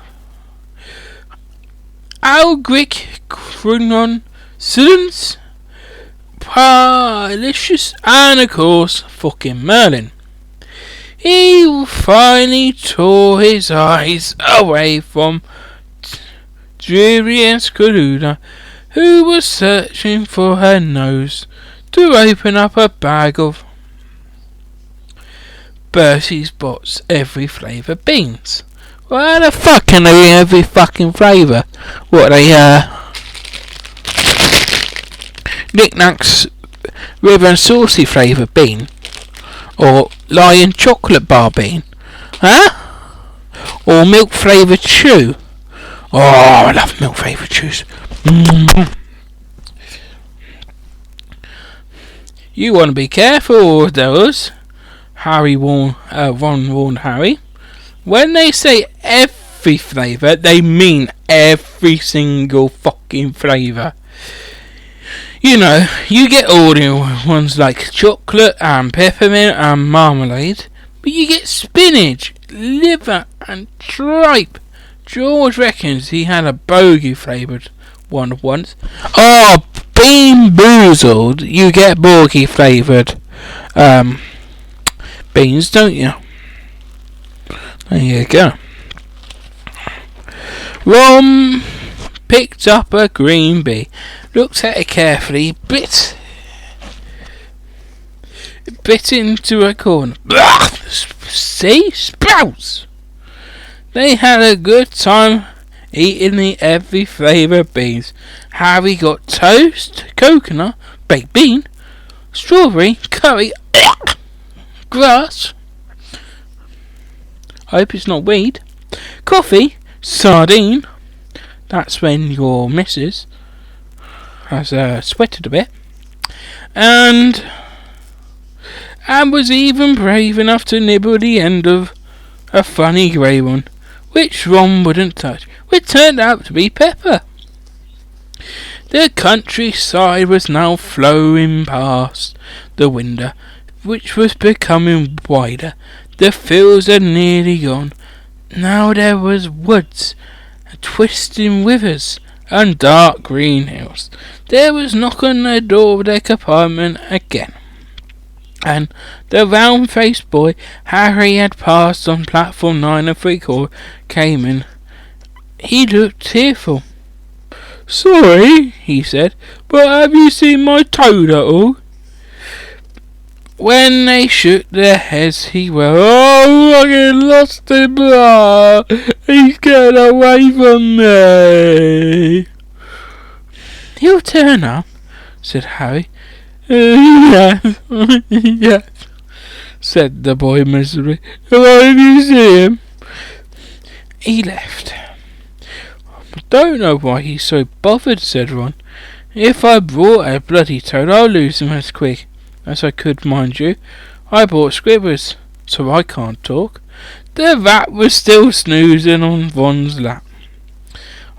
Algric, Crunon, Silence, Parlicious, and of course, fucking Merlin. He finally tore his eyes away from Tyreece Kaluna, who was searching for her nose to open up a bag of Bertie's Bott's every flavour beans. Why the fuck can they be every fucking flavour? What, they Knick-Knack's River and Saucy flavour bean? Or Lion Chocolate Bar bean? Huh? Or Milk flavoured chew? Oh, I love milk flavoured chews. You want to be careful with those, Ron warned Harry. When they say every flavour, they mean every single fucking flavour. You get all the ones like chocolate and peppermint and marmalade, but you get spinach, liver and tripe. George reckons he had a bogey flavoured one once. Oh, Bean Boozled, you get bogey flavoured beans, don't you? There you go. Ron picked up a green bee, looked at it carefully, bit into a corner. See? Sprouts! They had a good time eating the every flavour beans. Harry got toast, coconut, baked bean, strawberry, curry, grass. Hope it's not weed. Coffee, sardine. That's when your missus has sweated a bit. And and was even brave enough to nibble the end of a funny grey one, which Ron wouldn't touch, which turned out to be Pepper. The countryside was now flowing past the window, which was becoming wider. The fields had nearly gone. Now there was woods, twisting rivers, and dark green hills. There was knock on the door of their compartment again, and the round-faced boy Harry had passed on platform 9 and 3/4 came in. He looked tearful. "Sorry," he said, "but have you seen my toad at all?" When they shook their heads, he went, "Oh, fucking lost him, blah. He's getting away from me." "He'll turn up," said Harry. Yes, yes," said the boy miserably. "Why did you see him?" "He left." "I don't know why he's so bothered," said Ron. "If I brought a bloody toad, I'll lose him as quick as I could, mind you. I bought Scribbers, so I can't talk." The rat was still snoozing on Ron's lap.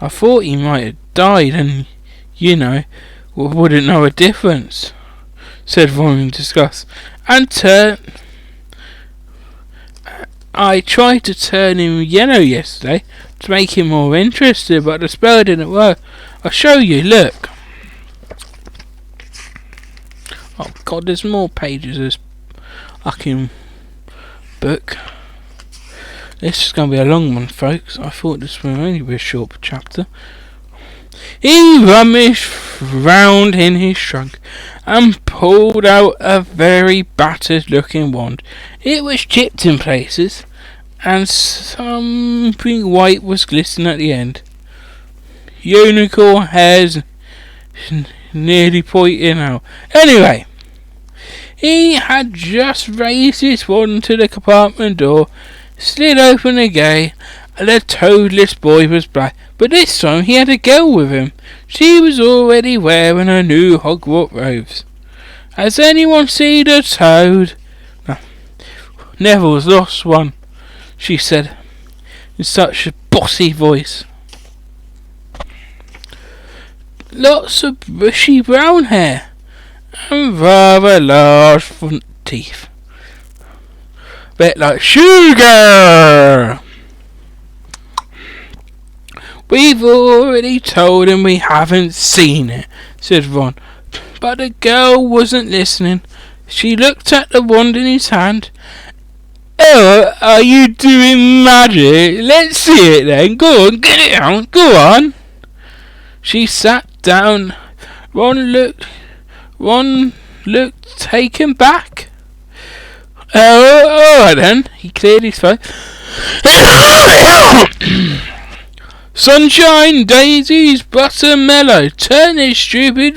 "I thought he might have died, and, you know, wouldn't know a difference," said Ron in disgust. I tried to turn him yellow yesterday to make him more interested, but the spell didn't work. I'll show you, look." Oh god, there's more pages of this fucking book. This is going to be a long one, folks. I thought this would only be a short chapter. He rummaged round in his trunk and pulled out a very battered looking wand. It was chipped in places, and something white was glistening at the end. Unicorn hairs nearly pointing out. Anyway, he had just raised his wand to the compartment door, slid open the gate, and the toadless boy was back. But this time he had a girl with him. She was already wearing her new Hogwarts robes. "Has anyone seen a toad?" "No. Neville's lost one," she said in such a bossy voice. "Lots of bushy brown hair and rather large front teeth. Bit like sugar." "We've already told him we haven't seen it," said Ron. But the girl wasn't listening. She looked at the wand in his hand. "Oh, are you doing magic? Let's see it then. Go on, get it out. Go on." She sat down. Ron looked taken back. "Oh, alright then." He cleared his throat. "Sunshine, daisies, buttermellow, turn this stupid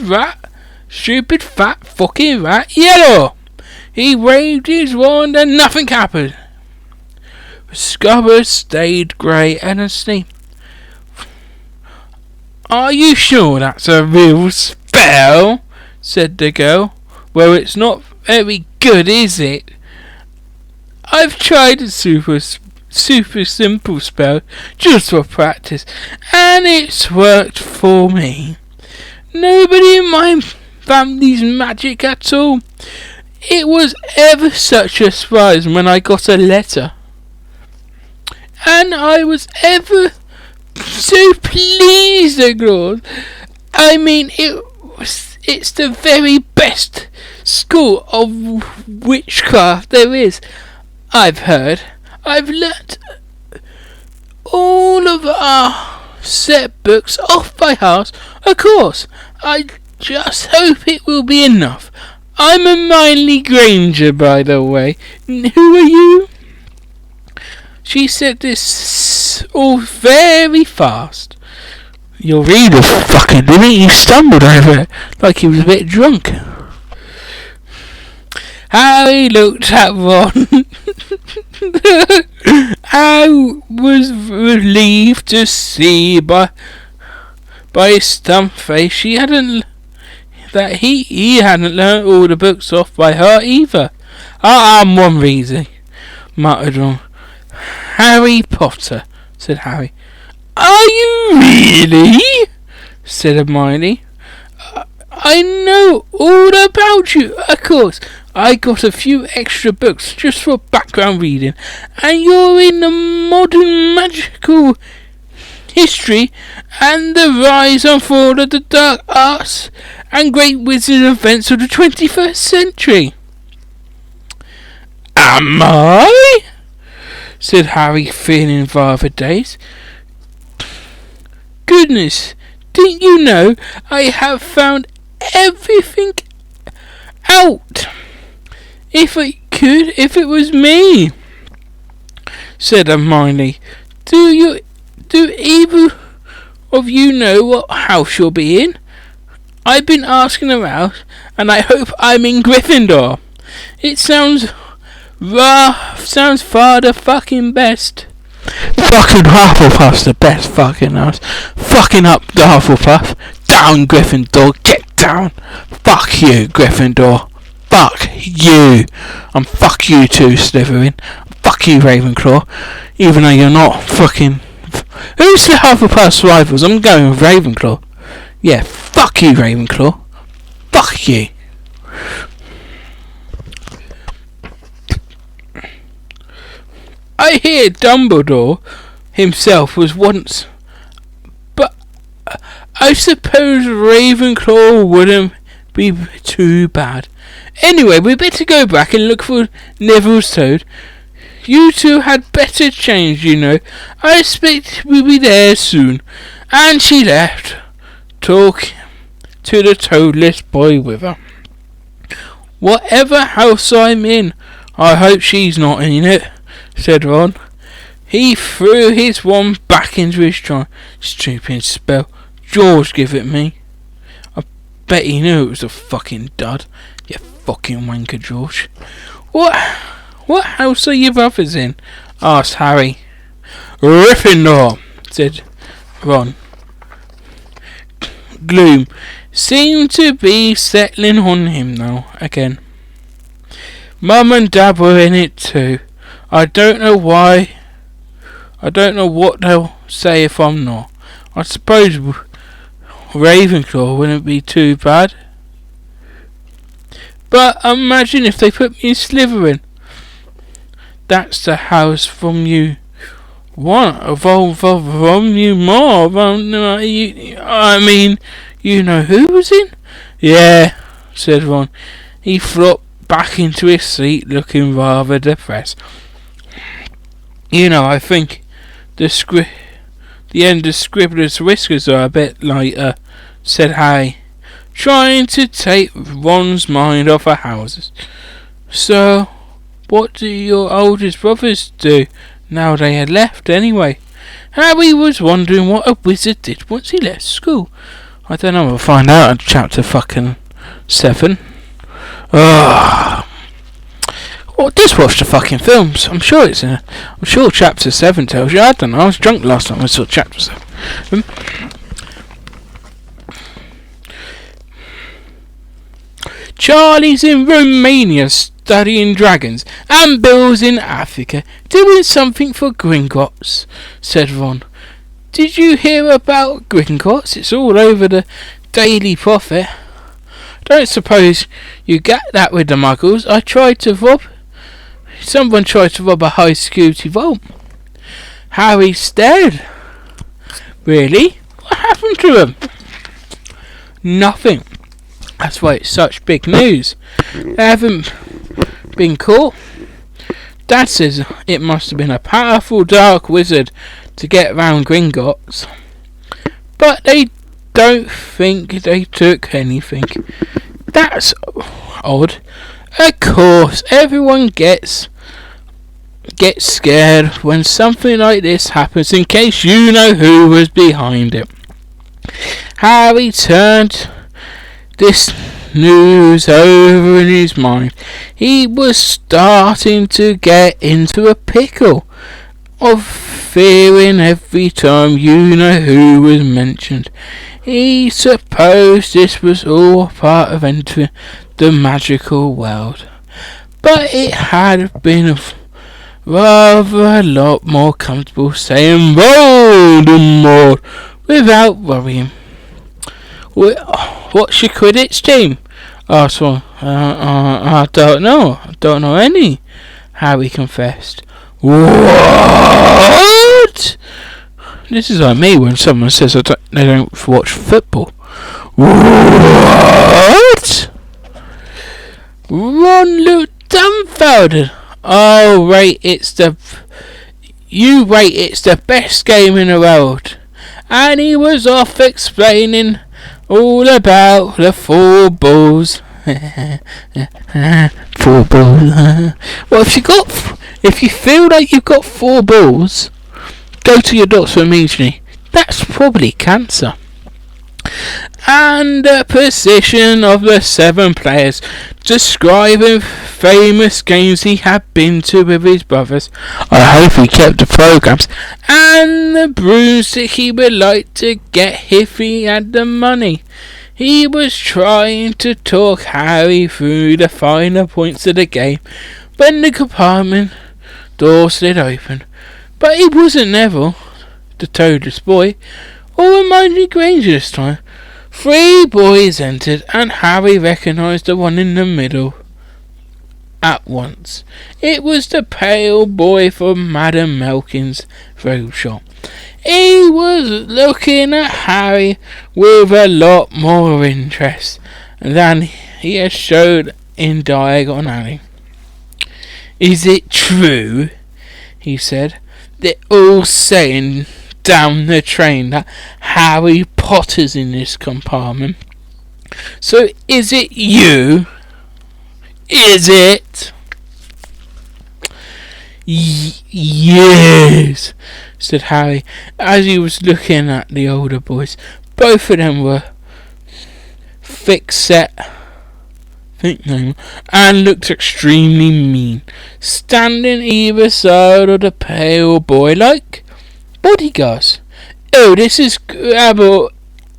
fat fucking rat yellow." He waved his wand and nothing happened. The Scubbers stayed grey and asleep. "Are you sure that's a real spell?" said the girl. "Well, it's not very good, is it? I've tried a super simple spell just for practice, and it's worked for me. Nobody in my family's magic at all. It was ever such a surprise when I got a letter, and I was ever so pleased, Lord. I mean, it's the very best school of witchcraft there is, I've heard. I've learnt all of our set books off by heart. Of course, I just hope it will be enough. I'm Hermione Granger, by the way. Who are you?" She said this all very fast. Your reader fucking did it. He stumbled over it like he was a bit drunk. Harry looked at Ron. I was relieved to see by his stump face he hadn't learnt all the books off by heart either. One reason, muttered Ron. Harry Potter, said Harry. Are you really? Said Hermione. I know all about you, of course. I got a few extra books just for background reading, and you're in the modern magical history and the rise and fall of the dark arts and great wizard events of the 21st century. Am I? Said Harry, feeling rather dazed. Goodness, didn't you know I have found everything out? If it was me, said Hermione. Do either of you know what house you'll be in? I've been asking around, and I hope I'm in Gryffindor. It sounds far the fucking best. Fucking Hufflepuff's the best fucking house. Fucking up the Hufflepuff. Down Gryffindor, get down. Fuck you, Gryffindor. Fuck you. And fuck you too, Slytherin. Fuck you, Ravenclaw. Even though you're not fucking... Who's the Hufflepuff's rivals? I'm going with Ravenclaw. Yeah, fuck you, Ravenclaw. Fuck you. I hear Dumbledore himself was once... But I suppose Ravenclaw wouldn't be too bad. Anyway, we better go back and look for Neville's toad. You two had better change, you know. I expect we'll be there soon. And she left, talk to the toadless boy with her. Whatever house I'm in, I hope she's not in it, said Ron. He threw his wand back into his jar. Stupid spell. George give it me. I bet he knew it was a fucking dud. You fucking wanker, George. What house are your brothers in? Asked Harry. Gryffindor, said Ron. Gloom seemed to be settling on him now again. Mum and Dad were in it too. I don't know why. I don't know what they'll say if I'm not. I suppose Ravenclaw wouldn't be too bad. But imagine if they put me in Slytherin. That's the house from you want. From you more. I mean, you know who was in? Yeah, said Ron. He flopped back into his seat, looking rather depressed. You know, I think the end of Scribbler's whiskers are a bit lighter, said Harry, trying to take Ron's mind off her houses. So, what do your oldest brothers do now they had left anyway? Harry was wondering what a wizard did once he left school. I don't know, we'll find out in chapter fucking 7. Well, just watch the fucking films. I'm sure chapter 7 tells you. I don't know, I was drunk last time I saw chapter 7. Charlie's in Romania studying dragons, and Bill's in Africa doing something for Gringotts, said Ron. Did you hear about Gringotts? It's all over the Daily Prophet. Don't suppose you get that with the muggles. Someone tried to rob a high security vault. Harry stared. Really? What happened to him? Nothing. That's why it's such big news. They haven't been caught. Dad says it must have been a powerful dark wizard to get round Gringotts. But they don't think they took anything. That's odd. Of course, everyone gets scared when something like this happens, in case you know who was behind it. Harry turned this news over in his mind. He was starting to get into a pickle of fearing every time you know who was mentioned. He supposed this was all part of entering the magical world. but it had been rather a lot more comfortable saying Voldemort without worrying. What's your Quidditch team? Asked one. I don't know. I don't know any, Harry confessed. What? This is like me when someone says they don't watch football. What? Ron looked dumbfounded. You rate it's the best game in the world. And he was off explaining all about the 4 balls. 4 balls. Well, if you feel like you've got 4 balls, go to your doctor immediately. That's probably cancer. And the position of the 7 players, describing famous games he had been to with his brothers. I hope he kept the programmes. And the broomstick he would like to get if he had the money. He was trying to talk Harry through the finer points of the game when the compartment door slid open. But it wasn't Neville, the toadless boy, or Hermione Granger this time. 3 boys entered, and Harry recognised the one in the middle at once. It was the pale boy from Madame Malkin's robe shop. He was looking at Harry with a lot more interest than he had showed in Diagon Alley. Is it true, he said, they're all saying down the train that Harry Potter's in this compartment? So is it you? Is it? Yes, said Harry, as he was looking at the older boys. Both of them were thick-set and looked extremely mean, standing either side of the pale boy like bodyguards. Oh, this is Grabble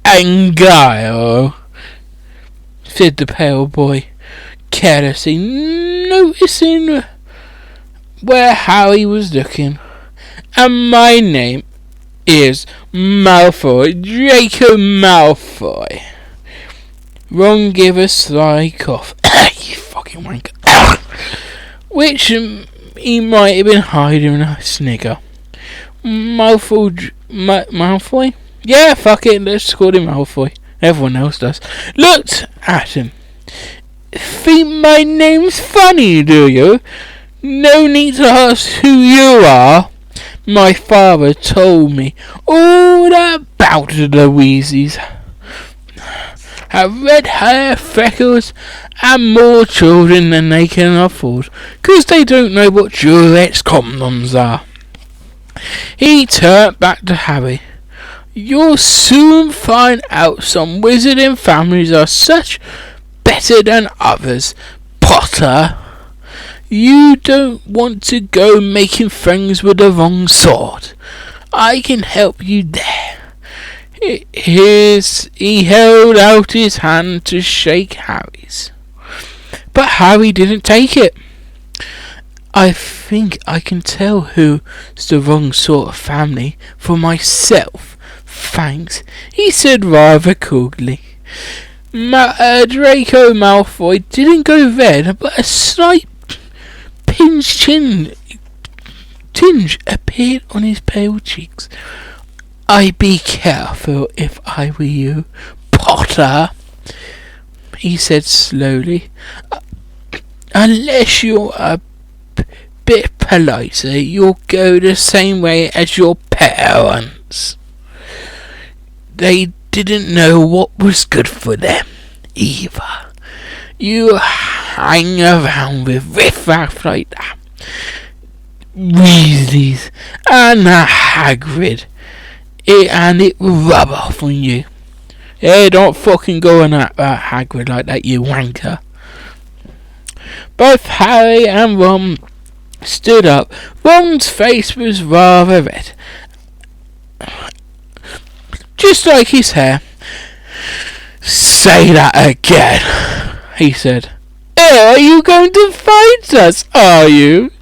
and Guile, said the pale boy, carelessly noticing where Harry was looking. And my name is Malfoy, Draco Malfoy. Ron gave a sly cough. You fucking wanker. Which he might have been hiding a snigger. Malfoy? Yeah, fuck it, let's call him Malfoy. Everyone else does. Looked at him. Think my name's funny, do you? No need to ask who you are. My father told me all about the Weasleys. Have red hair, freckles, and more children than they can afford, 'cause they don't know what your ex-condoms are. He turned back to Harry. You'll soon find out some wizarding families are such better than others, Potter. You don't want to go making friends with the wrong sort. I can help you there. He held out his hand to shake Harry's. But Harry didn't take it. I think I can tell who's the wrong sort of family for myself, thanks, he said rather coolly. Draco Malfoy didn't go red, but a slight tinge appeared on his pale cheeks. I'd be careful if I were you, Potter, he said slowly. Unless you're a bit politer, you'll go the same way as your parents. They didn't know what was good for them, either. You hang around with riffraff like that. Weasleys and Hagrid. And it will rub off on you. Hey, don't fucking go on that Hagrid like that, you wanker. Both Harry and Ron stood up. Ron's face was rather red, just like his hair. Say that again, he said. Are you going to fight us, are you?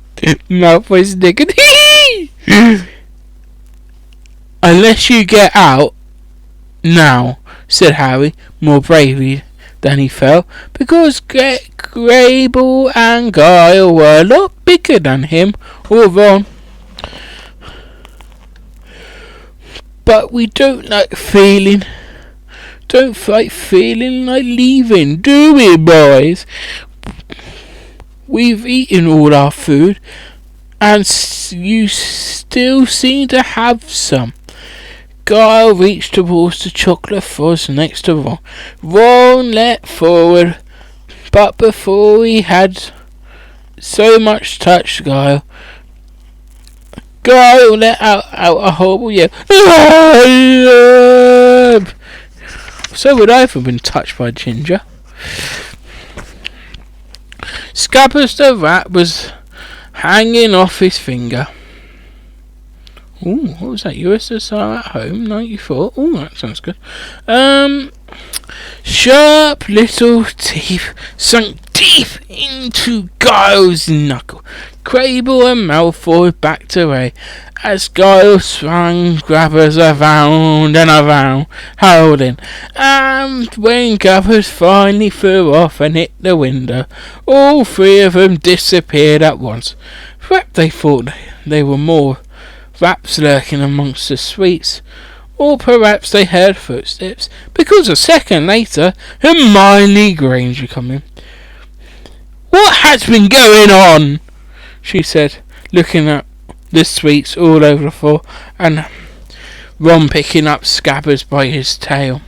Malfoy snickered. Unless you get out now, said Harry, more bravely than he felt, because Grable and Guile were a lot bigger than him or Ron. But we don't like feeling like leaving, do we, boys? We've eaten all our food, and you still seem to have some. Guile reached towards the chocolate fuzz next to Ron. Ron leapt forward, but before he had so much touched Guile let out a horrible yell. So would I have been touched by Ginger. Scabbers the rat was hanging off his finger. Ooh, what was that? USSR at home, 94. Ooh, that sounds good. Sharp little teeth sunk deep into Gile's knuckle. Grable and Malfoy backed away as Guile swung Grabbers around and around, howling. And when Grabbers finally flew off and hit the window, all three of them disappeared at once. Perhaps they thought they were more rats lurking amongst the sweets, or perhaps they heard footsteps, because a second later Hermione Granger came in. "What has been going on?" she said, looking at the sweets all over the floor, and Ron picking up Scabbers by his tail.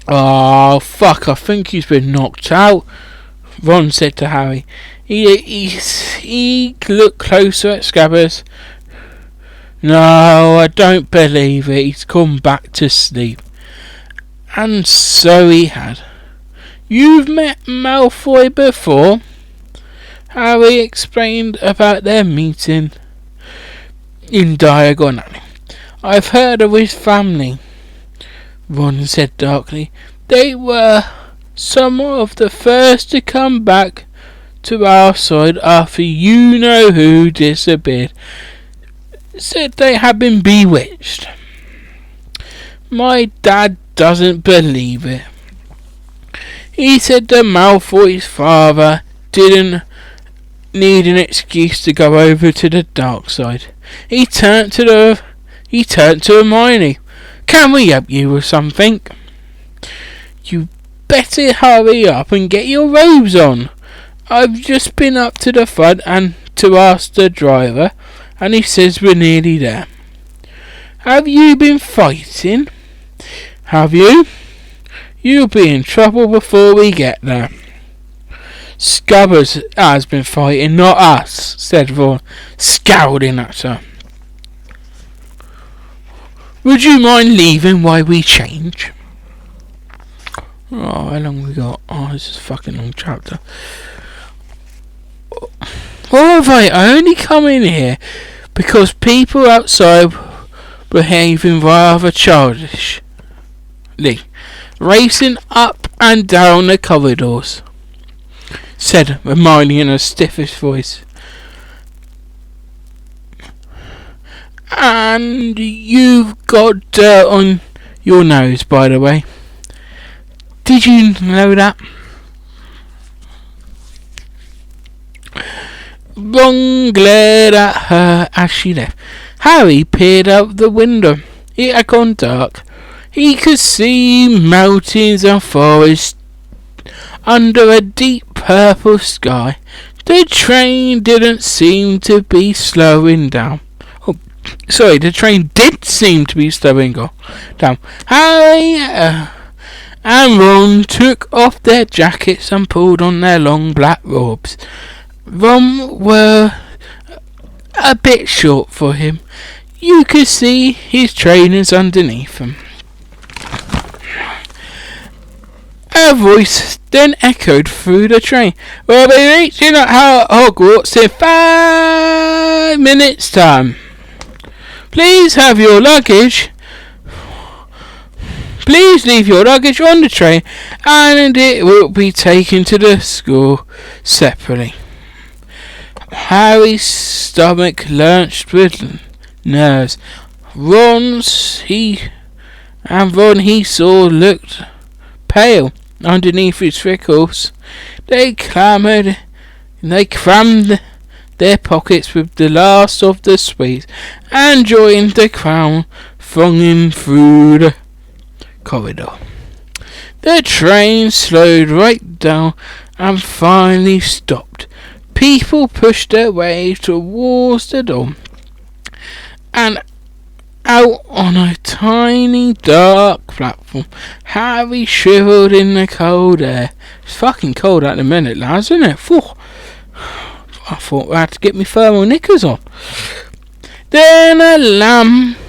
"Oh, fuck, I think he's been knocked out," Ron said to Harry. He looked closer at Scabbers. "No, I don't believe it. He's come back to sleep." And so he had. "You've met Malfoy before?" Harry explained about their meeting in Diagon Alley. "I've heard of his family," Ron said darkly. "They were some of the first to come back to our side after you-know-who disappeared. Said they had been bewitched. My dad doesn't believe it. He said that Malfoy's father didn't need an excuse to go over to the dark side. He turned to Hermione. Can we help you with something?" "You better hurry up and get your robes on. I've just been up to the front and to ask the driver, and he says we're nearly there." "Have you been fighting?" "Have you?" "You'll be in trouble before we get there." "Scabbers has been fighting, not us," said Ron, scowling at her. "Would you mind leaving while we change?" Oh, how long we got? Oh, this is a fucking long chapter. Alright, I only come in here because people outside were behaving rather childishly, racing up and down the corridors, said Hermione in her stiffest voice. "And you've got dirt on your nose, by the way. Did you know that?" Ron glared at her as she left. Harry peered out the window. It had gone dark. He could see mountains and forests under a deep purple sky. The train didn't seem to be slowing down. The train did seem to be slowing down. Harry and Ron took off their jackets and pulled on their long black robes. Ron were a bit short for him. You could see his trainers underneath him. A voice then echoed through the train. "We'll be reaching at Hogwarts in 5 minutes' time. Please have your luggage Please leave your luggage on the train and it will be taken to the school separately. Harry's stomach lurched with nerves. Ron he saw looked pale underneath his freckles. They crammed their pockets with the last of the sweets and joined the crowd thronging through the corridor. The train slowed right down and finally stopped. People pushed their way towards the door, and out on a tiny dark platform, Harry shivered in the cold air. It's fucking cold at the minute, lads, isn't it? Phew. I thought I had to get my thermal knickers on. Then a lamp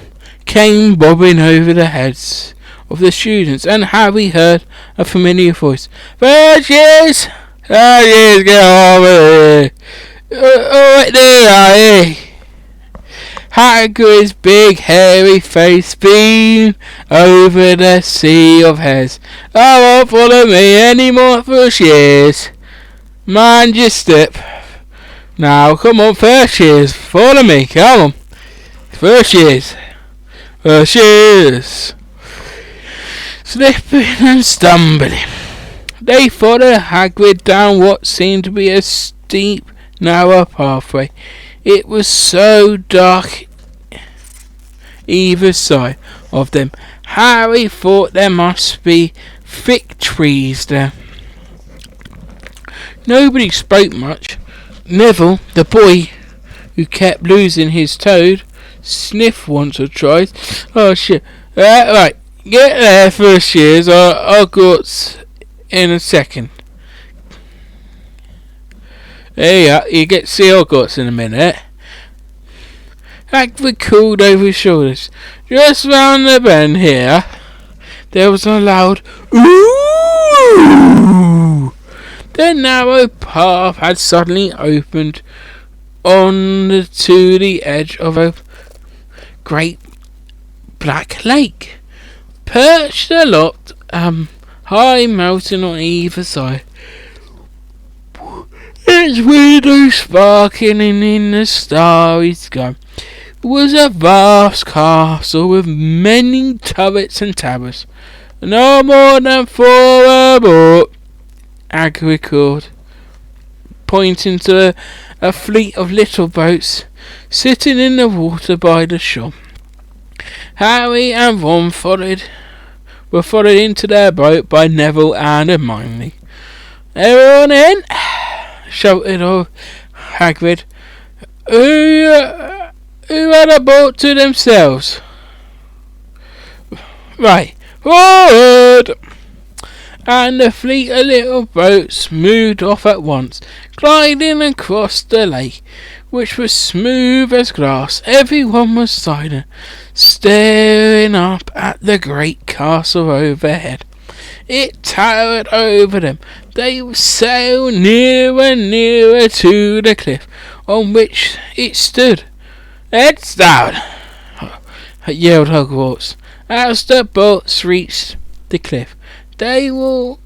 came bobbing over the heads of the students, and Harry heard a familiar voice. First years! First years, get over here! Right there, eh? Hagrid's big hairy face beamed over the sea of heads. I won't follow me any more first years. Mind your step. Now, come on, first years, follow me, come on. First years. First years. Slipping and stumbling, they followed Hagrid down what seemed to be a steep, narrow pathway. It was so dark either side of them. Harry thought there must be thick trees there. Nobody spoke much. Neville, the boy who kept losing his toad, sniffed once or twice. Oh shit. Right, get there first years. I'll go in a second. There you are, you get to see Hogwarts in a minute. Hagrid called over his shoulders. Just round the bend here, there was a loud ooh. The narrow path had suddenly opened to the edge of a great black lake, perched aloft high mountain on either side. Its windows sparkling in the starry sky. It was a vast castle with many turrets and towers. No more than 4 aboard, Hagrid called, pointing to a fleet of little boats sitting in the water by the shore. Harry and Ron were followed into their boat by Neville and Hermione. Everyone in? Shouted Hagrid. Who had a boat to themselves? Right, forward! And the fleet of little boats moved off at once, gliding across the lake, which was smooth as glass. Everyone was silent, staring up at the great castle overhead. It towered over them. They sailed nearer and nearer to the cliff on which it stood. Heads down! Yelled Hogwarts as the boats reached the cliff. They all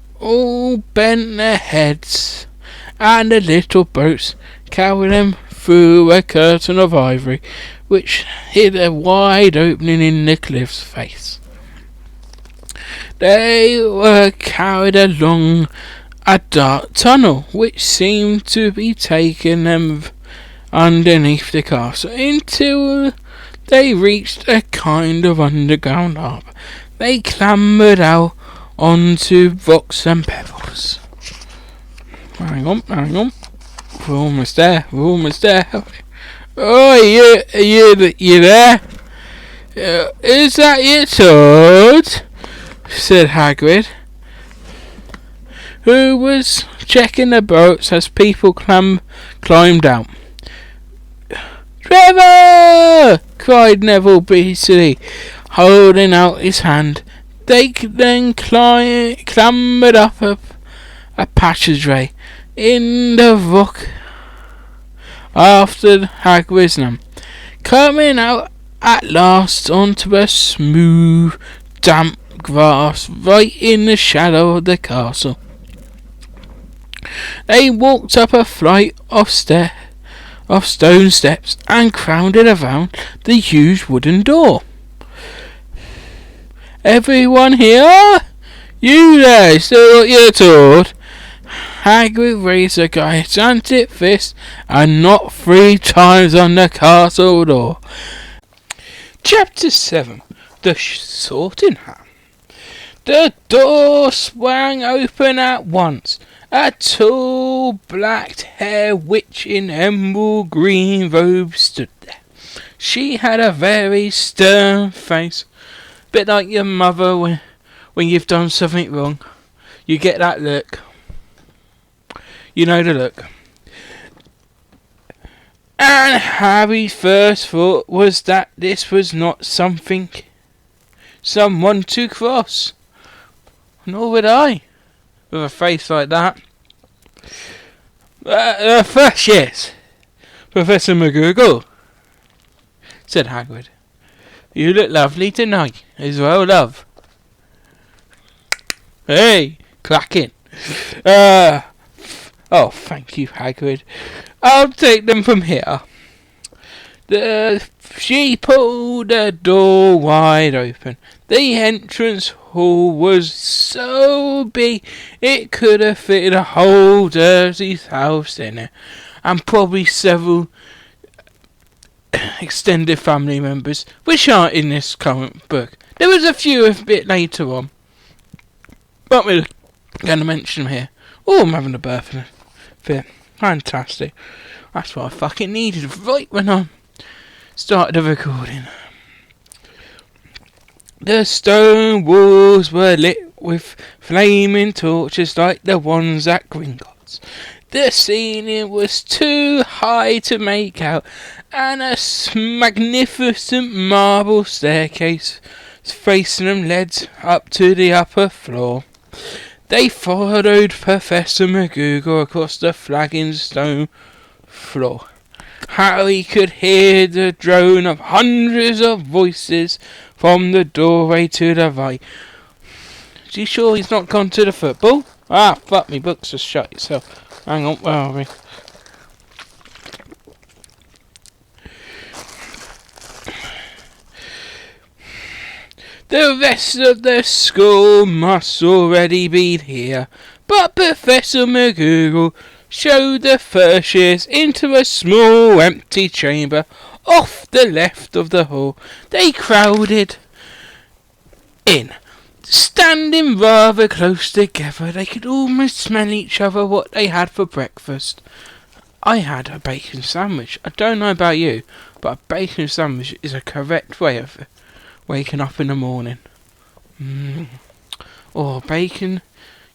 bent their heads, and the little boats carried them through a curtain of ivory which hid a wide opening in the cliff's face. They were carried along a dark tunnel which seemed to be taking them underneath the castle until they reached a kind of underground harbour. They clambered out onto rocks and pebbles. Hang on. We're almost there. Oh, you there? Is that your Toad? Said Hagrid, who was checking the boats as people climbed out. Trevor! Cried Neville busily, holding out his hand. They then clambered up a passageway in the rock after Hagrid's name, coming out at last onto a smooth, damp grass right in the shadow of the castle. They walked up a flight of stone steps and crowded around the huge wooden door. "Everyone here? You there, still got your sword?" Hagrid raised a gigantic fist and knocked 3 times on the castle door. Chapter 7. The Sorting Hat. The door swung open at once. A tall, black-haired witch in emerald green robes stood there. She had a very stern face, bit like your mother when you've done something wrong. You get that look. You know the look. And Harry's first thought was that this was not someone to cross. Nor would I, with a face like that. First, yes, Professor McGonagall, said Hagrid. "You look lovely tonight, as well, love." "Hey, cracking. Oh, thank you, Hagrid. I'll take them from here." She pulled the door wide open. The entrance hall was so big it could have fitted a whole Dursley's house in it, and probably several extended family members, which aren't in this current book. There was a few a bit later on, but we're going to mention them here. Oh, I'm having a birthday. Fantastic. That's what I fucking needed right when I started the recording. The stone walls were lit with flaming torches like the ones at Gringotts. The ceiling was too high to make out, and a magnificent marble staircase facing them led up to the upper floor. They followed Professor McGonagall across the flagging stone floor. Harry could hear the drone of hundreds of voices from the doorway to the right. "Is you sure he's not gone to the football?" "Ah, fuck me, books are shut yourself. Hang on, where are we?" The rest of the school must already be here, but Professor McGonagall showed the first years into a small empty chamber off the left of the hall. They crowded in, standing rather close together. They could almost smell each other what they had for breakfast. I had a bacon sandwich. I don't know about you, but a bacon sandwich is a correct way of waking up in the morning. Or bacon.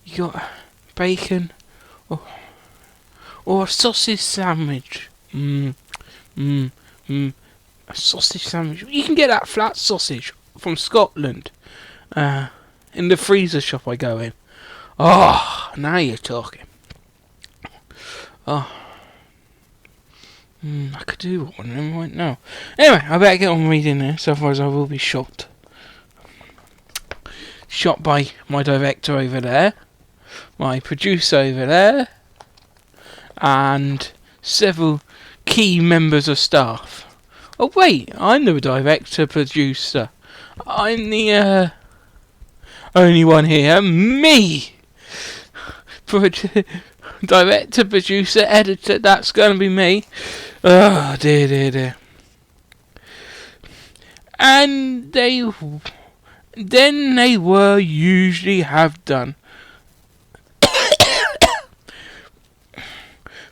You got bacon. Or a sausage sandwich. A sausage sandwich. You can get that flat sausage from Scotland. In the freezer shop I go in. Oh, now you're talking. Oh. I could do one of them right now. Anyway, I better get on reading this, otherwise I will be shot. Shot by my director over there, my producer over there, and several key members of staff. Oh wait, I'm the director producer. I'm the only one here. Me! Director, producer, editor, that's gonna be me. Oh dear. And then they were usually have done.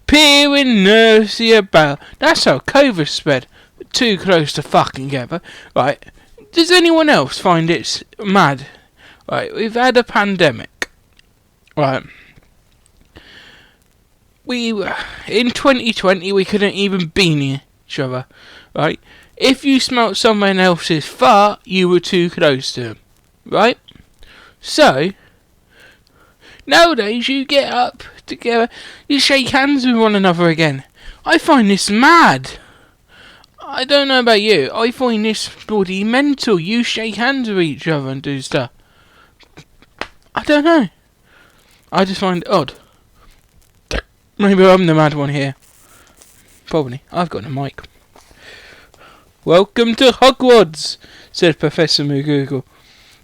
Peering nervously about. That's how COVID spread. Too close to fucking together. Right. Does anyone else find it mad? Right. We've had a pandemic. Right. In 2020 we couldn't even be near each other. Right. If you smelt someone else's fart, you were too close to them. Right? So, nowadays you get up together, you shake hands with one another again. I find this mad. I don't know about you, I find this bloody mental. You shake hands with each other and do stuff. I don't know. I just find it odd. Maybe I'm the mad one here. Probably. I've got a mic. Welcome to Hogwarts, said Professor McGonagall.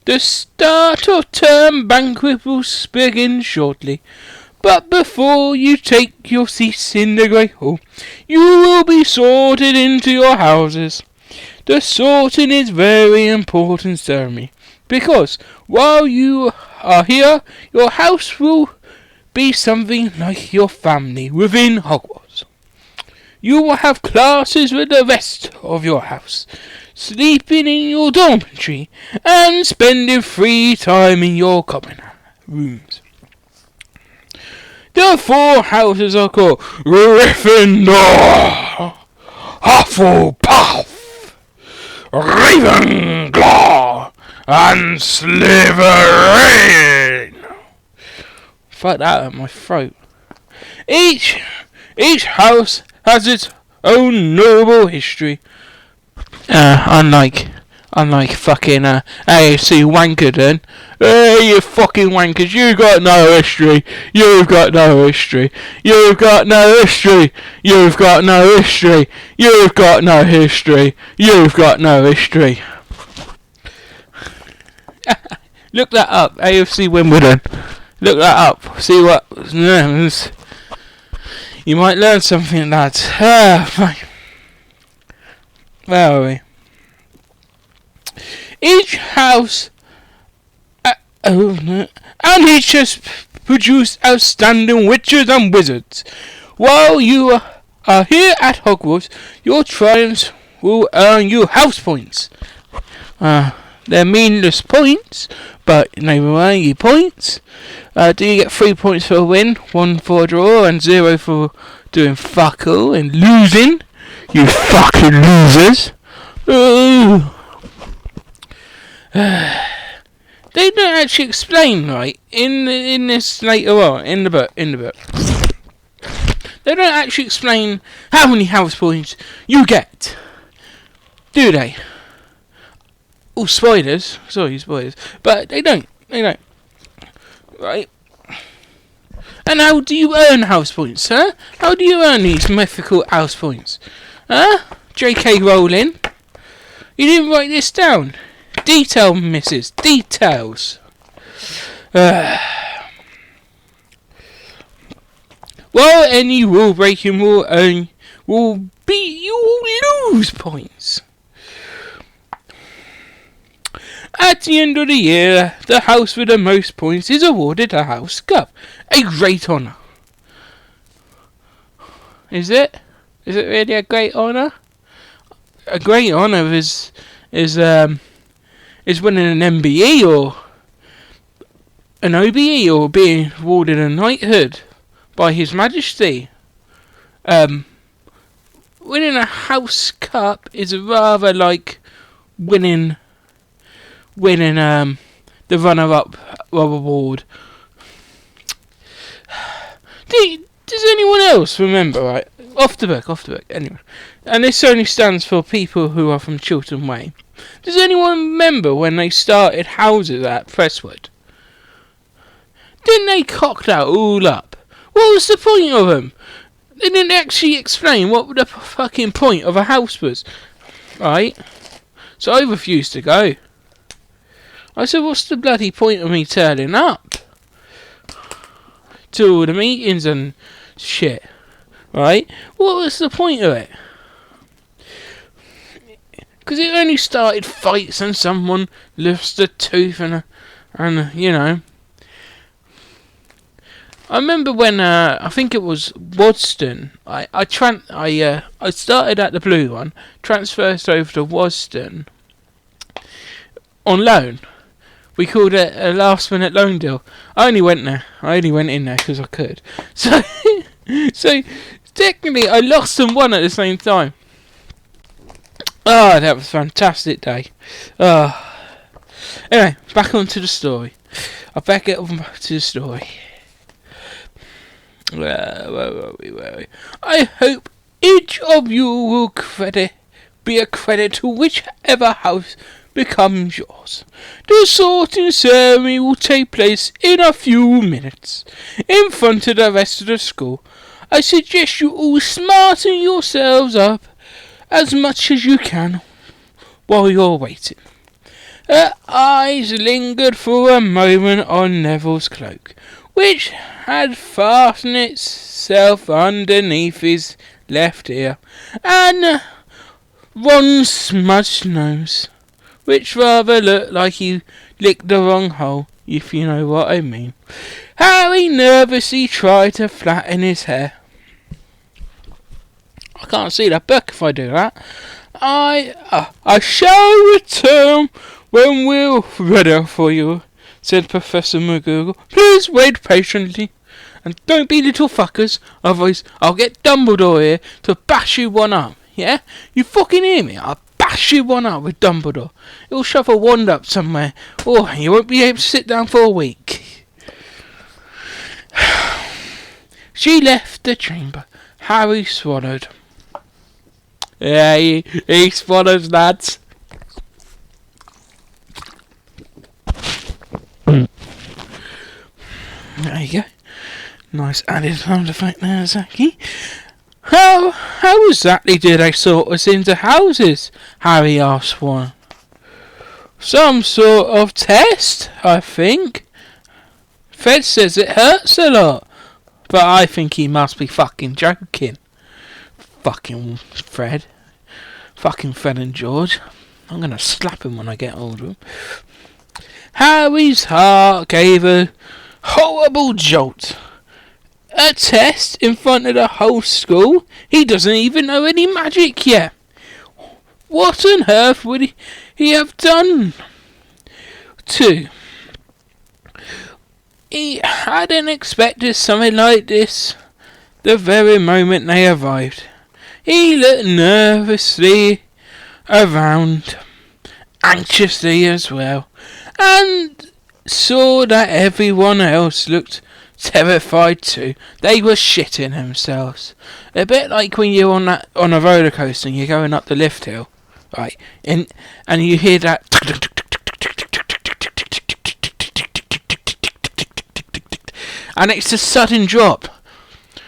The start of term banquet will begin shortly. But before you take your seats in the Great Hall, you will be sorted into your houses. The sorting is very important ceremony, because while you are here, your house will be something like your family within Hogwarts. You will have classes with the rest of your house, sleeping in your dormitory, and spending free time in your common rooms. The 4 houses are called Gryffindor, Hufflepuff, Ravenclaw, and Slytherin. Fuck that out of my throat. Each house has its own noble history. Unlike fucking AFC Wankerton. Hey, you fucking wankers, you got no history. You've got no history. You've got no history. You've got no history. You've got no history. You've got no history. Look that up, AFC Wimbledon. Look that up. See what learns. You might learn something, lads. Where are we? Each house and each has produced outstanding witches and wizards. While you are here at Hogwarts, your triumphs will earn you house points. They're meaningless points, but they will earn you points. Do you get 3 points for a win, 1 for a draw, and 0 for doing fuck all and losing? You fucking losers! They don't actually explain, right, in this later on, in the book. They don't actually explain how many house points you get, do they? Oh, spoilers. Sorry, spoilers. But they don't. Right? And how do you earn house points, huh? How do you earn these mythical house points? Huh? J.K. Rowling? You didn't write this down. Detail, missus. Details. Well, any rule breaking will lose points. At the end of the year, the house with the most points is awarded a house cup. A great honour. Is it? Is it really a great honour? A great honour is winning an MBE or an OBE or being awarded a knighthood by His Majesty. Winning a house cup is rather like winning the runner-up award. Does anyone else remember, right? Off the book, anyway. And this only stands for people who are from Chiltern Way. Does anyone remember when they started houses at Presswood? Didn't they cock that all up? What was the point of them? They didn't actually explain what the fucking point of a house was. Right? So I refused to go. I said, what's the bloody point of me turning up to all the meetings and shit? Right? What was the point of it? Because it only started fights and someone lifts a tooth and you know. I remember when I think it was Wadston. I started at the blue one, transferred over to Wadston on loan. We called it a last minute loan deal. I only went in there because I could. So technically I lost and won at the same time. Oh, that was a fantastic day. Anyway, back onto the story. I'll back it up to the story. Where were we? I hope each of you will be a credit to whichever house becomes yours. The sorting ceremony will take place in a few minutes, in front of the rest of the school. I suggest you all smarten yourselves up as much as you can while you're waiting. Her eyes lingered for a moment on Neville's cloak, which had fastened itself underneath his left ear, and Ron's smudged nose, which rather looked like he licked the wrong hole, if you know what I mean. Harry nervously tried to flatten his hair. I can't see that book if I do that. I shall return when we're ready for you, said Professor McGonagall. Please wait patiently, and don't be little fuckers, otherwise I'll get Dumbledore here to bash you one up, yeah? You fucking hear me? I'll bash you one up with Dumbledore. He'll shove a wand up somewhere, or you won't be able to sit down for a week. She left the chamber. Harry swallowed. Yeah, he swallows, lads. There you go. Nice added sound effect there, Zachy. How exactly did they sort us into houses? Harry asked one. Some sort of test, I think. Fred says it hurts a lot, but I think he must be fucking joking. Fucking Fred. Fucking Fred and George. I'm gonna slap him when I get hold of him. Harry's heart gave a horrible jolt. A test in front of the whole school? He doesn't even know any magic yet. What on earth would he have done? 2. He hadn't expected something like this the very moment they arrived. He looked nervously around, anxiously as well, and saw that everyone else looked terrified too. They were shitting themselves. A bit like when you're on a roller coaster and you're going up the lift hill, right? And you hear that, and it's a sudden drop.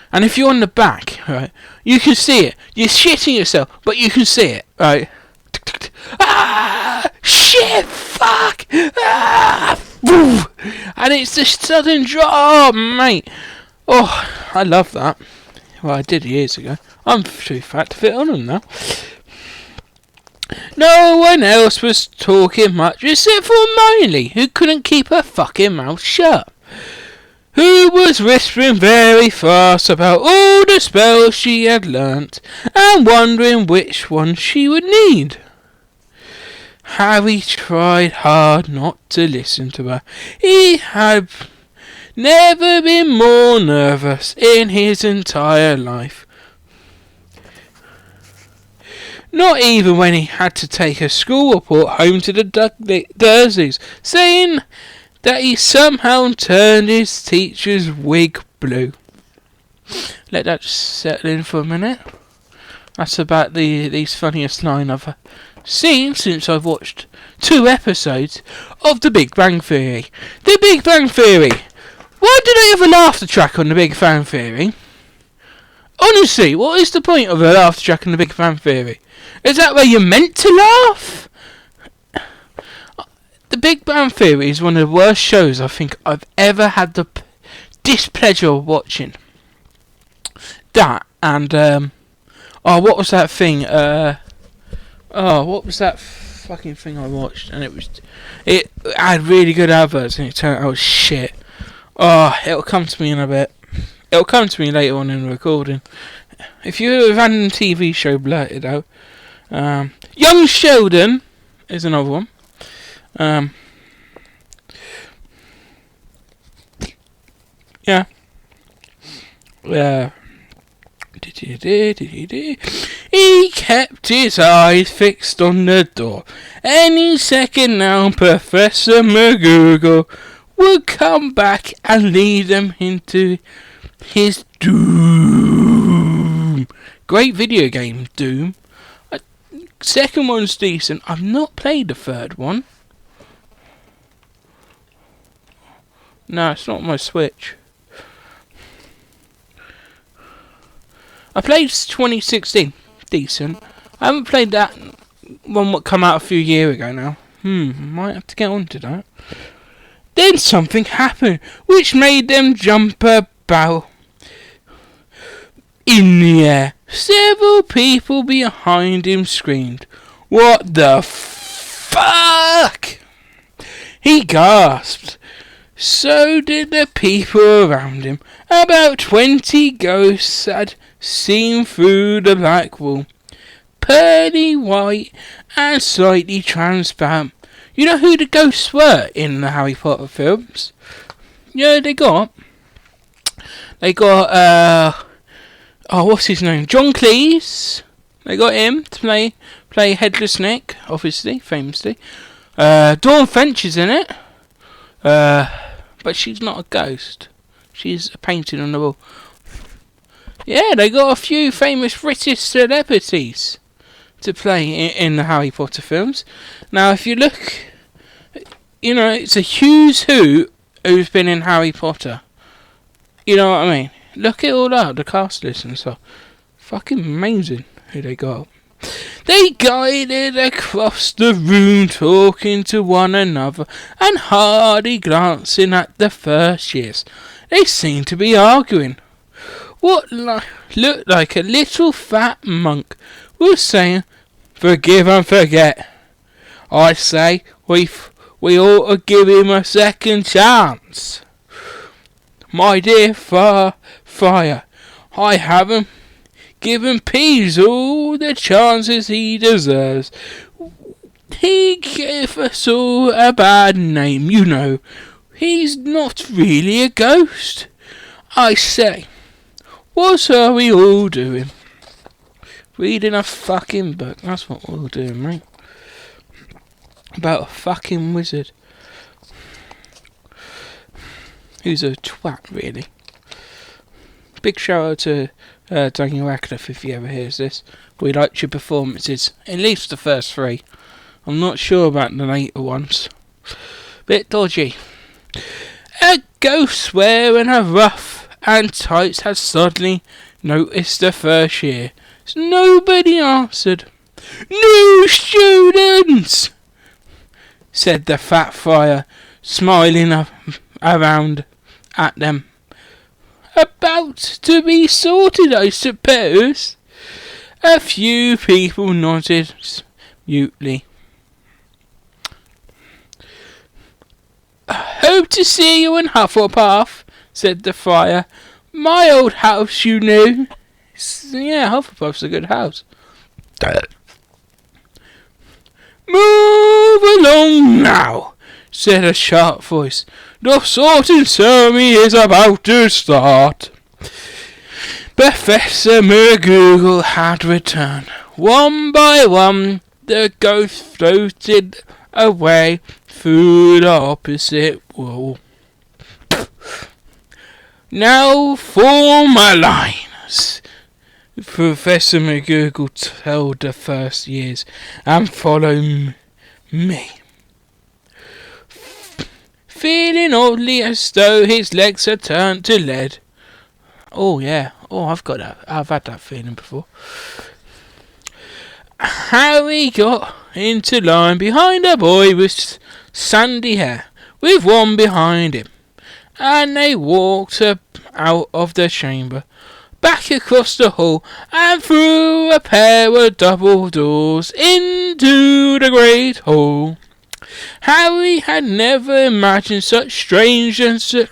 And if you're on the back, right, you can see it. You're shitting yourself, but you can see it, right? Ah! Shit! Fuck! Ah! And it's the sudden drop. Oh, mate. Oh, I love that. Well, I did years ago. I'm too fat to fit on them now. No one else was talking much except for Miley, who couldn't keep her fucking mouth shut. Who was whispering very fast about all the spells she had learnt, and wondering which one she would need. Harry tried hard not to listen to her. He had never been more nervous in his entire life. Not even when he had to take a school report home to the Dursleys, saying that he somehow turned his teacher's wig blue. Let that just settle in for a minute. That's about the least funniest line I've seen since I've watched 2 episodes of The Big Bang Theory. The Big Bang Theory! Why do they have a laughter track on The Big Bang Theory? Honestly, what is the point of a laughter track on The Big Bang Theory? Is that where you're meant to laugh? The Big Bang Theory is one of the worst shows I think I've ever had the displeasure of watching. That and what was that thing? What was that fucking thing I watched? And it had really good adverts and it turned out shit. Oh, it'll come to me in a bit. It'll come to me later on in the recording. If you have a random TV show blurted out, Young Sheldon is another one. Yeah. He kept his eyes fixed on the door. Any second now, Professor McGonagall would come back and lead them into his doom. Great video game, Doom. second one's decent. I've not played the third one. No, it's not my Switch. I played 2016. Decent. I haven't played that one that come out a few years ago now. Might have to get onto that. Then something happened which made them jump about in the air. Several people behind him screamed, "What the fuck?" He gasped. So did the people around him. About 20 ghosts had seen through the black wall. Pearly white and slightly transparent. You know who the ghosts were in the Harry Potter films? Yeah, they got, what's his name? John Cleese. They got him to play Headless Nick, obviously, famously. Dawn French is in it. But she's not a ghost. She's a painting on the wall. Yeah, they got a few famous British celebrities to play in the Harry Potter films. Now, if you look, it's a who's who's been in Harry Potter. You know what I mean? Look it all up, the cast list and stuff. Fucking amazing who they got. They guided across the room, talking to one another and hardly glancing at the first years. They seemed to be arguing. What looked like a little fat monk was saying, "Forgive and forget. I say we ought to give him a second chance. My dear Friar, I haven't given Pease all the chances he deserves. He gave us all a bad name, you know. He's not really a ghost. I say, what are we all doing? Reading a fucking book. That's what we're all doing, mate. About a fucking wizard. Who's a twat, really. Big shout out to Daniel Radcliffe if he ever hears this. We liked your performances. At least the first 3. I'm not sure about the later ones. Bit dodgy. A ghost wearing a ruff and tights had suddenly noticed the first year. Nobody answered. "No students!" said the fat friar, smiling around at them. "About to be sorted, I suppose." A few people nodded mutely. "Hope to see you in Hufflepuff," said the friar. "My old house, you know." Yeah, Hufflepuff's a good house. "Move along now," said a sharp voice. "The sorting ceremony is about to start." Professor McGonagall had returned. One by one, the ghosts floated away through the opposite wall. "Now form a line," Professor McGonagall told the first years, "and follow me." Feeling oddly as though his legs had turned to lead. Oh yeah, I've got that. I've had that feeling before. Harry got into line behind a boy with sandy hair, with one behind him, and they walked out of the chamber, back across the hall, and through a pair of double doors into the great hall. Harry had never imagined such strange and splendid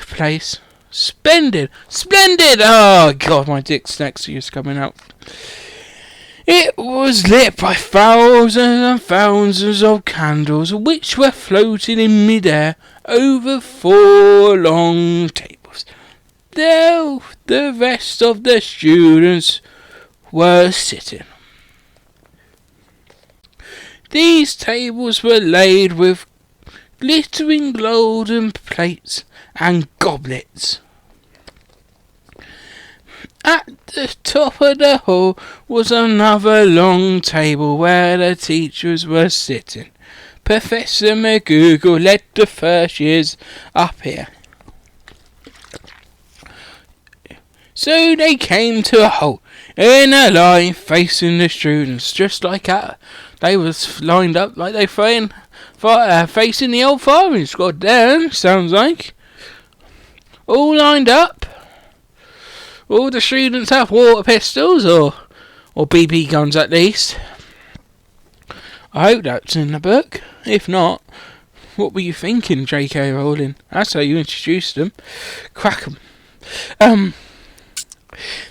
place. Splendid! Oh god, my dyslexia is coming out. It was lit by thousands and thousands of candles, which were floating in midair over 4 long tables. There, the rest of the students were sitting. These tables were laid with glittering golden plates and goblets. At the top of the hall was another long table where the teachers were sitting. Professor McGoogle led the first years up here. So they came to a halt in a line facing the students, just like that. They was lined up like they facing the old firing squad there, sounds like. All lined up. All the students have water pistols or BB guns at least. I hope that's in the book. If not, what were you thinking, J.K. Rowling? That's how you introduced them. Crack 'em.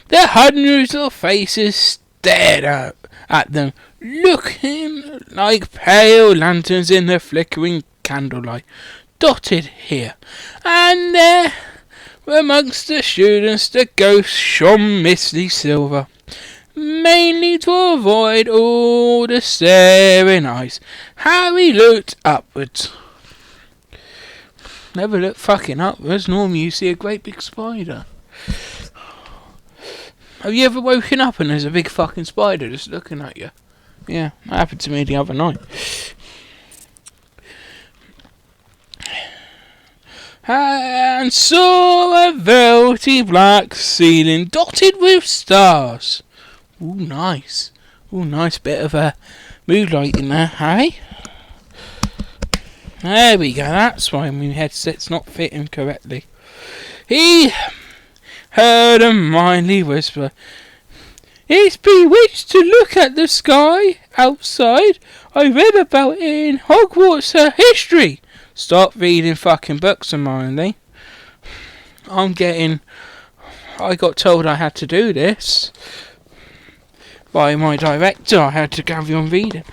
The hundreds of faces stared out at them, looking like pale lanterns in the flickering candlelight, dotted here and there. Amongst the students, the ghosts shone misty silver, mainly to avoid all the staring eyes. Harry looked upwards. Never look fucking upwards. Normally you see a great big spider. Have you ever woken up and there's a big fucking spider just looking at you? Yeah, that happened to me the other night. And saw a velvety black ceiling dotted with stars. Ooh, nice. Ooh, nice bit of a moonlight in there, Harry. There we go, that's why my headset's not fitting correctly. He heard a mindly whisper. It's bewitched to look at the sky outside. I read about it in Hogwarts history. Stop reading fucking books, Hermione. I got told I had to do this by my director. I had to carry on reading.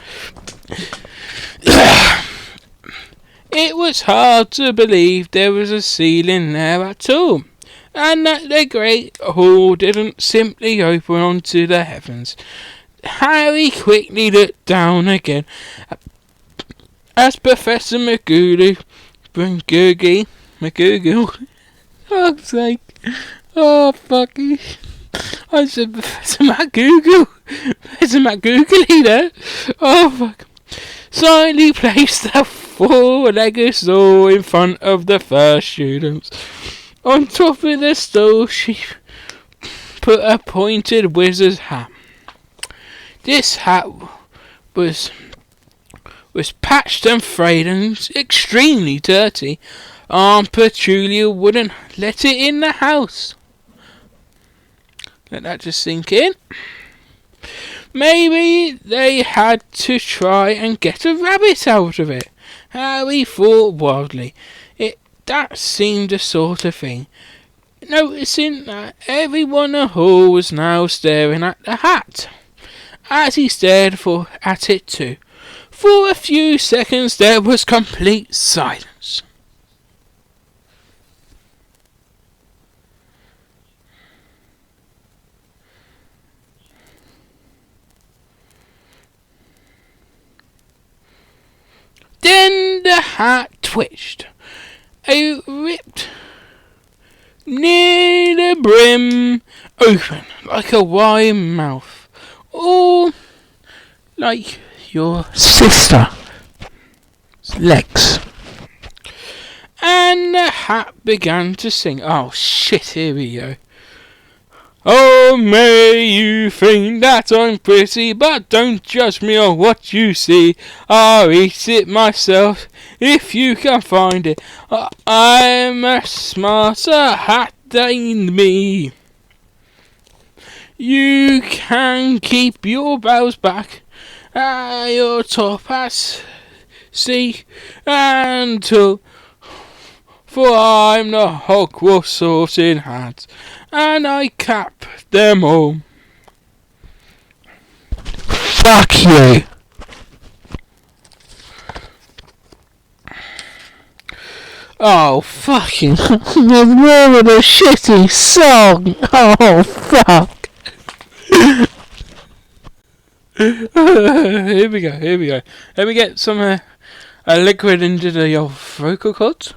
It was hard to believe there was a ceiling there at all, and that the great hall didn't simply open onto the heavens. Harry quickly looked down again as Professor McGoogle, fuck's sake, oh fucking, I said Professor McGoogle, Professor McGoogle there, oh fuck, silently placed the four-legged stool in front of the first students. On top of the stool she put a pointed wizard's hat. This hat was patched and frayed and extremely dirty. Aunt Petunia wouldn't let it in the house. Let that just sink in. Maybe they had to try and get a rabbit out of it. Harry thought wildly. That seemed the sort of thing. Noticing that everyone in the hall was now staring at the hat, as he stared at it too. For a few seconds there was complete silence. Then the hat twitched. It ripped near the brim open like a wide mouth. Or like your sister's legs. And the hat began to sing. Oh shit, here we go. Oh, may you think that I'm pretty, but don't judge me on what you see. I'll eat it myself if you can find it. I'm a smarter hat than me. You can keep your bows back at your top at sea until, for I'm the Hogwarts sorting hat, and I cap them all. Fuck you. Oh, fucking. There's more of a shitty song. Oh, fuck. Here we go. Let me get some. a liquid into your vocal cords.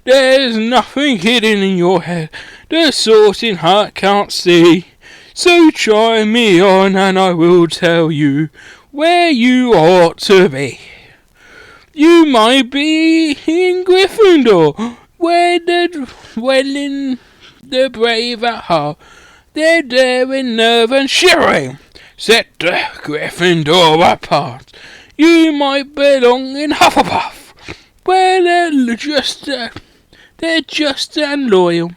There's nothing hidden in your head the sorting heart can't see. So try me on and I will tell you where you ought to be. You might be in Gryffindor, where the dwelling the brave at heart. They're daring, nerve and shivering set the Gryffindor apart. You might belong in Hufflepuff, where they're just and loyal.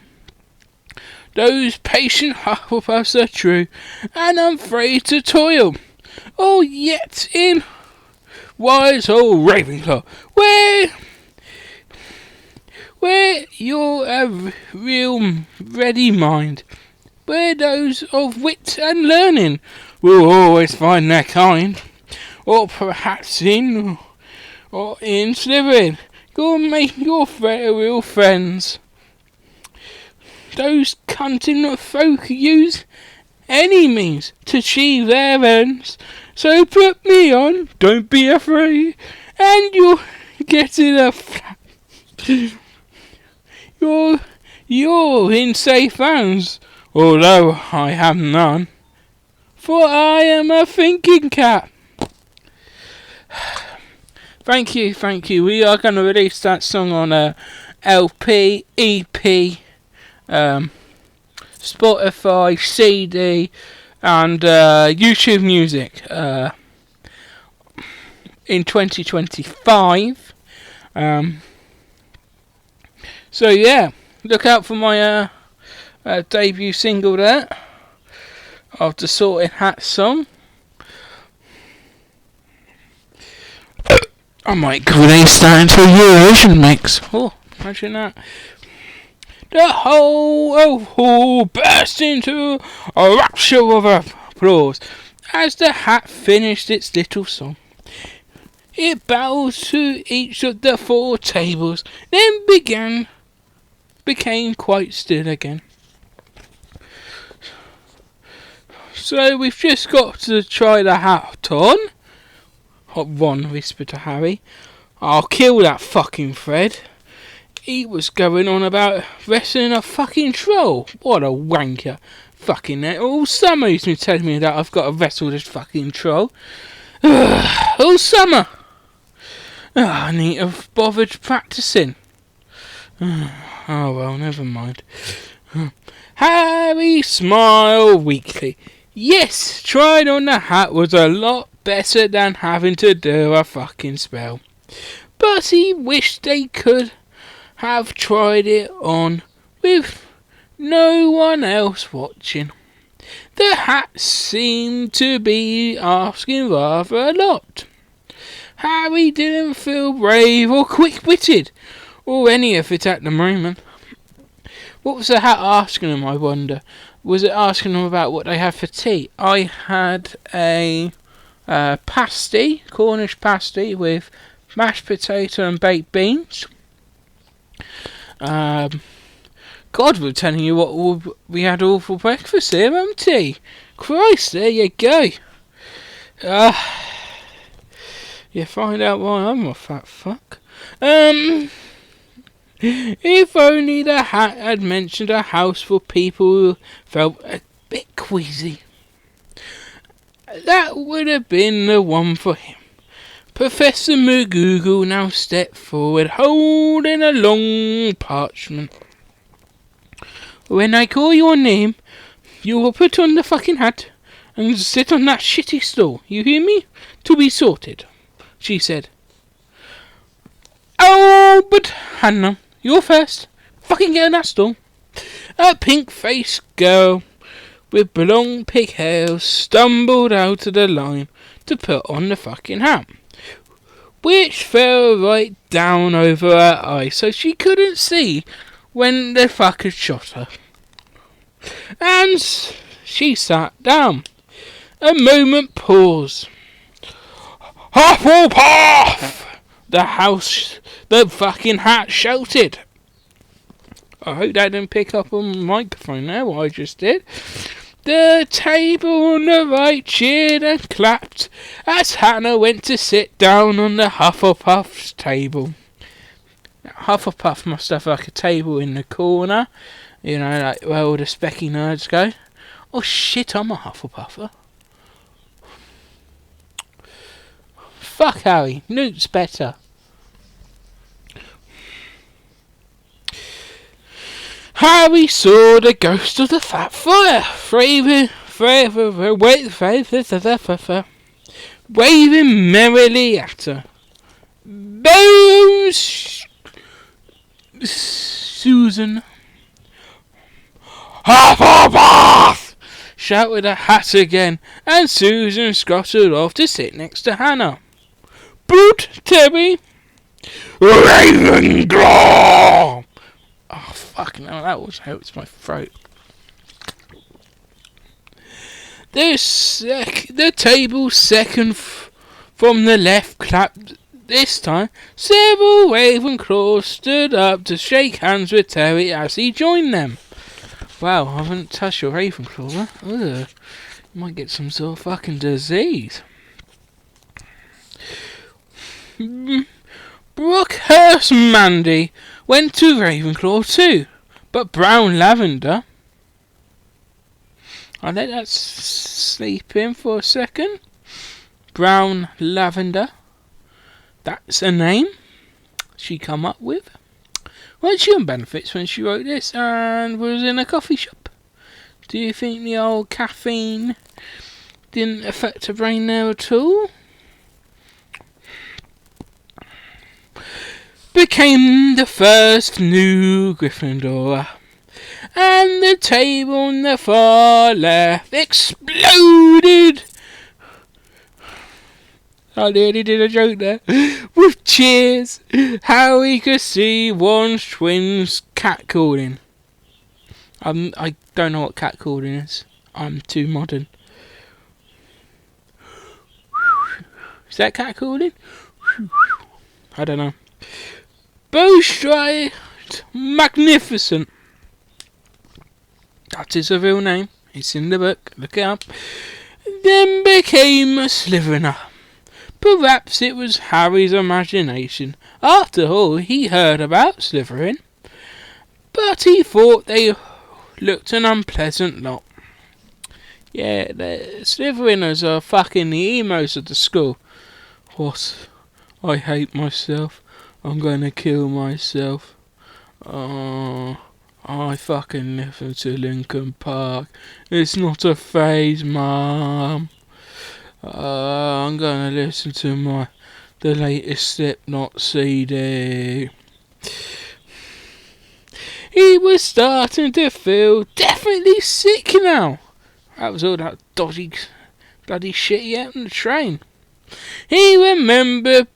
Those patient Hufflepuffs are true and unafraid to toil. Oh, yet in wise old Ravenclaw, where you're a real ready mind, where those of wit and learning will always find their kind, or perhaps in Slytherin, you'll make your real friends. Those cunting folk use any means to achieve their ends. So put me on, don't be afraid, and you'll get in a you're in safe hands, although I have none, for I am a thinking cat. Thank you. We are going to release that song on LP, EP, Spotify, CD, and YouTube Music in 2025. So yeah, look out for my debut single there of the Sorted Hat song. I might release that into a Eurovision mix. Oh, imagine that. The whole hall burst into a rapture of applause as the hat finished its little song. It bowed to each of the 4 tables, then became quite still again. So we've just got to try the hat on. Ron whispered to Harry. I'll kill that fucking Fred. He was going on about wrestling a fucking troll. What a wanker. Fucking hell. All summer he's been telling me that I've got to wrestle this fucking troll. All summer. I need to have bothered practicing. Oh well, never mind. Harry smiled weakly. Yes, trying on the hat was a lot better than having to do a fucking spell. But he wished they could have tried it on with no one else watching. The hat seemed to be asking rather a lot. Harry didn't feel brave or quick-witted, or any of it at the moment. What was the hat asking him, I wonder? Was it asking him about what they had for tea? I had a pasty, Cornish pasty with mashed potato and baked beans. God, we're telling you what we had all for breakfast here, haven't we? Christ, there you go. You find out why I'm a fat fuck. If only the hat had mentioned a house for people who felt a bit queasy. That would have been the one for him. Professor McGoogle now stepped forward, holding a long parchment. When I call your name, you will put on the fucking hat and sit on that shitty stool. You hear me? To be sorted, she said. Oh, but Hannah, you're first. Fucking get on that stool. A pink-faced girl with blonde pigtails stumbled out of the line to put on the fucking hat, which fell right down over her eye so she couldn't see when the fucker shot her. And she sat down. A moment pause. Hufflepuff! The fucking hat shouted. I hope that didn't pick up on the microphone there, what I just did. The table on the right cheered and clapped as Hannah went to sit down on the Hufflepuff's table. Hufflepuff must have like a table in the corner, you know, like where all the specky nerds go. Oh shit, I'm a Hufflepuffer. Fuck Harry, Newt's better. Harry saw the ghost of the fat friar waving merrily at her. Bones, Susan. Hufflepuff! Shouted a hat again, and Susan scuttled off to sit next to Hannah. Boot, Terry! Ravenclaw! Oh, fucking hell, that was hurts my throat. The table second from the left clapped this time. Several Ravenclaws stood up to shake hands with Terry as he joined them. Wow, I haven't touched your Ravenclaw, huh? Ugh. You might get some sort of fucking disease. Brookhurst Mandy went to Ravenclaw too, but Brown Lavender. I'll let that sleep in for a second. Brown Lavender. That's a name she come up with. Well, she on benefits when she wrote this and was in a coffee shop. Do you think the old caffeine didn't affect her brain there at all? Became the first new Gryffindor, and the table on the far left exploded. I nearly did a joke there. With cheers, Harry could see one twin's catcalling. I don't know what catcalling is. I'm too modern. Is that catcalling? I don't know. Bowstride Magnificent. That is a real name. It's in the book. Look it up. Then became a Slytherin. Perhaps it was Harry's imagination. After all, he heard about Slytherin. But he thought they looked an unpleasant lot. Yeah, the Slytheriners are fucking the emos of the school. What? I hate myself. I'm gonna kill myself. Oh, I fucking listen to Linkin Park. It's not a phase, Mum. I'm gonna listen to the latest Slipknot CD. He was starting to feel definitely sick now. That was all that dodgy, bloody shit he ate on the train. He remembered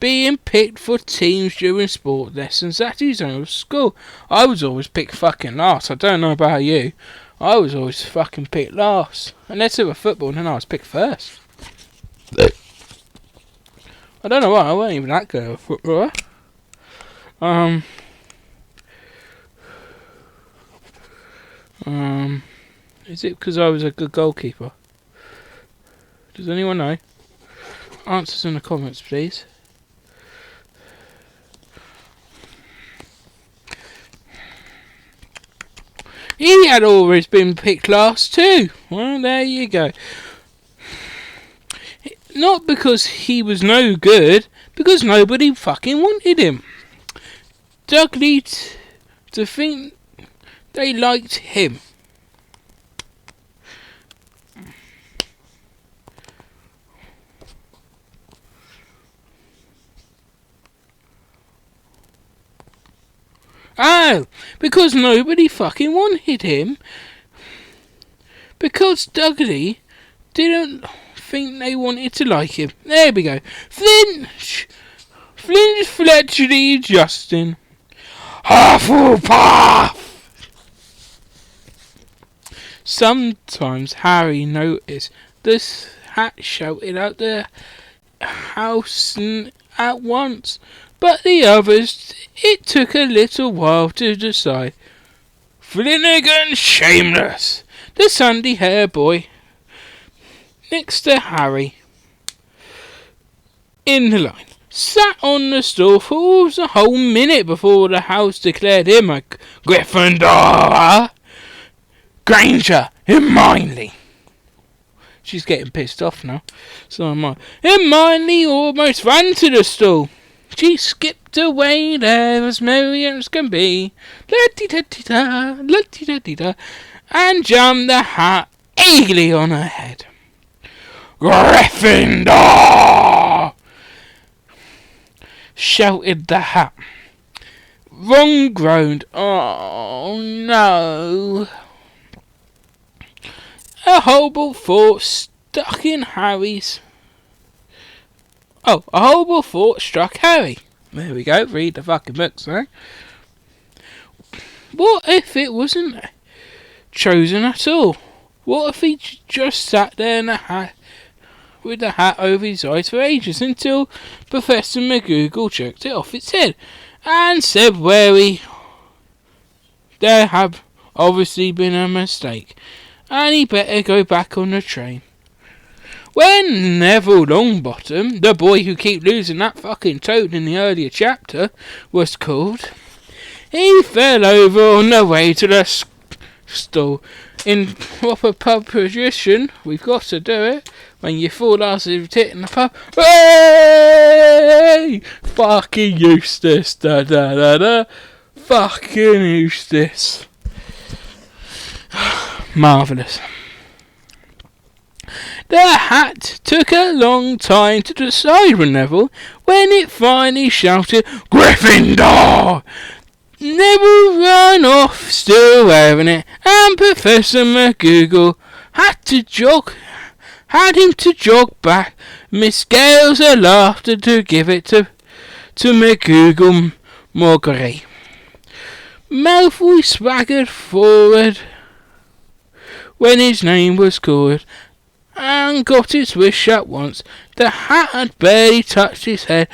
being picked for teams during sport lessons at his own school. I was always picked fucking last. I don't know about you. I was always fucking picked last. Unless it were football, then I was picked first. I don't know why. I wasn't even that good at football. Is it because I was a good goalkeeper? Does anyone know? Answers in the comments, please. He had always been picked last too. Well, there you go. Not because he was no good, because nobody fucking wanted him. Dudley to think they liked him. Oh, because nobody fucking wanted him. Because Dudley didn't think they wanted to like him. There we go. Flint, Fletchley, Justin. Hufflepuff! Sometimes Harry noticed this hat shouted out the house at once, but the others, it took a little while to decide. Flanagan Shameless! the sandy-haired boy next to Harry in the line, sat on the stool for almost a whole minute before the house declared him a Gryffindor. Granger, Hermione. She's getting pissed off now. So am I. Hermione almost ran to the stool. She skipped away there as merry as can be. La-dee-da-dee-da, la-dee-da-dee-da, and jammed the hat eagerly on her head. Gryffindor! Shouted the hat. Ron groaned. Oh no. A horrible thought struck Harry. There we go, read the fucking books, eh? What if it wasn't chosen at all? What if he just sat there in the hat, with the hat over his eyes for ages, until Professor McGonagall jerked it off its head and said, there have obviously been a mistake, and he better go back on the train. When Neville Longbottom, the boy who keep losing that fucking toad in the earlier chapter, was called, he fell over on the way to the stall. In proper pub position, we've got to do it. When you fall as you've hit in the pub, hey! Fucking Eustace, da da da da. Fucking Eustace. Marvellous. The hat took a long time to decide on Neville. When it finally shouted, Gryffindor! Neville ran off, still wearing it, and Professor McGonagall had him to jog back. Miss Gales of laughter to give it to McGonagall Maury. Malfoy swaggered forward when his name was called, and got his wish at once. The hat had barely touched his head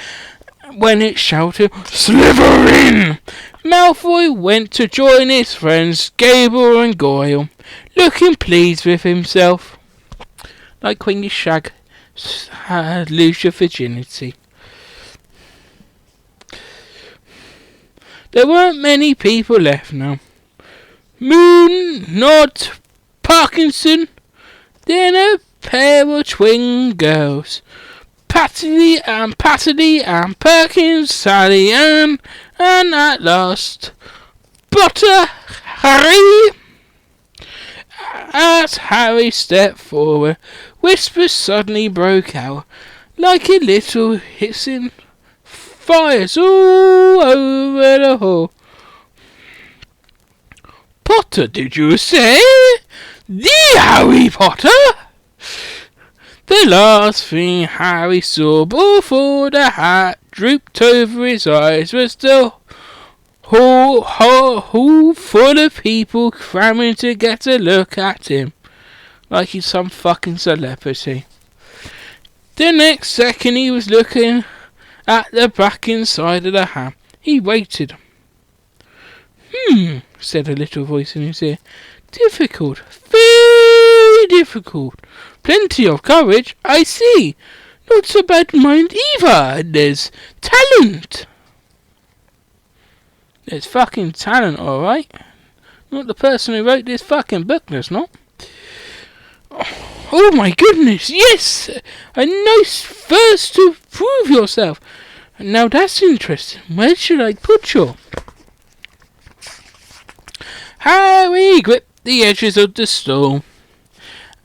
when it shouted, Slytherin! Malfoy went to join his friends Gable and Goyle, looking pleased with himself. Like when you lose your virginity. There weren't many people left now. Moon, Nod, Parkinson, then a pair of twin girls. Patty and Perkins, Sally Ann, and at last, Butter Harry. As Harry stepped forward, whispers suddenly broke out, like a little hissing fires all over the hall. Potter, did you say? The Harry Potter? The last thing Harry saw before the hat drooped over his eyes was the hall full of people cramming to get a look at him, like he's some fucking celebrity. The next second he was looking at the back inside of the hat. He waited. Said a little voice in his ear. Difficult, very difficult. Plenty of courage, I see. Not so bad mind either. There's talent. There's fucking talent, alright. Not the person who wrote this fucking book, there's not. Oh my goodness, yes! A nice verse to prove yourself. Now that's interesting. Where should I put you? Harry gripped the edges of the stool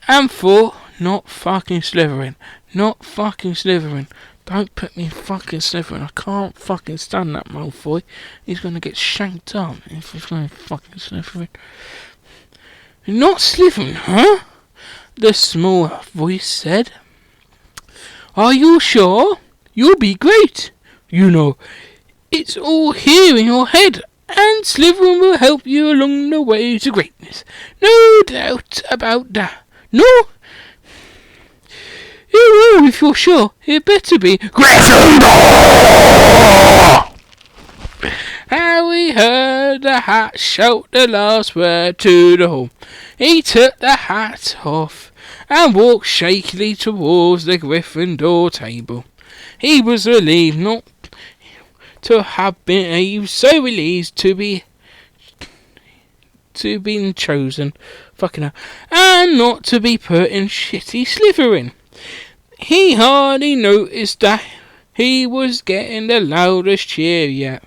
and thought, not fucking Slytherin. Not fucking Slytherin. Don't put me fucking Slytherin. I can't fucking stand that Malfoy. He's gonna get shanked up if he's going fucking Slytherin. Not Slytherin, huh? The small voice said. Are you sure? You'll be great. You know, it's all here in your head, and Slytherin will help you along the way to greatness. No doubt about that. No? Oh, if you're sure, it better be Gryffindor! Harry heard the hat shout the last word to the hall. He took the hat off and walked shakily towards the Gryffindor table. He was relieved not to have been. He was so relieved to be chosen, fucking hell, and not to be put in shitty Slytherin. He hardly noticed that he was getting the loudest cheer yet.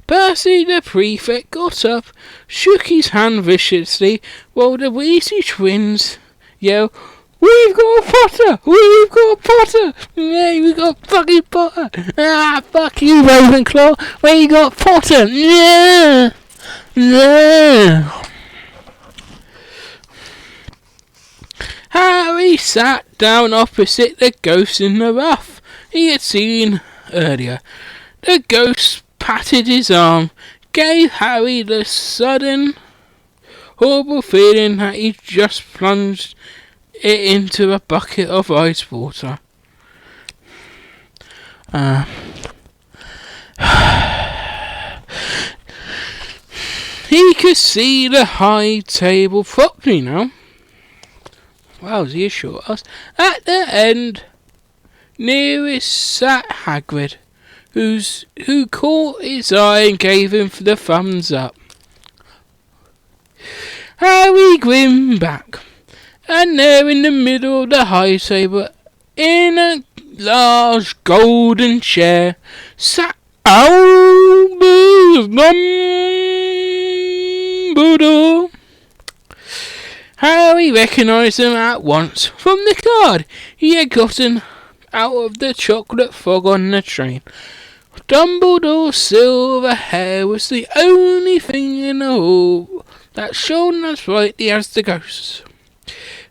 Percy the prefect got up, shook his hand viciously, while the Weasley twins yelled, "We've got a Potter! We've got a Potter! Yeah, we got fucking Potter! Ah, fuck you, Ravenclaw! We got Potter! Yeah! Yeah!" Harry sat down opposite the ghost in the rough he had seen earlier. The ghost patted his arm, gave Harry the sudden horrible feeling that he just plunged it into a bucket of ice water. He could see the high table properly now. Wow, he assured us. At the end, nearest sat Hagrid, who caught his eye and gave him the thumbs up. Harry grinned back, and there in the middle of the high table, in a large golden chair, sat Albus Dumbledore. Harry recognised him at once from the card he had gotten out of the chocolate fog on the train. Dumbledore's silver hair was the only thing in the hall that shone as brightly as the ghost's.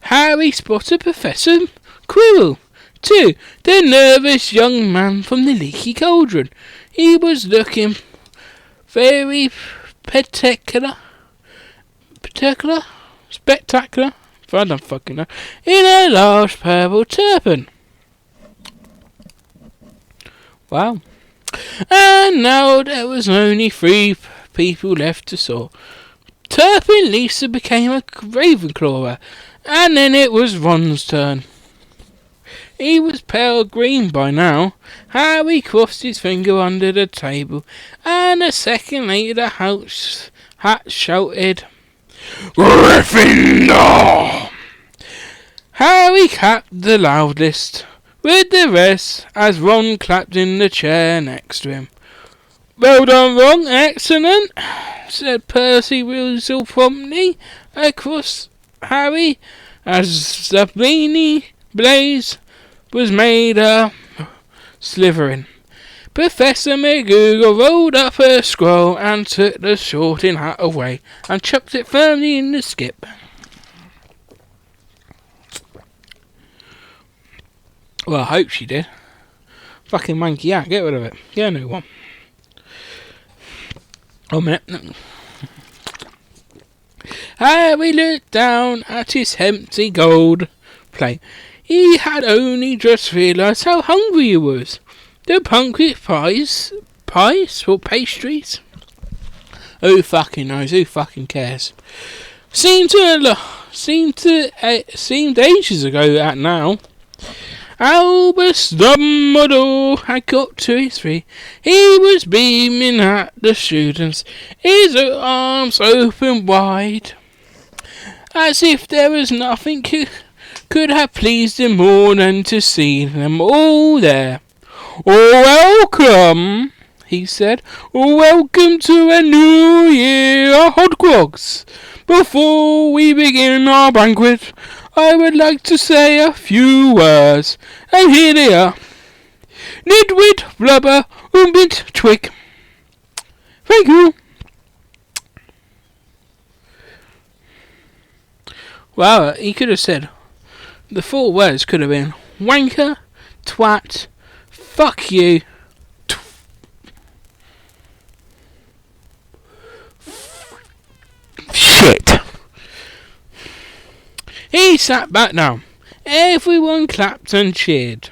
Harry spotted Professor Quirrell, too, the nervous young man from the leaky cauldron. He was looking very spectacular, I don't fucking know, in a large purple turban. Wow. And now there was only 3 people left to sort. Turpin Lisa became a Ravenclaw, and then it was Ron's turn. He was pale green by now. Harry crossed his finger under the table, and a second later the hat shouted, "Gryffindor!" Harry clapped the loudest with the rest as Ron clapped in the chair next to him. "Well done, Ron, excellent," said Percy Weasley promptly across Harry as the beanie blaze was made a Slytherin. Professor McGonagall rolled up her scroll and took the sorting hat away and chucked it firmly in the skip. Well, I hope she did. Fucking manky hat, get rid of it. Get a new one. Oh, minute. Harry looked down at his empty gold plate. He had only just realised how hungry he was. The pumpkin pies or pastries? Who fucking knows? Who fucking cares? Seemed ages ago that now. Albus Dumbledore had got to his feet. He was beaming at the students, his arms open wide, as if there was nothing could have pleased him more than to see them all there. "Welcome," he said. "Welcome to a new year of Hogwarts. Before we begin our banquet, I would like to say a few words, and here they are. Nidwit, Blubber, Umbit, Twig. Thank you." Wow, he could have said, the 4 words could have been wanker, twat, fuck you, shit. He sat back down. Everyone clapped and cheered.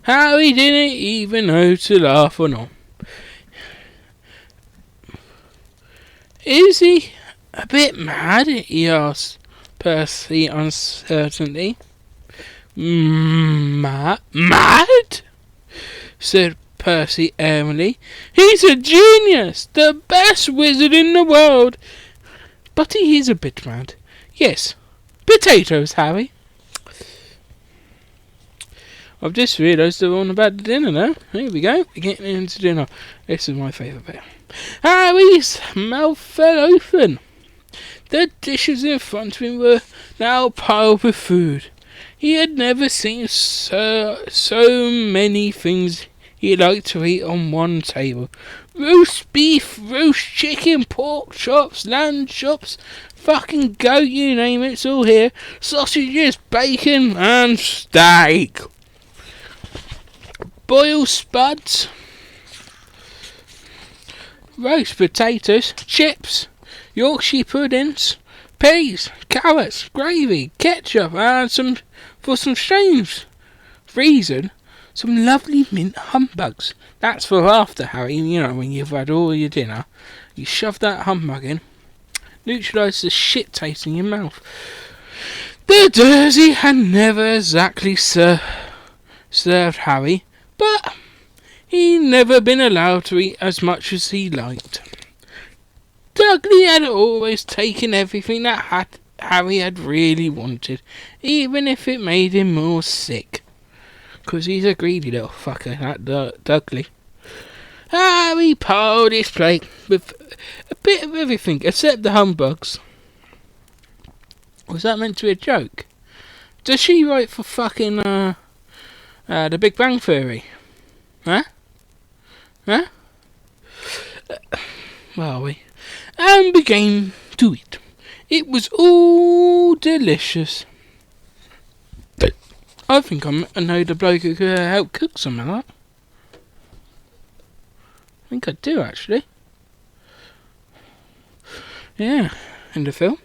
Harry didn't even know to laugh or not. Is he a bit mad? He asked Percy uncertainly. Mad? Said Percy airily. He's a genius, the best wizard in the world. But he is a bit mad. Yes. Potatoes, Harry. I've just realised they're on about the dinner now. Here we go. We're getting into dinner. This is my favourite bit. Harry's mouth fell open. The dishes in front of him were now piled with food. He had never seen so many things he liked to eat on one table. Roast beef, roast chicken, pork chops, lamb chops, fucking goat, you name it, it's all here. Sausages, bacon and steak. Boiled spuds, roast potatoes, chips, Yorkshire puddings, peas, carrots, gravy, ketchup, and for some strange reason, some lovely mint humbugs. That's for after, Harry. You know, when you've had all your dinner, you shove that humbug in, neutralise the shit taste in your mouth. The Dursley had never exactly served Harry, but he'd never been allowed to eat as much as he liked. Dudley had always taken everything that Harry had really wanted, even if it made him more sick. 'Cause he's a greedy little fucker, that Dudley. Harry piled his plate with a bit of everything except the humbugs. Was that meant to be a joke? Does she write for fucking The Big Bang Theory? Huh? Where are we? And began to eat. It was all delicious. I think I know the bloke who could help cook something like that. I think I do, actually. Yeah, in the film.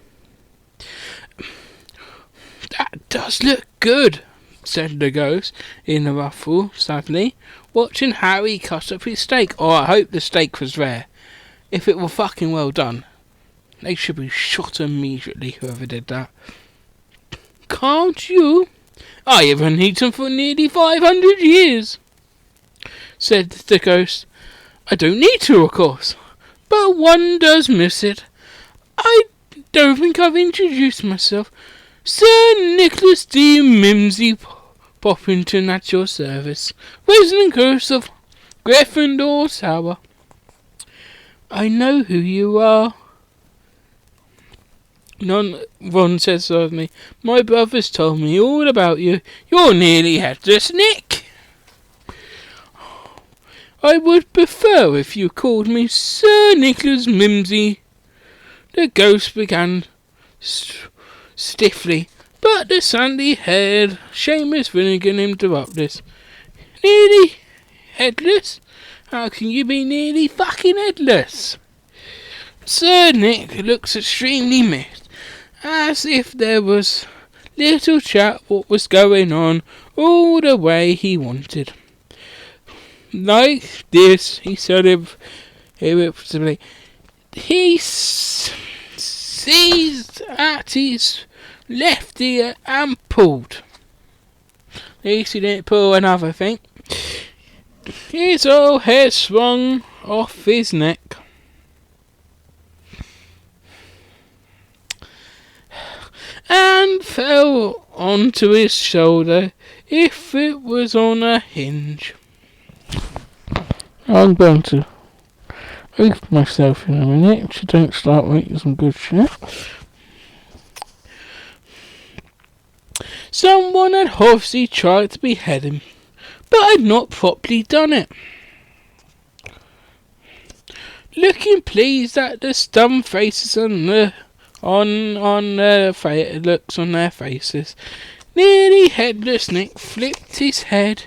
That does look good, said the ghost in a ruffle suddenly, watching Harry cut up his steak. Oh, I hope the steak was rare. If it were fucking well done, they should be shot immediately, whoever did that. Can't you? I haven't eaten for nearly 500 years, said the ghost. I don't need to, of course, but one does miss it. I don't think I've introduced myself. Sir Nicholas D. Mimsy Poppington at your service, wizard and ghost of Gryffindor Tower. I know who you are. Ron said suddenly. My brother's told me all about you. You're nearly headless, Nick. I would prefer if you called me Sir Nicholas Mimsy. The ghost began stiffly, but the sandy-haired Seamus Finnegan interrupted. Nearly headless? How can you be nearly fucking headless? Sir Nick looks extremely miffed, as if there was little chat what was going on all the way he wanted. Like this, he said irritably. He seized at his left ear and pulled. At least he didn't pull another thing. His old hair swung off his neck. And fell onto his shoulder if it was on a hinge. I'm going to open myself in a minute so don't start making some good shit. Someone had obviously tried to behead him, but had not properly done it. Looking pleased at the stun faces on their faces, nearly headless Nick flipped his head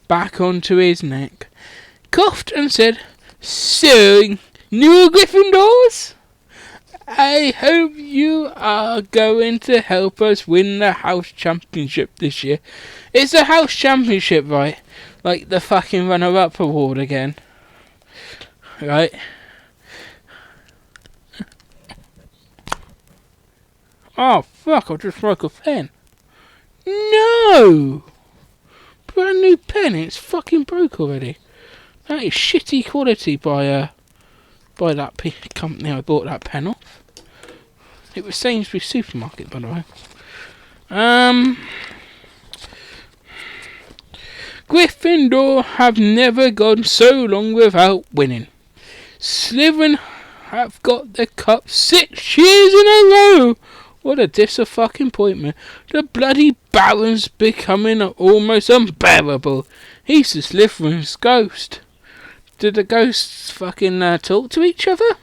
back onto his neck, coughed and said, So, new Gryffindors? I hope you are going to help us win the house championship this year. It's a house championship, right? Like the fucking runner-up award again. Right? Oh, fuck, I just broke a pen. No! Brand new pen, it's fucking broke already. That is shitty quality by that company I bought that pen off. It was Sainsbury's supermarket, by the way. Gryffindor have never gone so long without winning. Slytherin have got the cup 6 years in a row. What a disappointment. The bloody Baron's becoming almost unbearable. He's the Slytherin's ghost. Did the ghosts fucking talk to each other?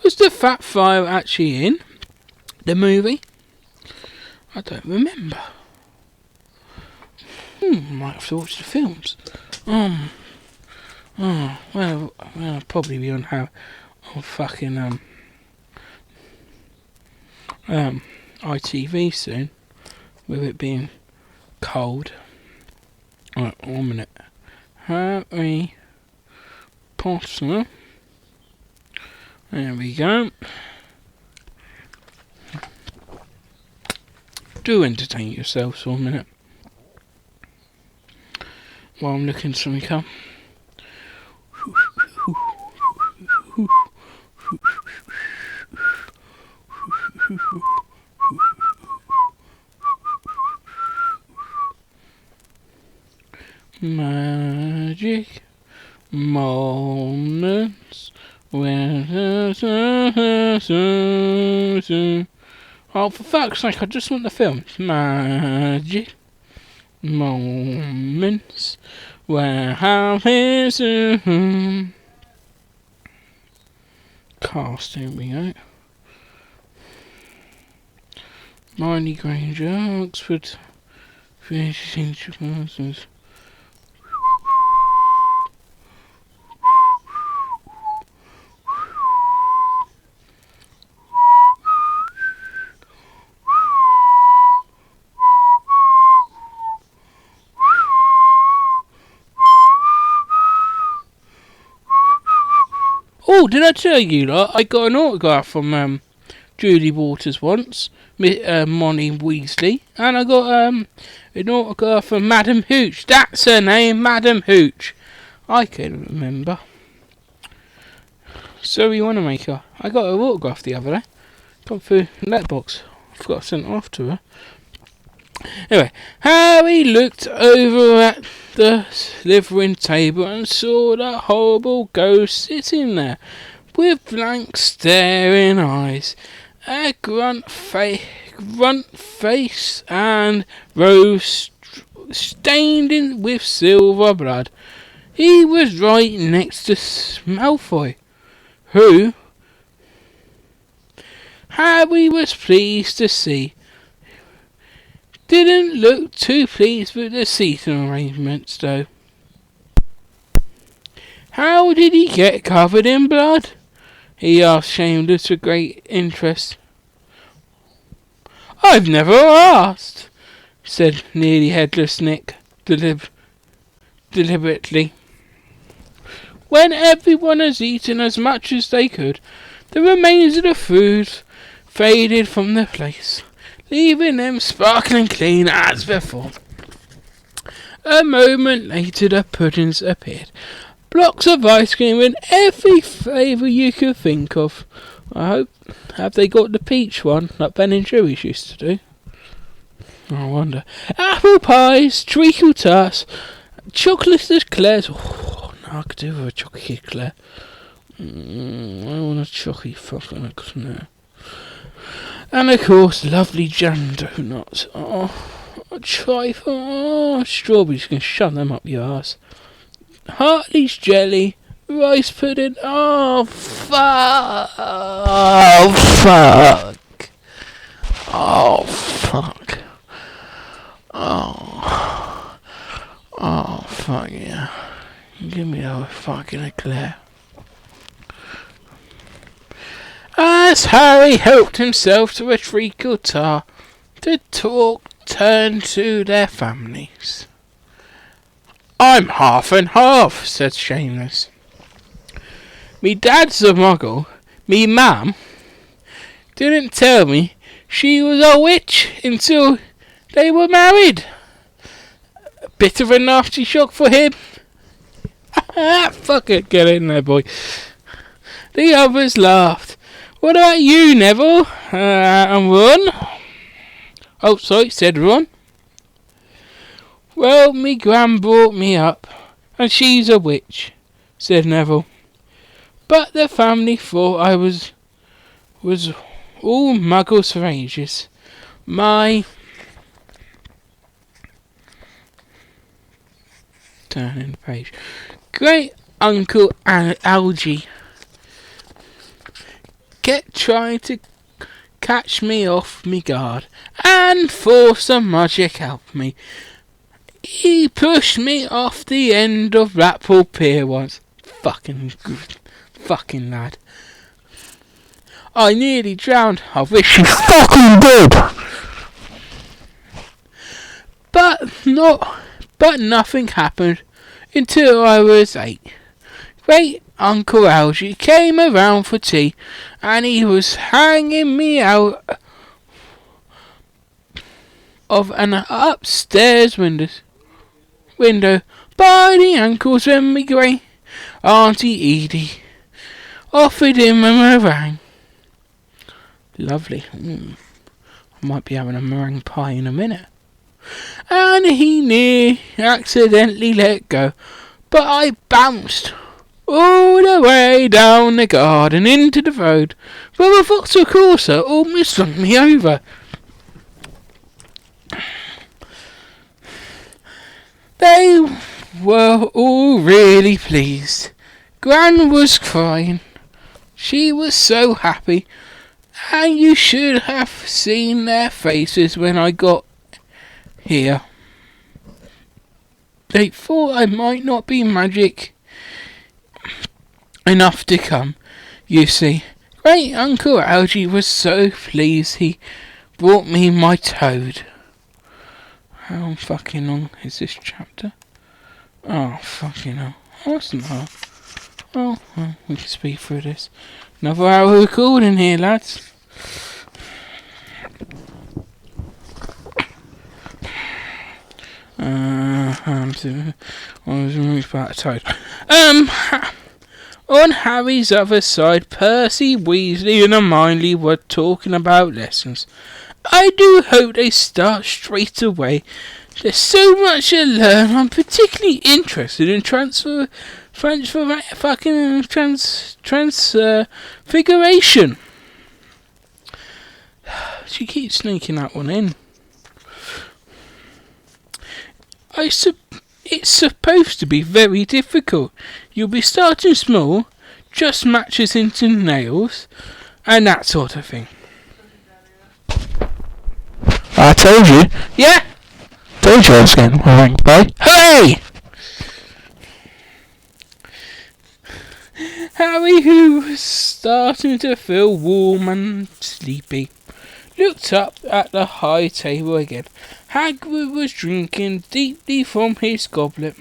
Was the Fat Friar actually in the movie? I don't remember. Might have to watch the films. Well, I'll probably be on fucking ITV soon, with it being cold. Right, 1 minute. Harry Potter. There we go. Do entertain yourselves for a minute while I'm looking for something up. Magic moments when oh, for fuck's sake, I just want the film. Magic moments where happiness cast, here we go. Miney Granger, Oxford, oh, did I tell you lot? I got an autograph from Julie Waters once, Monty Weasley, and I got an autograph from Madam Hooch. That's her name, Madam Hooch. I couldn't remember. Sorry, Wanamaker. I got her autograph the other day. Got through letterbox. I forgot to send it off to her. Anyway, Harry looked over at the Slytherin table and saw that horrible ghost sitting there with blank staring eyes, a grunt face and rose stained with silver blood. He was right next to Malfoy, who Harry was pleased to see didn't look too pleased with the seating arrangements, though. How did he get covered in blood? He asked, shameless with great interest. I've never asked, said nearly headless Nick, deliberately. When everyone has eaten as much as they could, the remains of the food faded from the place, leaving them sparkling clean as before. A moment later the puddings appeared. Blocks of ice cream in every flavour you could think of. Have they got the peach one like Ben and Jerry's used to do? I wonder. Apple pies, treacle tarts, chocolate eclairs. Oh, no, I could do with a chocolate eclair. I want a chocolate fucking eclair. And of course, lovely jam donuts. Oh, a trifle. Oh, strawberries, can shove them up your ass. Hartley's jelly, rice pudding. Oh, fuck. Oh, fuck. Oh, fuck. Oh, fuck yeah. Give me a fucking eclair. As Harry helped himself to a treacle tar, the talk turned to their families. I'm half and half, said Shameless. Me dad's a muggle. Me mum didn't tell me she was a witch until they were married. A bit of a nasty shock for him. Fuck it, get in there, boy. The others laughed. What about you, Neville? And Ron? Oh, sorry, said Ron. Well, me gran brought me up, and she's a witch, said Neville. But the family thought I was all muggles for ages. My... Turning the page. Great Uncle Algie kept trying to catch me off me guard and force some magic out of me. He pushed me off the end of Blackpool Pier once. Fucking lad. I nearly drowned. I wish he fucking did. But nothing happened until I was 8. Great Uncle Algie came around for tea, and he was hanging me out of an upstairs window by the ankles when me great Auntie Edie offered him a meringue. Lovely. I might be having a meringue pie in a minute. And he near accidentally let go, but I bounced all the way down the garden into the road, where a Vauxhall Corsa almost flung me over. They were all really pleased. Gran was crying. She was so happy, and you should have seen their faces when I got here. They thought I might not be magic enough to come. You see, Great Uncle Algie was so pleased he brought me my toad. How fucking long is this chapter? Oh, fucking hell. That's not. Oh, well, we can speed through this. Another hour recording here, lads. On Harry's other side, Percy, Weasley and Hermione were talking about lessons. I do hope they start straight away. There's so much to learn. I'm particularly interested in transfiguration. She keeps sneaking that one in. It's supposed to be very difficult. You'll be starting small, just matches into nails, and that sort of thing. I told you. Yeah. Told you I was getting my rank by. Hooray! Harry, who was starting to feel warm and sleepy, looked up at the high table again. Hagrid was drinking deeply from his goblet.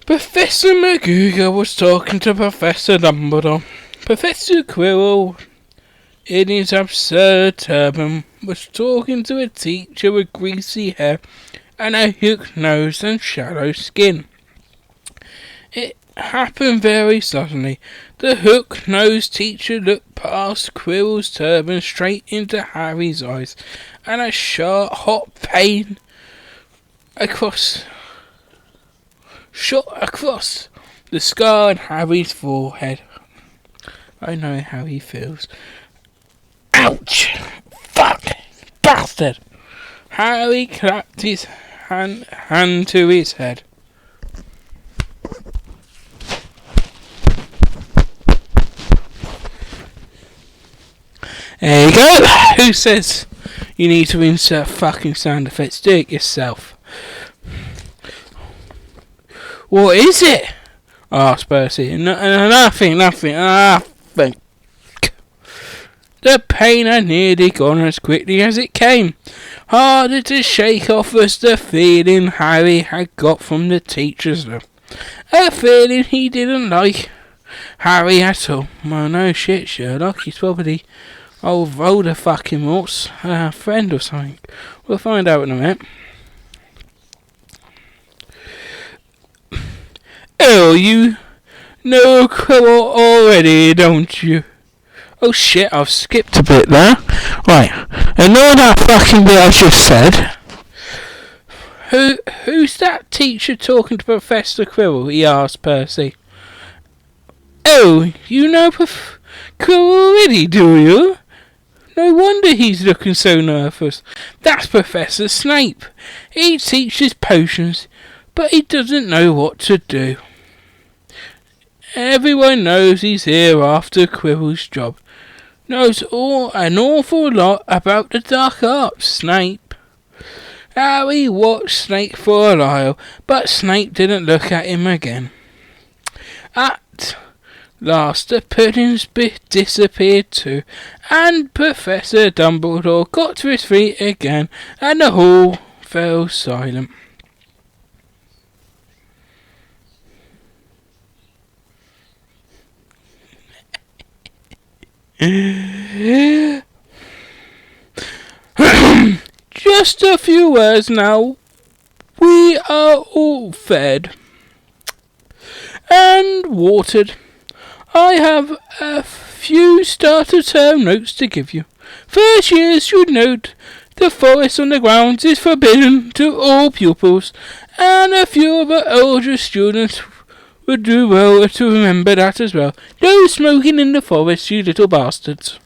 Professor McGonagall was talking to Professor Dumbledore. Professor Quirrell, in his absurd turban, was talking to a teacher with greasy hair and a hooked nose and shallow skin. It happened very suddenly. The hook-nosed teacher looked past Quirrell's turban straight into Harry's eyes, and a sharp, hot pain shot across the scar on Harry's forehead. I know how he feels. Ouch! Fuck! Bastard! Harry clapped his hand to his head. There you go. Who says you need to insert fucking sound effects? Do it yourself. What is it? Asked Percy. Nothing. The pain had nearly gone as quickly as it came. Harder to shake off was the feeling Harry had got from the teachers. A feeling he didn't like Harry at all. Well, no shit, Sherlock. He's probably old Voldemort fucking Mort's friend or something. We'll find out in a minute. Oh, you know Quirrell already, don't you? Oh shit, I've skipped a bit there. Right, ignore that fucking bit I just said. Who's that teacher talking to Professor Quirrell? He asked Percy. Oh, you know Quirrell already, do you? No wonder he's looking so nervous. That's Professor Snape. He teaches potions, but he doesn't know what to do. Everyone knows he's here after Quirrell's job. Knows an awful lot about the dark arts, Snape. Harry watched Snape for a while, but Snape didn't look at him again. At last the puddings disappeared too, and Professor Dumbledore got to his feet again, and the hall fell silent. Just a few words now. We are all fed and watered. I have a few starter term notes to give you. First years should note the forest on the grounds is forbidden to all pupils, and a few of the older students would do well to remember that as well. No smoking in the forest, you little bastards.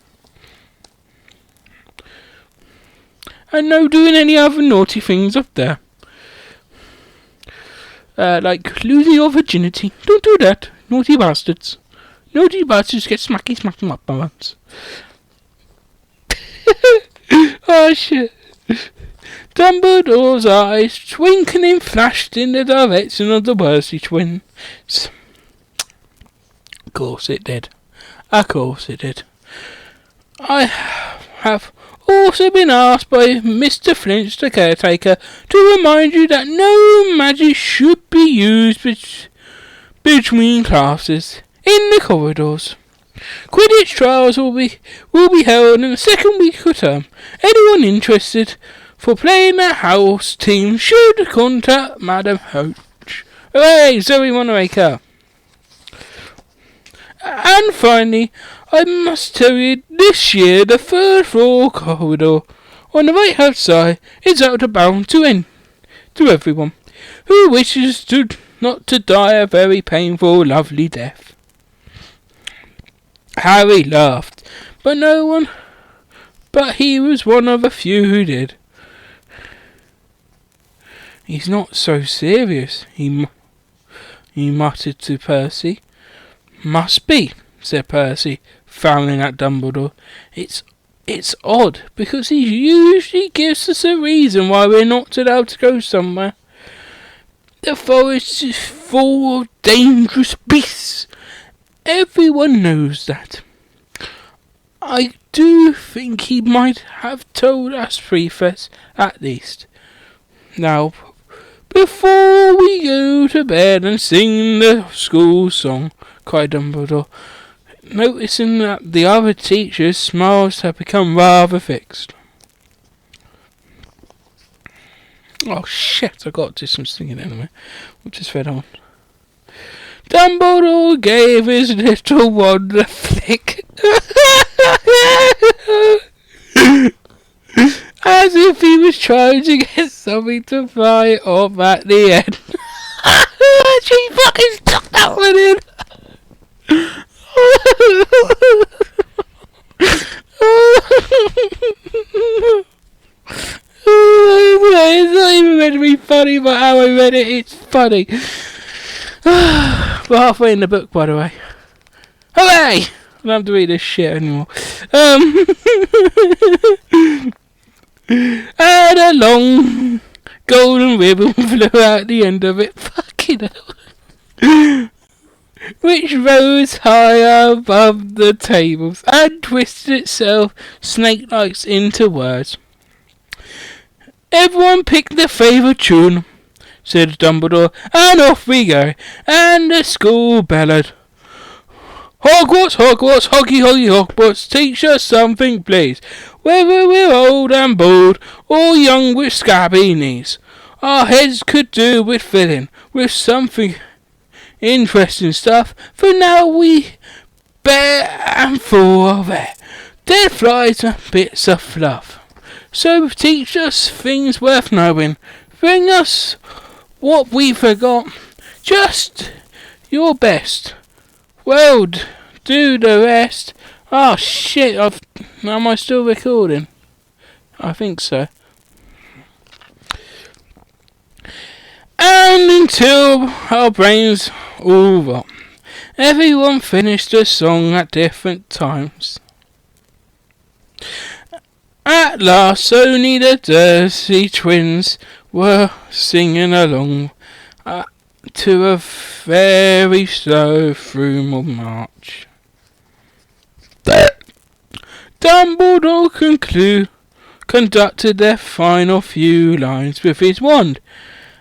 And no doing any other naughty things up there. Like losing your virginity. Don't do that, naughty bastards. Naughty bastards get smacked up by once. Oh shit. Dumbledore's eyes twinkling flashed in the direction of the Weasley twins. Of course it did. I have also been asked by Mr. Flinch, the caretaker, to remind you that no magic should be used between classes in the corridors. Quidditch trials will be held in the second week of term. Anyone interested for playing the house team should contact Madam Hoach. Hooray, Zoe Monoraker. And finally, I must tell you, this year the third floor corridor on the right hand side is out of bounds to everyone who wishes not to die a very painful, lovely death. Harry laughed, but he was one of the few who did. He's not so serious, he muttered to Percy. Must be, said Percy, frowning at Dumbledore. It's odd, because he usually gives us a reason why we're not allowed to go somewhere. The forest is full of dangerous beasts. Everyone knows that. I do think he might have told us prefects at least. Now, before we go to bed and sing the school song, cried Dumbledore, noticing that the other teachers' smiles had become rather fixed. Oh shit, I got to do some singing anyway. We'll just fed on. Dumbledore gave his little wand a flick. As if he was trying to get something to fly off at the end. She fucking stuck that one in. It's not even meant to be funny. funny, but how I read it, it's funny. We're halfway in the book, by the way. Hooray! I don't have to read this shit anymore. And a long golden ribbon flew out the end of it. Fucking hell. Which rose high above the tables and twisted itself snake-like into words. Everyone picked their favourite tune, said Dumbledore, and off we go. And the school bellowed, Hogwarts, Hogwarts, Hoggy, Hoggy, Hogwarts, teach us something, please. Whether we're old and bald, or young with scabby knees, our heads could do with filling with something interesting stuff, for now we bare and full of air, dead flies and bits of fluff. So teach us things worth knowing, bring us what we forgot, just your best. Well, do the rest. Oh shit, am I still recording? I think so. And until our brains all rot, everyone finished the song at different times. At last, only the Dursley twins were singing along to a very slow through march. Dumbledore conducted their final few lines with his wand,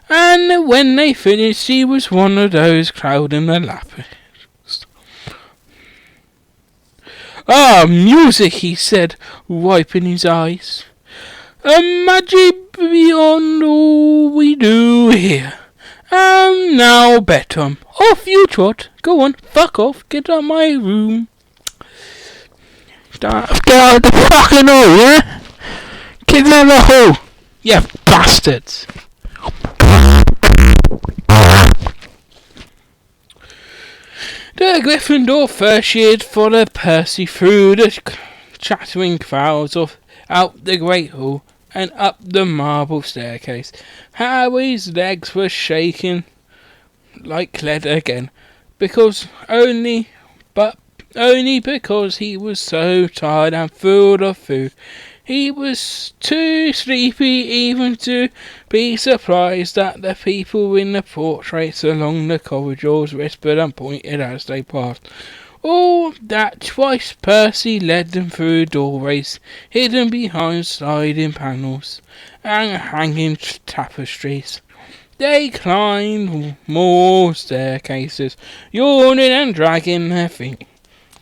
and when they finished, he was one of those crowding the lapis. Ah, music, he said, wiping his eyes. A magic beyond all we do here. And now, bedtime. Off you trot. Go on, fuck off. Get out of my room. Get out of the fucking hole, yeah? Get out of the hole, you bastards. The Gryffindor first cheered for the Percy through the chattering crowds out the Great Hall and up the marble staircase. Harry's legs were shaking like lead again, only because he was so tired and full of food. He was too sleepy even to be surprised that the people in the portraits along the corridors whispered and pointed as they passed. All that twice Percy led them through doorways hidden behind sliding panels and hanging tapestries. They climbed more staircases, yawning and dragging their feet.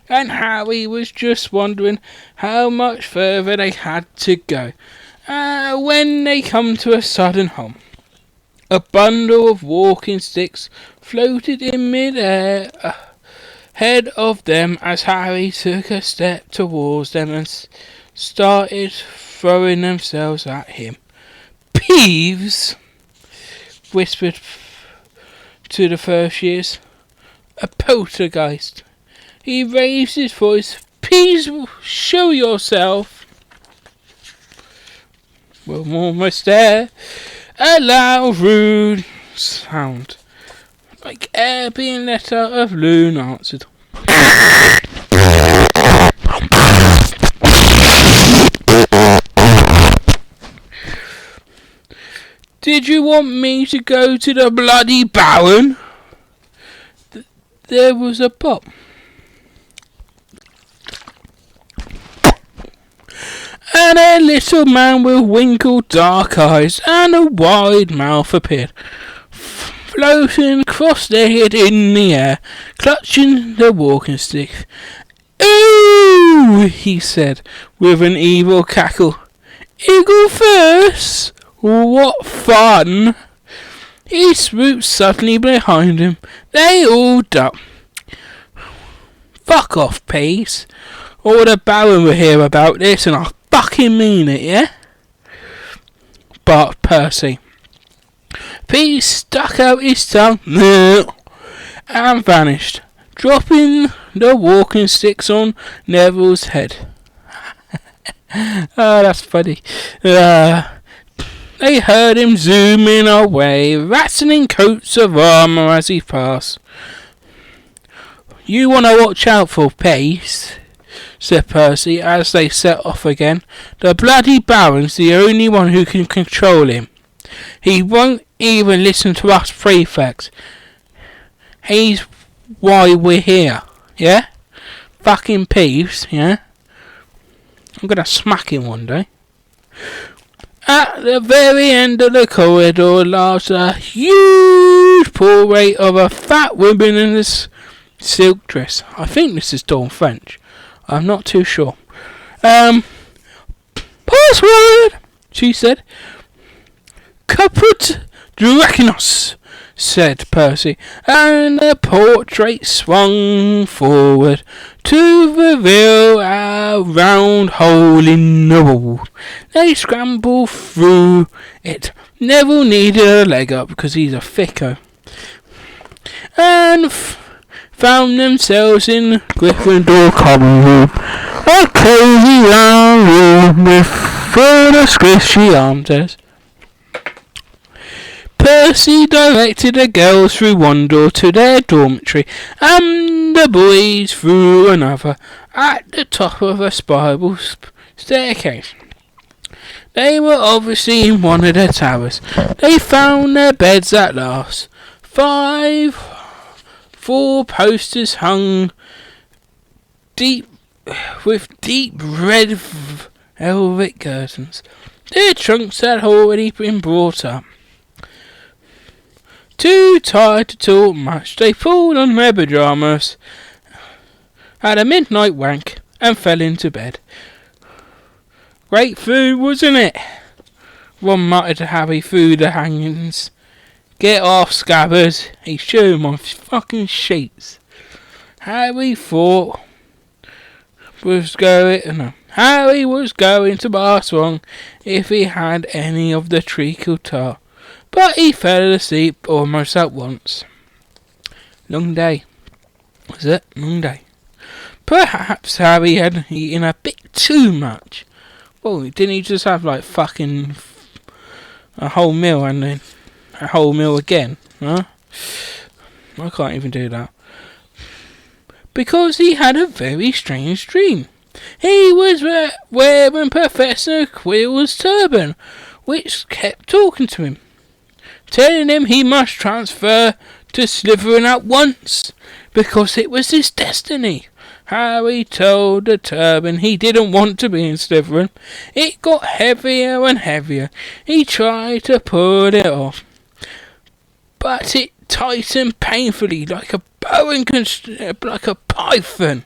And Harry was just wondering how much further they had to go, when they come to a sudden hum. A bundle of walking sticks floated in mid-air ahead of them as Harry took a step towards them and started throwing themselves at him. Peeves, whispered to the first years. A poltergeist. He raised his voice. Please show yourself. We're almost there. A loud, rude sound, like air being let out of loon, answered. Did you want me to go to the bloody Baron? There was a pop. And a little man with winkled dark eyes and a wide mouth appeared, floating cross-legged in the air, clutching the walking stick. Ooh, he said, with an evil cackle. Eagle first? What fun! He swooped suddenly behind him. They all ducked. Fuck off, Peace. All the Baron will hear about this, and I fucking mean it, yeah? Barked Percy. Peace stuck out his tongue and vanished, dropping the walking sticks on Neville's head. Oh, that's funny. They heard him zooming away, rattling coats of armour as he passed. "You want to watch out for Pace," said Percy as they set off again. "The bloody Baron's the only one who can control him. He won't even listen to us prefects. He's why we're here, yeah? Fucking Peeves, yeah? I'm gonna smack him one day." At the very end of the corridor lies a huge portrait of a fat woman in a silk dress. I think this is Dawn French. I'm not too sure. Password, she said. "Caput Draconos," said Percy, and the portrait swung forward to reveal a round hole in the wall. They scrambled through it. Neville needed a leg up because he's a thicko, and found themselves in Gryffindor common room, a cozy round room with full of squishy armchairs. Percy directed the girls through one door to their dormitory, and the boys through another, at the top of a spiral staircase. They were obviously in one of the towers. They found their beds at last. 4 posters hung with deep red velvet curtains. Their trunks had already been brought up. Too tired to talk much, they pulled on their pyjamas, had a midnight wank, and fell into bed. "Great food, wasn't it?" Ron muttered to Harry through the hangings. "Get off, Scabbers," he showed him on fucking sheets. Harry was going to ask Ron if he had any of the treacle tart, but he fell asleep almost at once. Long day. Was it? Long day. Perhaps Harry had eaten a bit too much. Well, didn't he just have like fucking a whole meal and then a whole meal again? Huh? I can't even do that. Because he had a very strange dream. He was wearing Professor Quirrell's turban, which kept talking to him, telling him he must transfer to Slytherin at once, because it was his destiny. Harry told the turban he didn't want to be in Slytherin. It got heavier and heavier. He tried to pull it off, but it tightened painfully like a like a python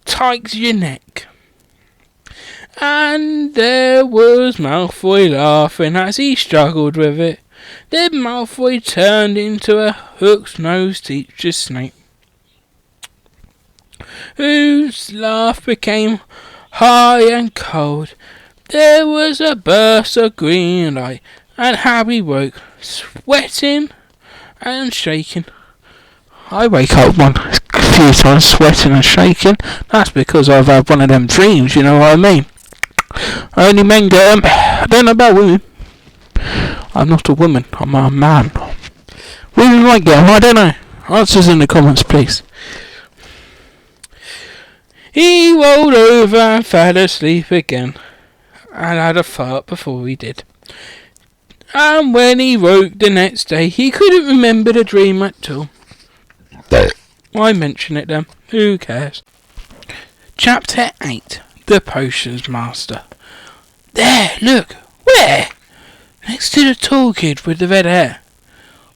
tights your neck. And there was Malfoy laughing as he struggled with it. Then Malfoy turned into a hook-nosed teacher Snape, whose laugh became high and cold. There was a burst of green light, and Harry woke, sweating and shaking. I wake up a few times sweating and shaking. That's because I've had one of them dreams, you know what I mean? Only men get them. I don't know about women. I'm not a woman, I'm a man. Women might get them, I don't know. Answers in the comments, please. He rolled over and fell asleep again, and had a fart before he did. And when he woke the next day, he couldn't remember the dream at all. Why mention it then? Who cares? Chapter 8. The Potions Master. There, look. Where? Next to the tall kid with the red hair,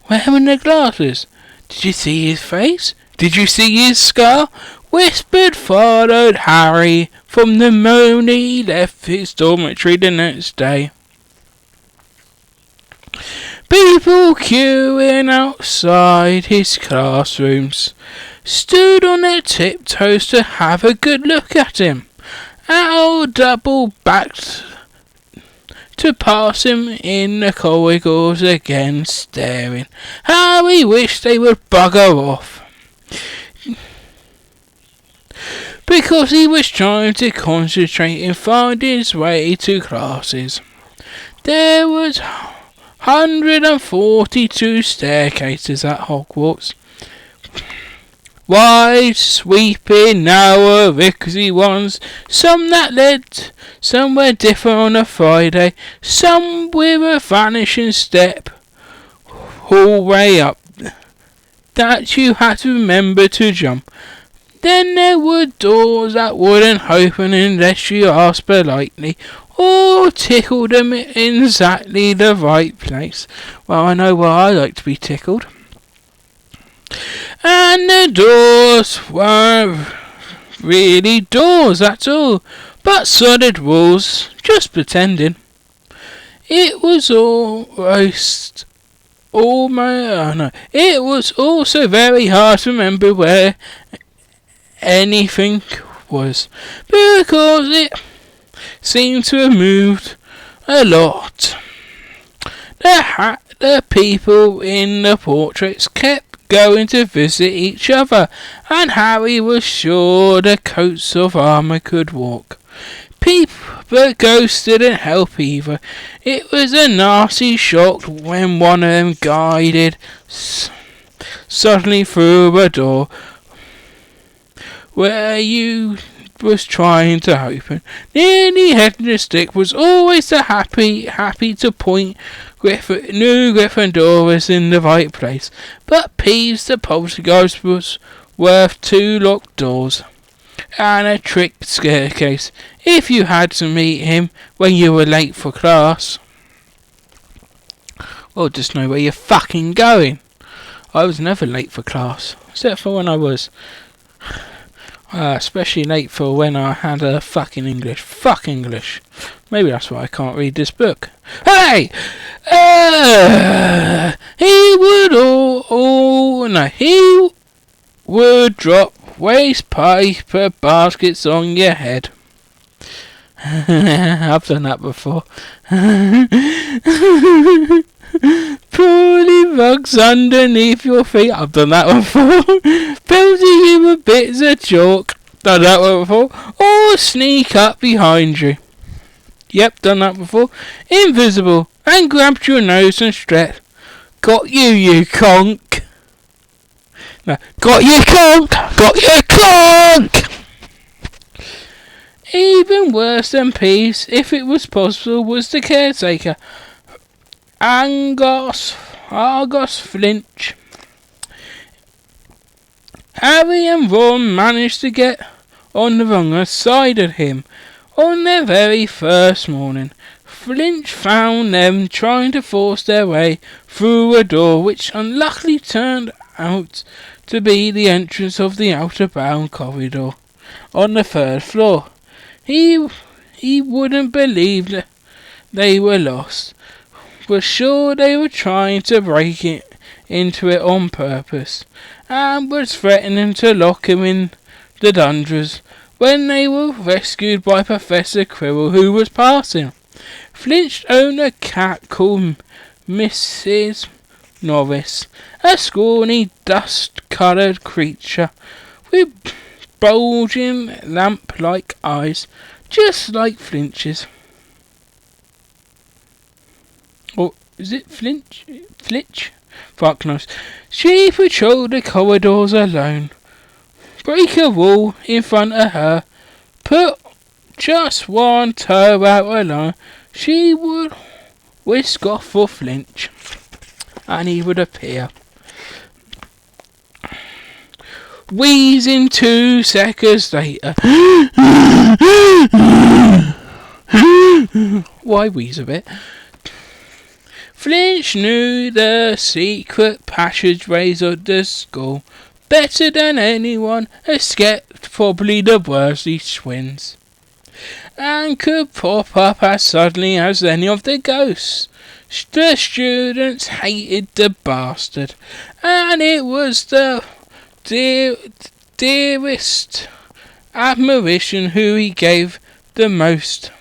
wearing the glasses. Did you see his face? Did you see his scar? Whispered followed Harry from the moment he left his dormitory the next day. People queuing outside his classrooms stood on their tiptoes to have a good look at him. Al double-backed to pass him in the corridors again, staring. Harry wished they would bugger off, because he was trying to concentrate and find his way to classes. There was 142 staircases at Hogwarts. Wide, sweeping, narrow, rickety ones, some that led somewhere different on a Friday, some with a vanishing step hallway up that you had to remember to jump. Then there were doors that wouldn't open unless you asked politely or tickled them in exactly the right place. Well, I know where I like to be tickled. And the doors weren't really doors at all, but solid walls, just pretending. It was it was also very hard to remember where anything was, because it seemed to have moved a lot. The people in the portraits kept going to visit each other, and Harry was sure the coats of armour could walk. But ghosts didn't help either. It was a nasty shock when one of them guided suddenly through a door where you was trying to open. Nearly Headless Stick was always the happy to point new Gryffindor was in the right place, but Peeves the poltergeist was worth 2 locked doors and a trick staircase if you had to meet him when you were late for class. Well, just know where you're fucking going. I was never late for class, except for when I was. Especially late for when I had a fucking English. Fuck English. Maybe that's why I can't read this book. Hey! He would drop waste paper baskets on your head. I've done that before. Pulling rugs underneath your feet. I've done that before. Pelting you with bits of chalk. Done that one before. Or sneak up behind you. Yep, done that before. Invisible. And grabbed your nose and stretched. Got you, you conk. No, got you, conk. Got you, conk. Even worse than Peace, if it was possible, was the caretaker. Argos Flinch. Harry and Ron managed to get on the wrong side of him on their very first morning. Flinch found them trying to force their way through a door which unluckily turned out to be the entrance of the outer bound corridor on the 3rd floor. He wouldn't believe that they were lost. Was sure they were trying to break into it on purpose, and was threatening to lock him in the dungeons when they were rescued by Professor Quirrell, who was passing. Flinch owned a cat called Mrs. Norris, a scrawny, dust-coloured creature with bulging lamp-like eyes, just like Flinch's. Or is it Flinch? Flitch? Fuck knows. She patrolled the corridors alone. Break a wall in front of her. Put just one toe out alone. She would whisk off for Flinch, and he would appear. Wheezing 2 seconds later. Why wheeze a bit? Flinch knew the secret passageways of the school better than anyone, except probably the Worsley twins, and could pop up as suddenly as any of the ghosts. The students hated the bastard, and it was the dearest admiration who he gave the most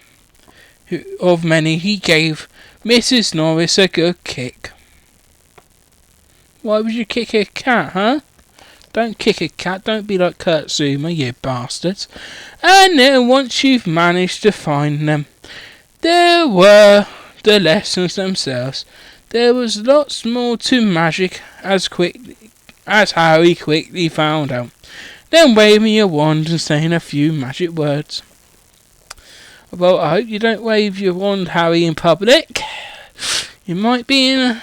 of many. He gave Mrs. Norris a good kick. Why would you kick a cat, huh? Don't kick a cat, don't be like Kurt Zuma, you bastards. And then once you've managed to find them, there were the lessons themselves, there was lots more to magic as Harry quickly found out. Then waving a wand and saying a few magic words. Well, I hope you don't wave your wand, Harry, in public. You might be in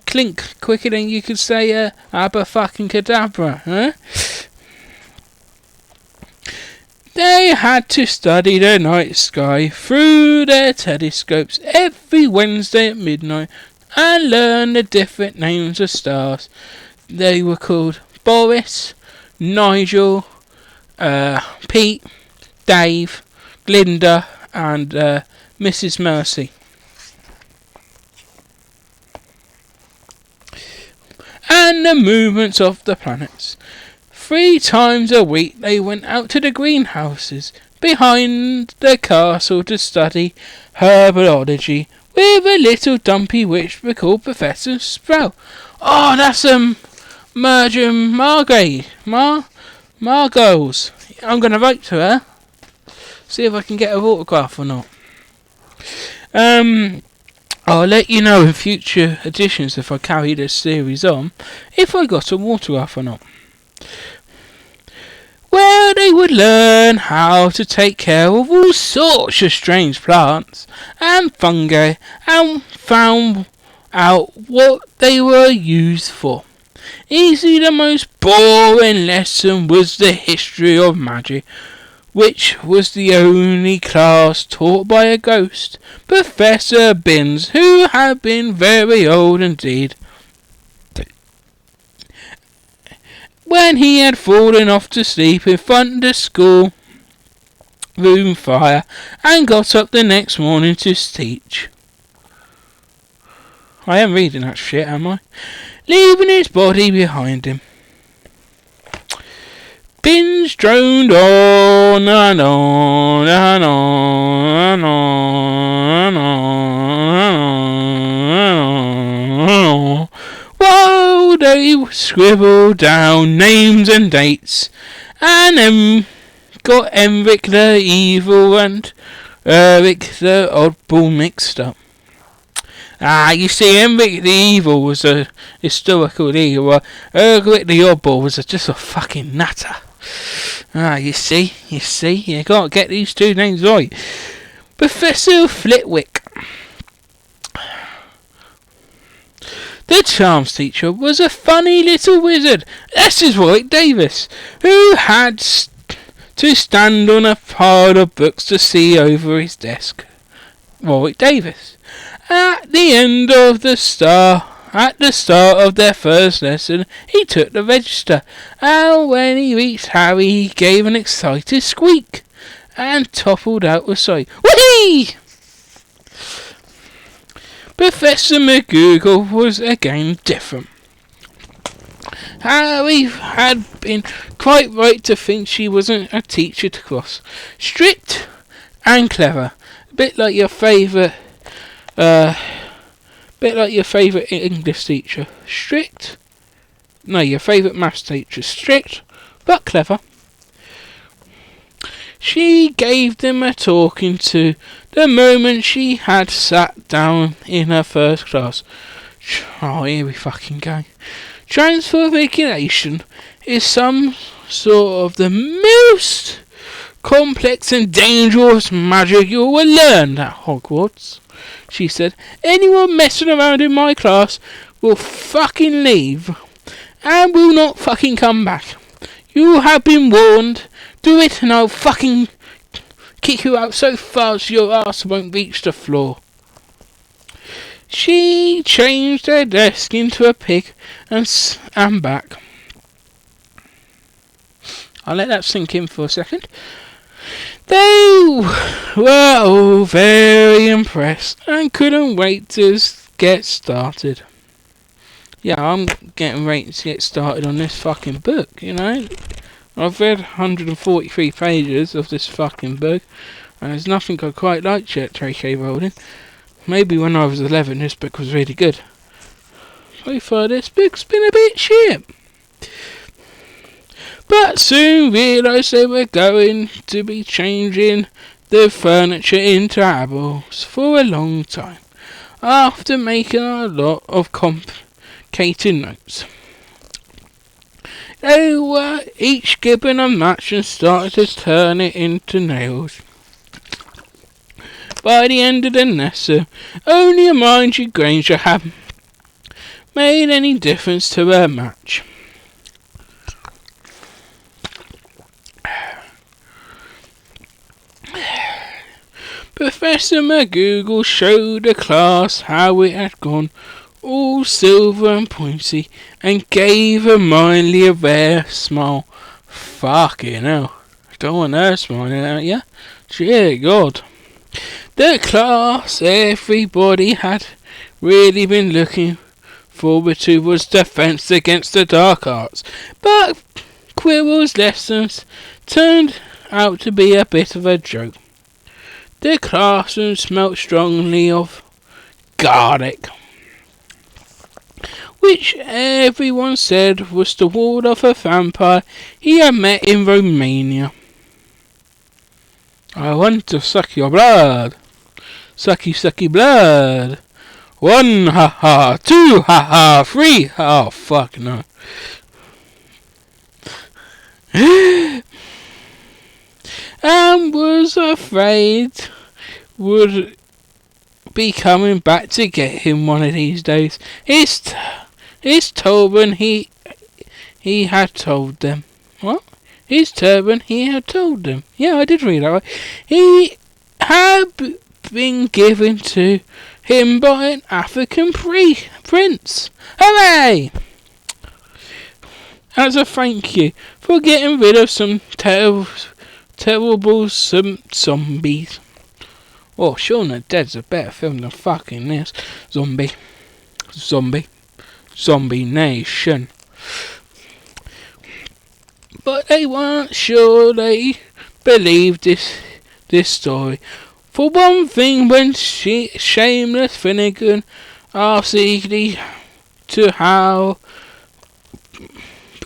clink quicker than you could say Abba fucking Cadabra, huh? They had to study the night sky through their telescopes every Wednesday at midnight and learn the different names of stars. They were called Boris, Nigel, Pete, Dave, Glinda, and Mrs. Mercy. And the movements of the planets. 3 times a week they went out to the greenhouses behind the castle to study herbology with a little dumpy witch we called Professor Sprout. Oh, that's Margot's. I'm gonna write to her. See if I can get her autograph or not. I'll let you know in future editions if I carry this series on, if I got a autograph or not. Where they would learn how to take care of all sorts of strange plants and fungi and found out what they were used for. Easily the most boring lesson was the history of magic, which was the only class taught by a ghost, Professor Binns, who had been very old indeed. When he had fallen off to sleep in front of the school room fire and got up the next morning to teach. I am reading that shit, am I? Leaving his body behind him. Binns droned on and on and on and on and on, while they scribbled down names and dates, and got Enric the Evil and Eric the Oddball mixed up. You see, Enric the Evil was a historical leader, while Eric the Oddball was just a fucking nutter. You see, you can't get these two names right. Professor Flitwick, the charms teacher, was a funny little wizard. This is Warwick Davis, who had to stand on a pile of books to see over his desk. Warwick Davis. At the start of their first lesson, he took the register, and when he reached Harry, he gave an excited squeak and toppled out with sight. Whee! Professor McGoogle was again different. Harry had been quite right to think she wasn't a teacher to cross. Strict and clever, a bit like your favourite English teacher. Your favourite maths teacher. Strict, but clever. She gave them a talking to the moment she had sat down in her first class. Oh, here we fucking go. Transformation is some sort of the most complex and dangerous magic you will learn at Hogwarts, she said. Anyone messing around in my class will fucking leave and will not fucking come back. You have been warned. Do it and I'll fucking kick you out so fast your ass won't reach the floor. She changed her desk into a pig and back. I'll let that sink in for a second. They were all very impressed and couldn't wait to get started. Yeah, I'm getting ready to get started on this fucking book, you know. I've read 143 pages of this fucking book, and there's nothing I quite liked yet, J.K. Rowling. Maybe when I was 11 this book was really good. So far this book's been a bit shit. But soon realised they were going to be changing the furniture into apples for a long time, after making a lot of complicated notes. They were each given a match and started to turn it into nails. By the end of the lesson, only Hermione Granger had made any difference to her match. Professor McGonagall showed the class how it had gone, all silver and pointy, and gave Hermione a rare smile. Fucking hell. Don't want her smiling at you. Dear God. The class everybody had really been looking forward to was Defense Against the Dark Arts, but Quirrell's lessons turned out to be a bit of a joke. The classroom smelt strongly of garlic, which everyone said was the ward of a vampire he had met in Romania. I want to suck your blood. Sucky, sucky blood. 1, ha ha. 2, ha ha. 3, oh fuck no. And was afraid would be coming back to get him one of these days. His turban he had told them. What? His turban he had told them. Yeah, I did read that. He had been given to him by an African prince. Hooray! As a thank you for getting rid of some terrible zombies. Oh, Shaun of the Dead's a better film than fucking this. Zombie Nation. But they weren't sure they believed this story. For one thing, when Shameless Finnegan asked Eagly to how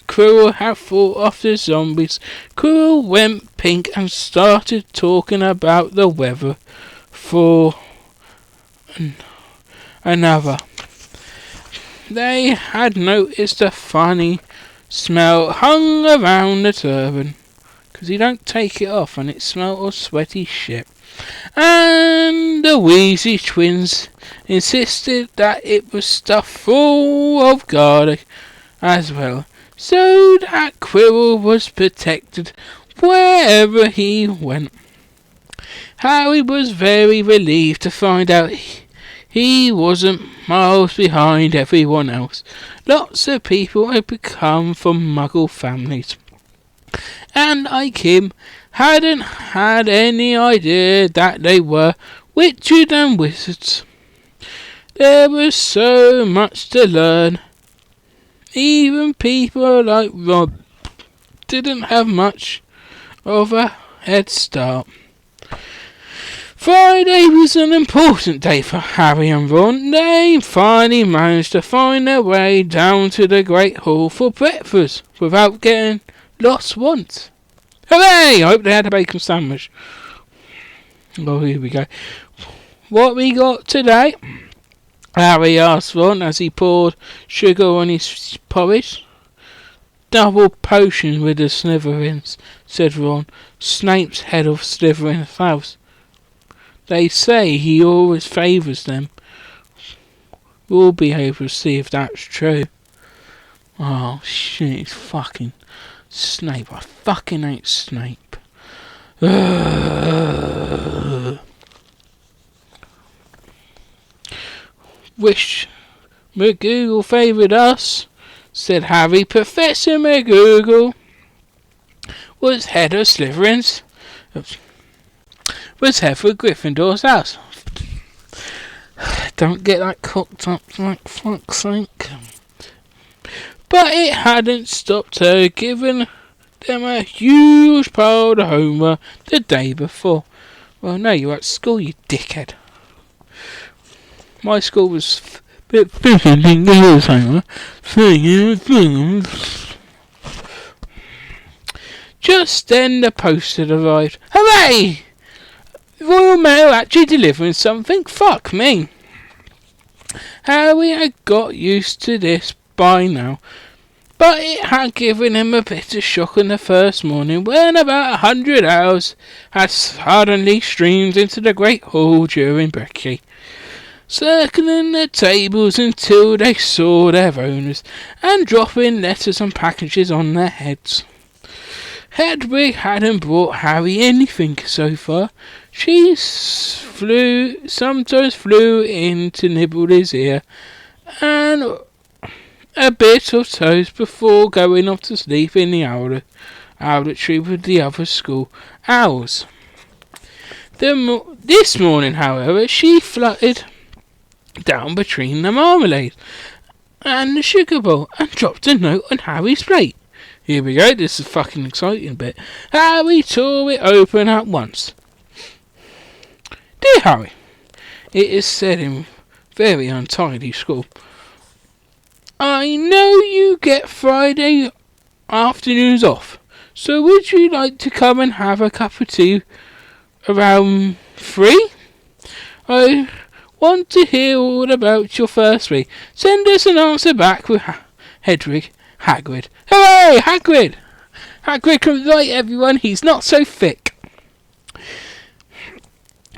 Quirrell had thought of the zombies, Quirrell went pink and started talking about the weather for another. They had noticed a funny smell hung around the turban, because he don't take it off and it smelled of sweaty shit. And the Weasley twins insisted that it was stuffed full of garlic as well, so that Quirrell was protected wherever he went. Harry was very relieved to find out he wasn't miles behind everyone else. Lots of people had come from Muggle families, and like him, hadn't had any idea that they were witches and wizards. There was so much to learn. Even people like Rob didn't have much of a head start. Friday was an important day for Harry and Ron. They finally managed to find their way down to the Great Hall for breakfast without getting lost once. Hooray! I hope they had a bacon sandwich. Oh, here we go. What we got today? Harry asked Ron as he poured sugar on his porridge. Double potion with the Slytherins, said Ron. Snape's head of Slytherin's house. They say he always favours them. We'll be able to see if that's true. Oh shit, it's fucking Snape. I fucking hate Snape. Wish McGonagall favoured us, said Harry. Professor McGonagall was head of Slytherins. Was head for Gryffindor's house. Don't get that cocked up like fuck's sake. But it hadn't stopped her giving them a huge pile of homework the day before. Well, no, you were at school, you dickhead. My school was a bit busy, didn't give us homework. Just then the post had arrived. Hooray! Royal Mail actually delivering something? Fuck me. Harry had got used to this by now, but it had given him a bit of shock on the first morning when about 100 owls had suddenly streamed into the great hall during brekkie, circling the tables until they saw their owners and dropping letters and packages on their heads. Hedwig hadn't brought Harry anything so far. She sometimes flew in to nibble his ear and a bit of toast before going off to sleep in the owletry with the other school owls. This morning, however, she fluttered down between the marmalade and the sugar bowl and dropped a note on Harry's plate. Here we go, this is a fucking exciting bit. Harry tore it open at once. Dear Harry, it is said in very untidy school. I know you get Friday afternoons off, so would you like to come and have a cup of tea around 3? I want to hear all about your first week. Send us an answer back with Hedwig Hagrid. Hooray, Hagrid! Hagrid can write, everyone, he's not so thick.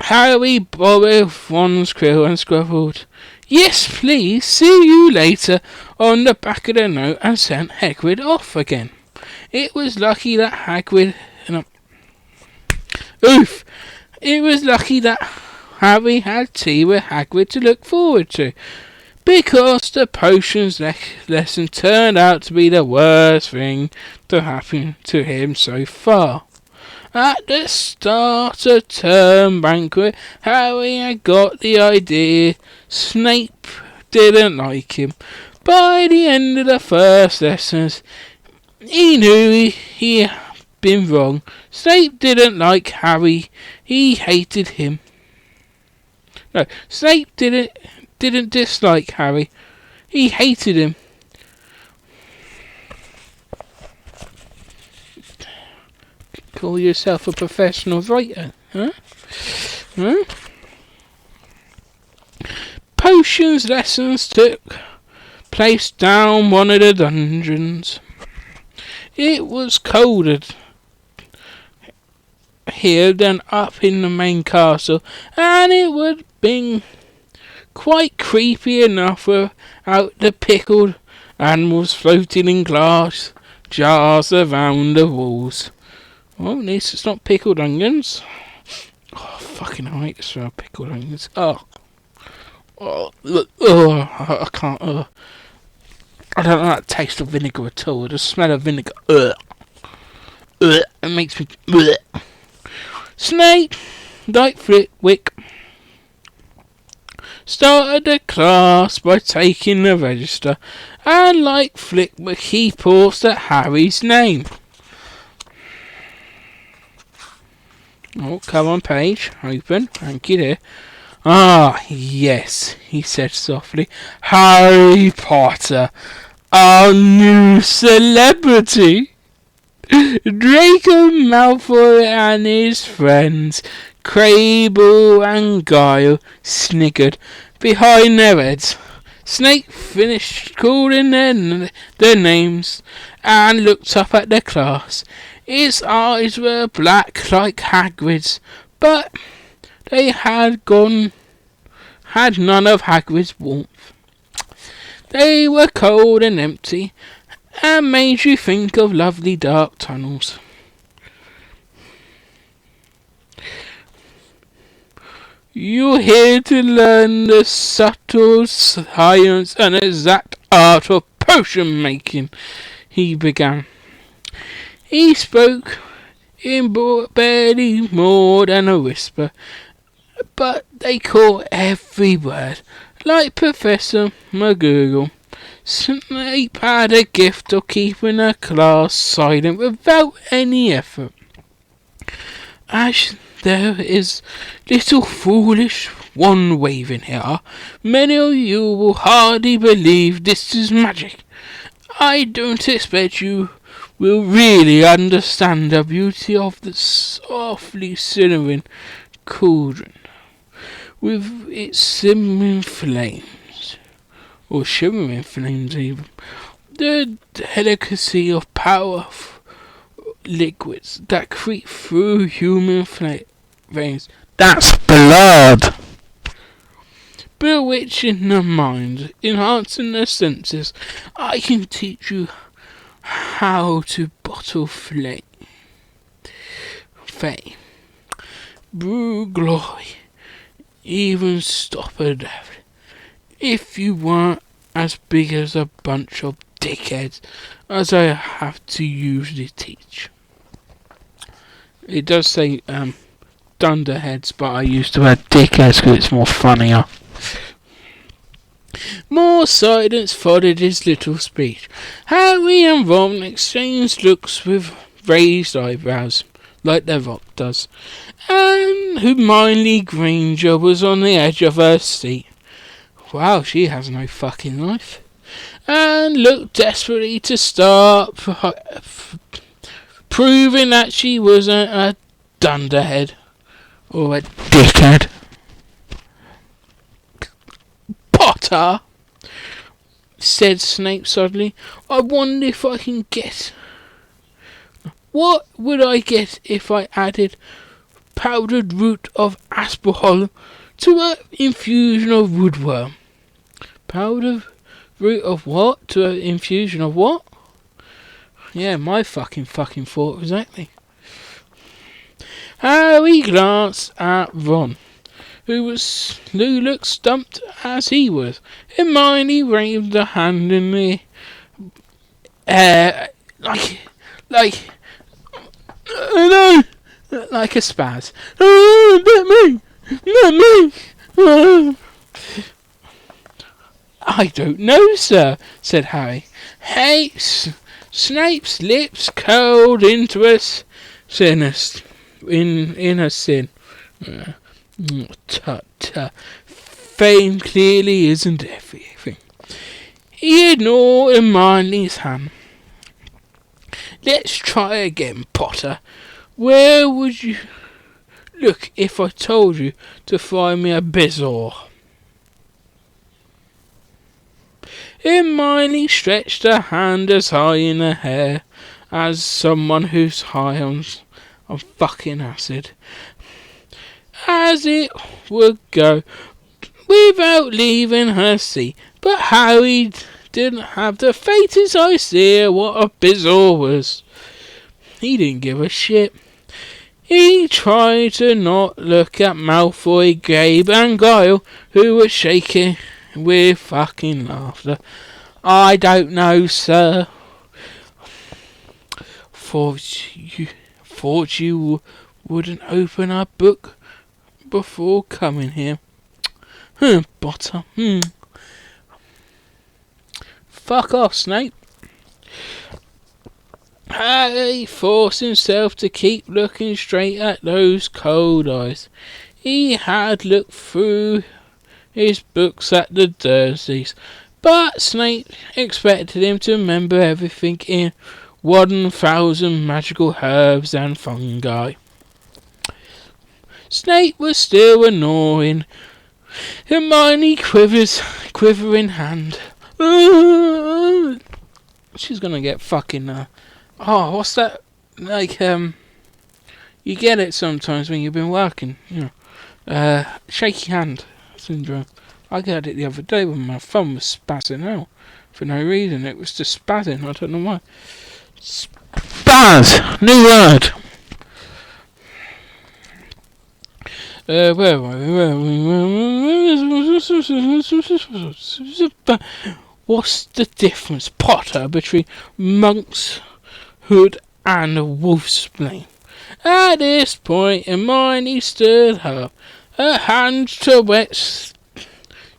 Harry borrowed Ron's quill and scribbled, yes, please, see you later, on the back of the note and sent Hagrid off again. It was lucky that Harry had tea with Hagrid to look forward to, because the potions lesson turned out to be the worst thing to happen to him so far. At the start of term banquet, Harry had got the idea Snape didn't like him. By the end of the first lessons, he knew he had been wrong. Snape didn't like Harry. He hated him. No, Snape didn't dislike Harry. He hated him. Call yourself a professional writer, huh? Potions lessons took place down one of the dungeons. It was colder here than up in the main castle, and it would have been quite creepy enough without the pickled animals floating in glass jars around the walls. Well, at least it's not pickled onions. Oh, fucking hell, I hate to smell pickled onions. I can't. I don't like the taste of vinegar at all. The smell of vinegar. It makes me. Snape, like Flitwick, started the class by taking the register, and like Flitwick, he paused at Harry's name. Oh, come on, page. Open. Thank you, dear. Ah, yes, he said softly. Harry Potter, our new celebrity. Draco Malfoy and his friends, Crabble and Guile, sniggered behind their heads. Snape finished calling their names and looked up at the class. His eyes were black like Hagrid's, but they had none of Hagrid's warmth. They were cold and empty, and made you think of lovely dark tunnels. You're here to learn the subtle science and exact art of potion making, he began. He spoke in barely more than a whisper, but they caught every word, like Professor McGonagall. Snape had a gift of keeping the class silent without any effort. As there is little foolish wand waving here, many of you will hardly believe this is magic. I don't expect you will really understand the beauty of the softly simmering cauldron with its simmering flames, or shimmering flames even. The delicacy of powerful liquids that creep through human veins. That's blood! Bewitching the mind, enhancing the senses. I can teach you how to bottle fame, brew glory, even stop a death. If you weren't as big as a bunch of dickheads as I have to usually teach. It does say dunderheads, but I used to add dickheads because it's more funnier. More silence followed his little speech. Harry and Ron exchanged looks with raised eyebrows, like their Rock does, and Hermione Granger was on the edge of her seat. Wow, she has no fucking life. And looked desperately to start proving that she wasn't a dunderhead or a dickhead. Potter, said Snape suddenly. I wonder if I can get... What would I get if I added powdered root of asperhol to an infusion of woodworm? Powdered root of what? To an infusion of what? Yeah, my fucking thought exactly. Harry glanced at Ron, who looked stumped as he was. Hermione waved a hand in the air like a spaz. Not me. I don't know, sir, said Harry. Hey, Snape's lips curled into a sin. In a sin. Tut. Fame clearly isn't everything. He ignored Hermione's hand. Let's try again, Potter. Where would you look if I told you to find me a bezoar? Hermione stretched her hand as high in the air as someone who's high on fucking acid. As it would go, without leaving her seat. But Harry didn't have the faintest idea what a bezoar was. He didn't give a shit. He tried to not look at Malfoy, Gabe and Guile, who were shaking with fucking laughter. I don't know, sir. Thought you wouldn't open a book before coming here. Potter. Fuck off, Snape. Harry forced himself to keep looking straight at those cold eyes. He had looked through his books at the Dursleys, but Snape expected him to remember everything in 1,000 magical herbs and fungi. Snape was still annoying. Hermione quivering hand. She's gonna get fucking what's that? Like you get it sometimes when you've been working, you know. Shaky hand syndrome. I got it the other day when my thumb was spazzing out for no reason. It was just spazzing. I don't know why. Spaz! New word! Where are we? What's the difference, Potter, between monkshood and wolfsbane? At this point, Hermione stood up, her hands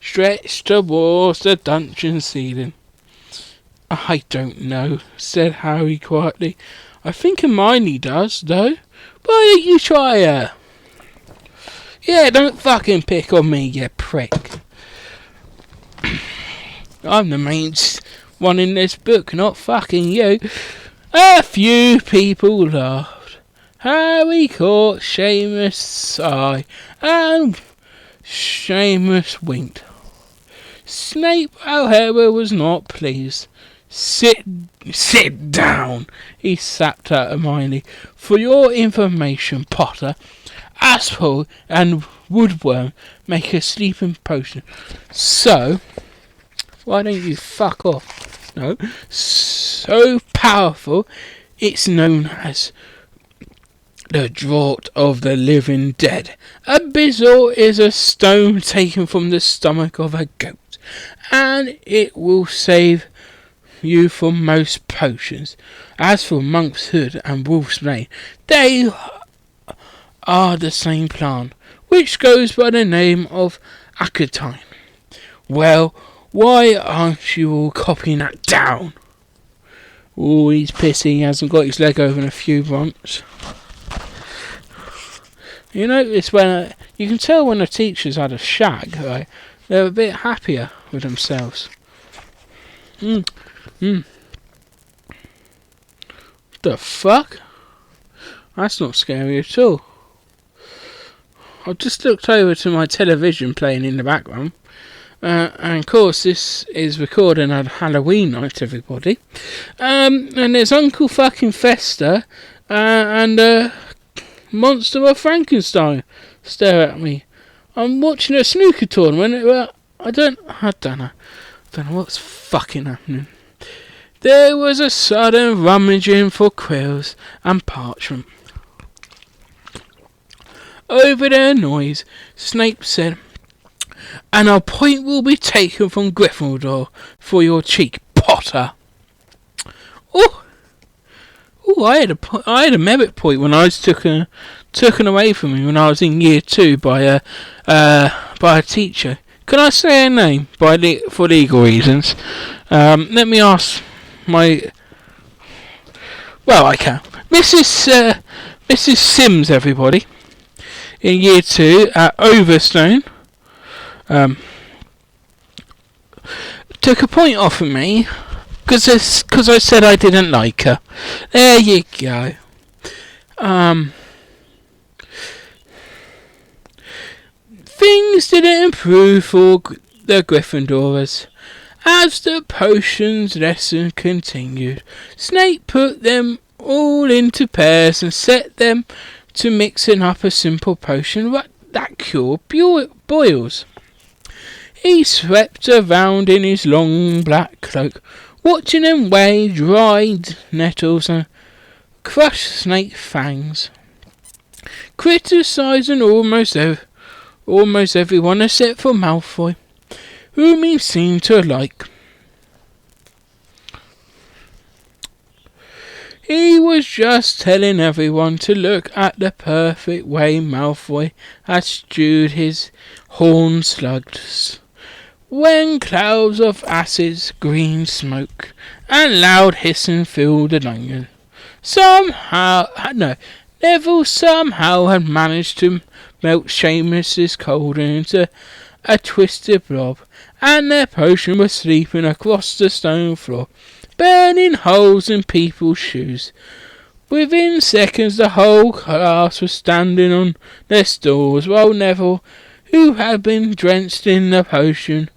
stretched towards the dungeon ceiling. I don't know, said Harry quietly. I think Hermione does, though. Why don't you try her? Yeah, don't fucking pick on me, you prick. I'm the main one in this book, not fucking you. A few people laughed. Harry caught Seamus' eye, and Seamus winked. Snape, however, was not pleased. Sit down, he snapped at Hermione. For your information, Potter, Asphodel and Woodworm make a sleeping potion. So, why don't you fuck off? No. So powerful, it's known as the Draught of the Living Dead. A bizzle is a stone taken from the stomach of a goat, and it will save you from most potions. As for Monk's Hood and Wolf's Bane, they are the same plant, which goes by the name of acatine. Well, why aren't you all copying that down? Oh, he's pissy, he hasn't got his leg over in a few months. You notice when you can tell when the teachers had a shag, right? They're a bit happier with themselves. The fuck? That's not scary at all. I've just looked over to my television playing in the background. And of course this is recording on Halloween night, everybody. And there's Uncle fucking Fester and Monster of Frankenstein stare at me. I'm watching a snooker tournament. I don't know what's fucking happening. There was a sudden rummaging for quills and parchment. Over their noise, Snape said, "And a point will be taken from Gryffindor for your cheek, Potter." I had a merit point when I was taken away from me when I was in year 2 by a teacher. Can I say her name for legal reasons? Let me ask my. Well, I can. Mrs. Sims, everybody, in year 2 at Overstone, took a point off of me. Because I said I didn't like her. There you go. Things didn't improve for the Gryffindors. As the potions lesson continued, Snape put them all into pairs and set them to mixing up a simple potion that cured boils. He swept around in his long black cloak, watching them weigh dried nettles and crush snake fangs, criticising almost everyone except for Malfoy, whom he seemed to like. He was just telling everyone to look at the perfect way Malfoy had stewed his horned slugs, when clouds of acid, green smoke, and loud hissing filled the dungeon. Neville somehow had managed to melt Seamus's cauldron into a twisted blob, and their potion was sleeping across the stone floor, burning holes in people's shoes. Within seconds the whole class was standing on their stools, while Neville, who had been drenched in the potion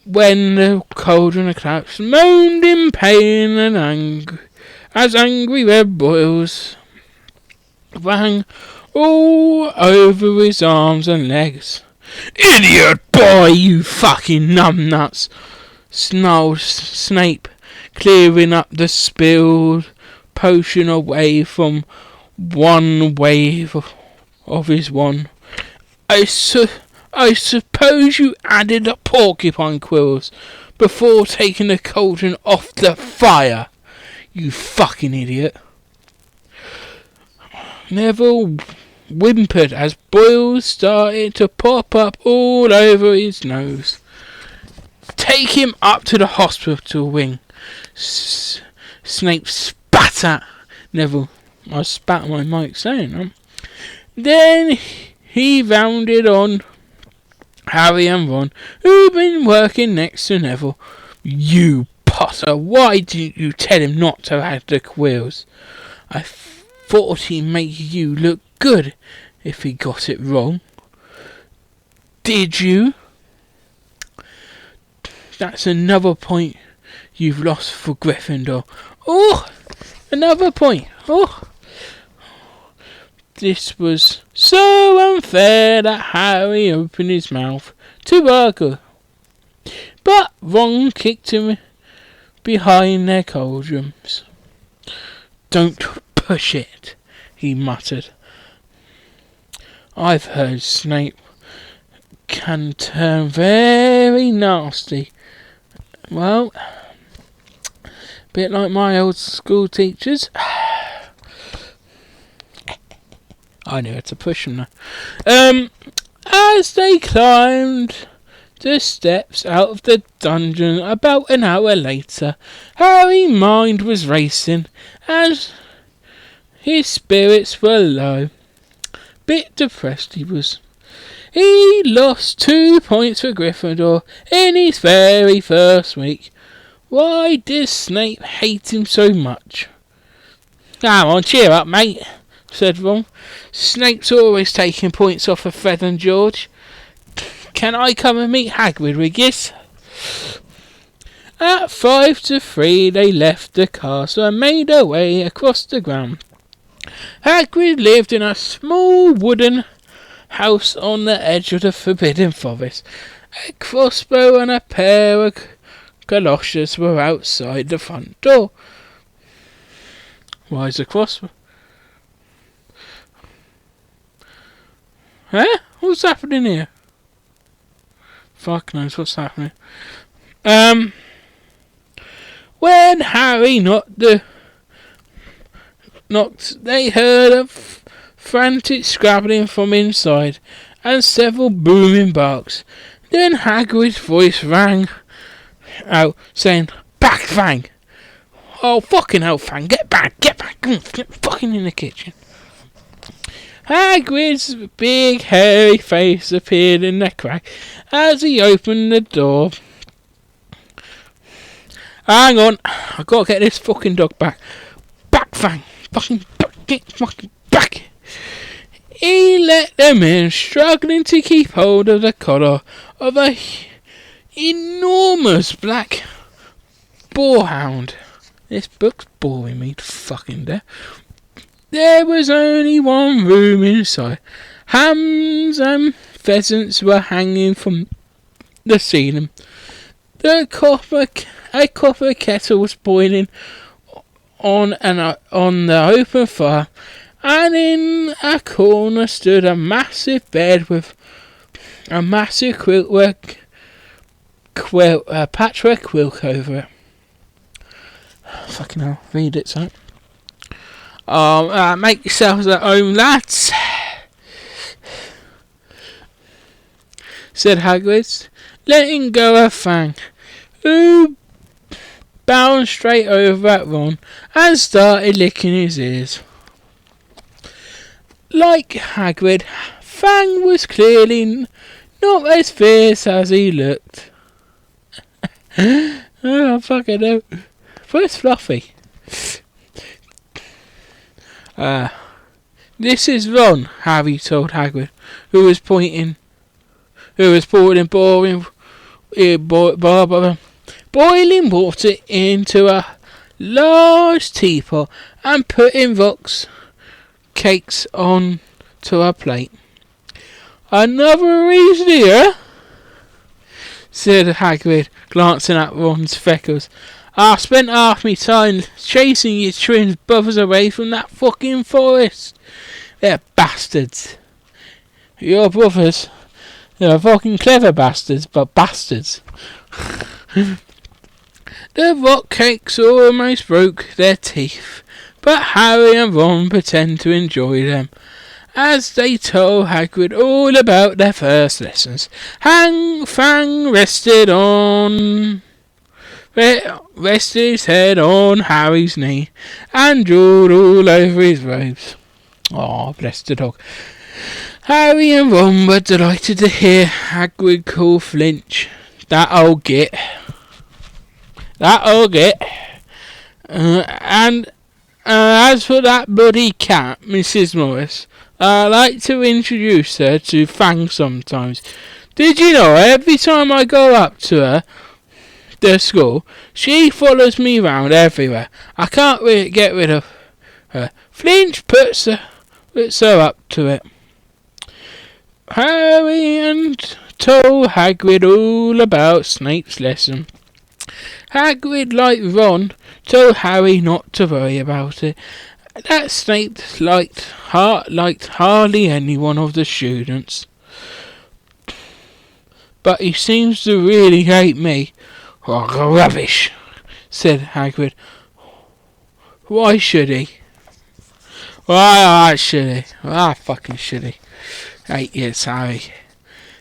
when the cauldron collapsed, moaned in pain and anger as angry red boils ran all over his arms and legs. "Idiot boy, you fucking numbnuts!" snarled Snape, clearing up the spilled potion away from one wave of his wand. I suppose you added the porcupine quills before taking the cauldron off the fire, you fucking idiot. Neville whimpered as boils started to pop up all over his nose. "Take him up to the hospital wing." Snape spat at Neville. I spat on my mic saying that. Then he rounded on Harry and Ron, who'd been working next to Neville. "You Potter, why didn't you tell him not to add the quills?" "I thought he made you look good if he got it wrong. Did you? That's another point you've lost for Gryffindor. Oh, another point. Oh. This was so unfair that Harry opened his mouth to argue. But Ron kicked him behind their cauldrons. Don't push it, he muttered. I've heard Snape can turn very nasty. Well, a bit like my old school teachers. I knew how to push them now. As they climbed the steps out of the dungeon about an hour later, Harry's mind was racing as his spirits were low. Bit depressed he was. He lost 2 points for Gryffindor in his very first week. Why did Snape hate him so much? Come on, cheer up, mate, said Ron. Snape's always taking points off of Fred and George. Can I come and meet Hagrid, Wiggis? At 3:55 they left the castle and made their way across the ground. Hagrid lived in a small wooden house on the edge of the Forbidden Forest. A crossbow and a pair of galoshes were outside the front door. Why is a crossbow? Huh? What's happening here? Fuck knows what's happening. When Harry knocked, they heard a frantic scrabbling from inside and several booming barks. Then Hagrid's voice rang out, saying, "Back, Fang!" Oh, fucking hell, Fang, get back, get fucking in the kitchen. Hagrid's big hairy face appeared in the crack as he opened the door. Hang on, I've got to get this fucking dog back. Back, Fang! Fucking back, get fucking back! He let them in, struggling to keep hold of the collar of a enormous black boarhound. This book's boring me to fucking death. There was only one room inside. Hams and pheasants were hanging from the ceiling. A copper kettle was boiling on the open fire, and in a corner stood a massive bed with a massive patchwork quilt over it. Fucking hell, read it, son. Make yourselves at home, lads, said Hagrid, letting go of Fang, who bounced straight over at Ron and started licking his ears. Like Hagrid, Fang was clearly not as fierce as he looked. Oh, fucking hell. Where's Fluffy? This is Ron, Harry told Hagrid, who was pouring boiling water into a large teapot and putting cakes onto a plate. Another reason here, said Hagrid, glancing at Ron's freckles. I spent half my time chasing your twin brothers away from that fucking forest. They're bastards. Your brothers, they're fucking clever bastards, but bastards. The rock cakes almost broke their teeth, but Harry and Ron pretend to enjoy them, as they told Hagrid all about their first lessons. Fang rested his head on Harry's knee and drooled all over his robes. Oh, bless the dog. Harry and Ron were delighted to hear Hagrid call Flinch that old git. And As for that bloody cat, Mrs. Morris, I like to introduce her to Fang sometimes. Did you know every time I go up to her, the school, she follows me round everywhere. I can't really get rid of her. Flinch puts her up to it. Harry and told Hagrid all about Snape's lesson. Hagrid, like Ron, told Harry not to worry about it. That Snape liked hardly any one of the students. But he seems to really hate me. Oh, rubbish, said Hagrid. Why should he? Why should he? Why fucking should he? 8 years, Harry.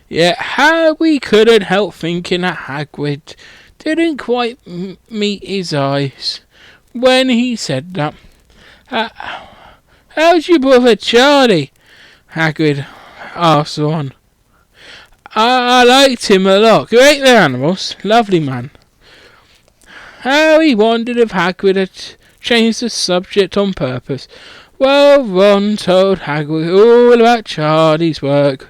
Yet Harry couldn't help thinking that Hagrid didn't quite meet his eyes when he said that. How's your brother Charlie? Hagrid asked Ron. I liked him a lot. Great with animals. Lovely man. Harry wondered if Hagrid had changed the subject on purpose. Well, Ron told Hagrid all about Charlie's work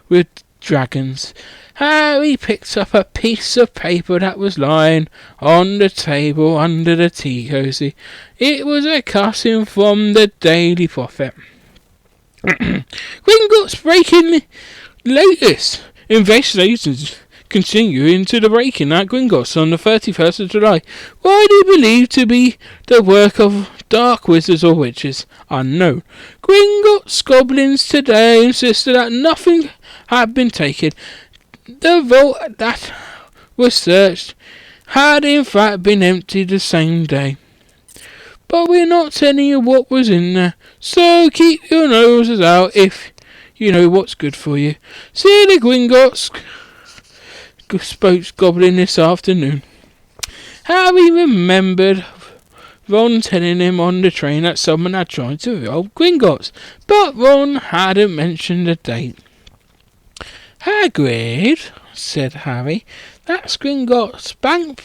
with dragons. Harry picked up a piece of paper that was lying on the table under the tea cosy. It was a cutting from the Daily Prophet. Gringotts breaking latest. Investigations continue into the breaking at Gringotts on the 31st of July. Widely believed to be the work of dark wizards or witches. Unknown. Gringotts goblins today insisted that nothing had been taken. The vault that was searched had in fact been emptied the same day. But we're not telling you what was in there, so keep your noses out if you know what's good for you. See the Gringotts spoke goblin this afternoon. Harry remembered Ron telling him on the train that someone had tried to rob Gringotts, but Ron hadn't mentioned the date. Hagrid, said Harry, that Gringotts bank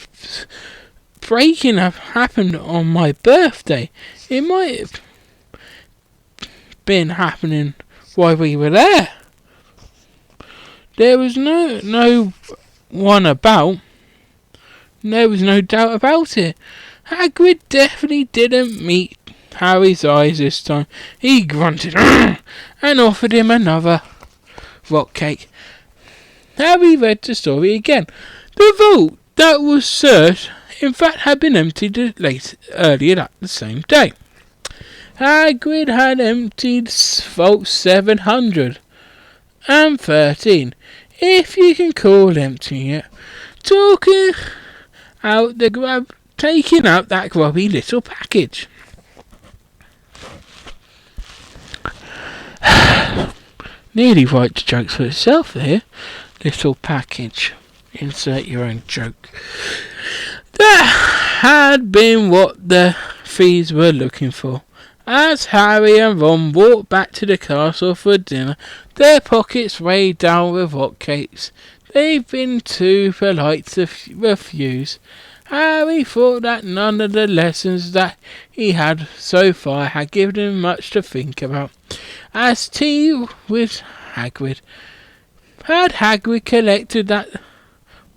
breaking happened on my birthday. It might have been happening while we were there. There was no one about. There was no doubt about it. Hagrid definitely didn't meet Harry's eyes this time. He grunted and offered him another rock cake. Harry read the story again. The vault that was searched, in fact, had been emptied earlier that the same day. Hagrid had emptied vault 713, if you can call emptying it, taking out that grubby little package. Nearly writes jokes for itself here. Little package. Insert your own joke. That had been what the thieves were looking for. As Harry and Ron walked back to the castle for dinner, their pockets weighed down with hot cakes. They've been too polite to refuse. Harry thought that none of the lessons that he had so far had given him much to think about. As tea with Hagrid. Had Hagrid collected that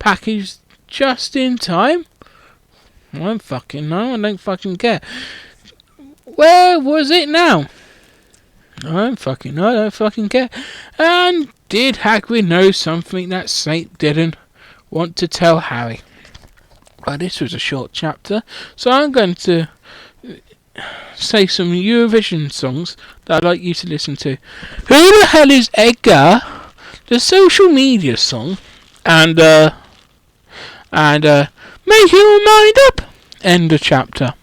package just in time? I don't fucking know. I don't fucking care. Where was it now? I don't fucking know. I don't fucking care. And did Hagrid know something that Snape didn't want to tell Harry? Well, this was a short chapter, so I'm going to say some Eurovision songs that I'd like you to listen to. Who the hell is Edgar? The social media song, and make your mind up. End of chapter.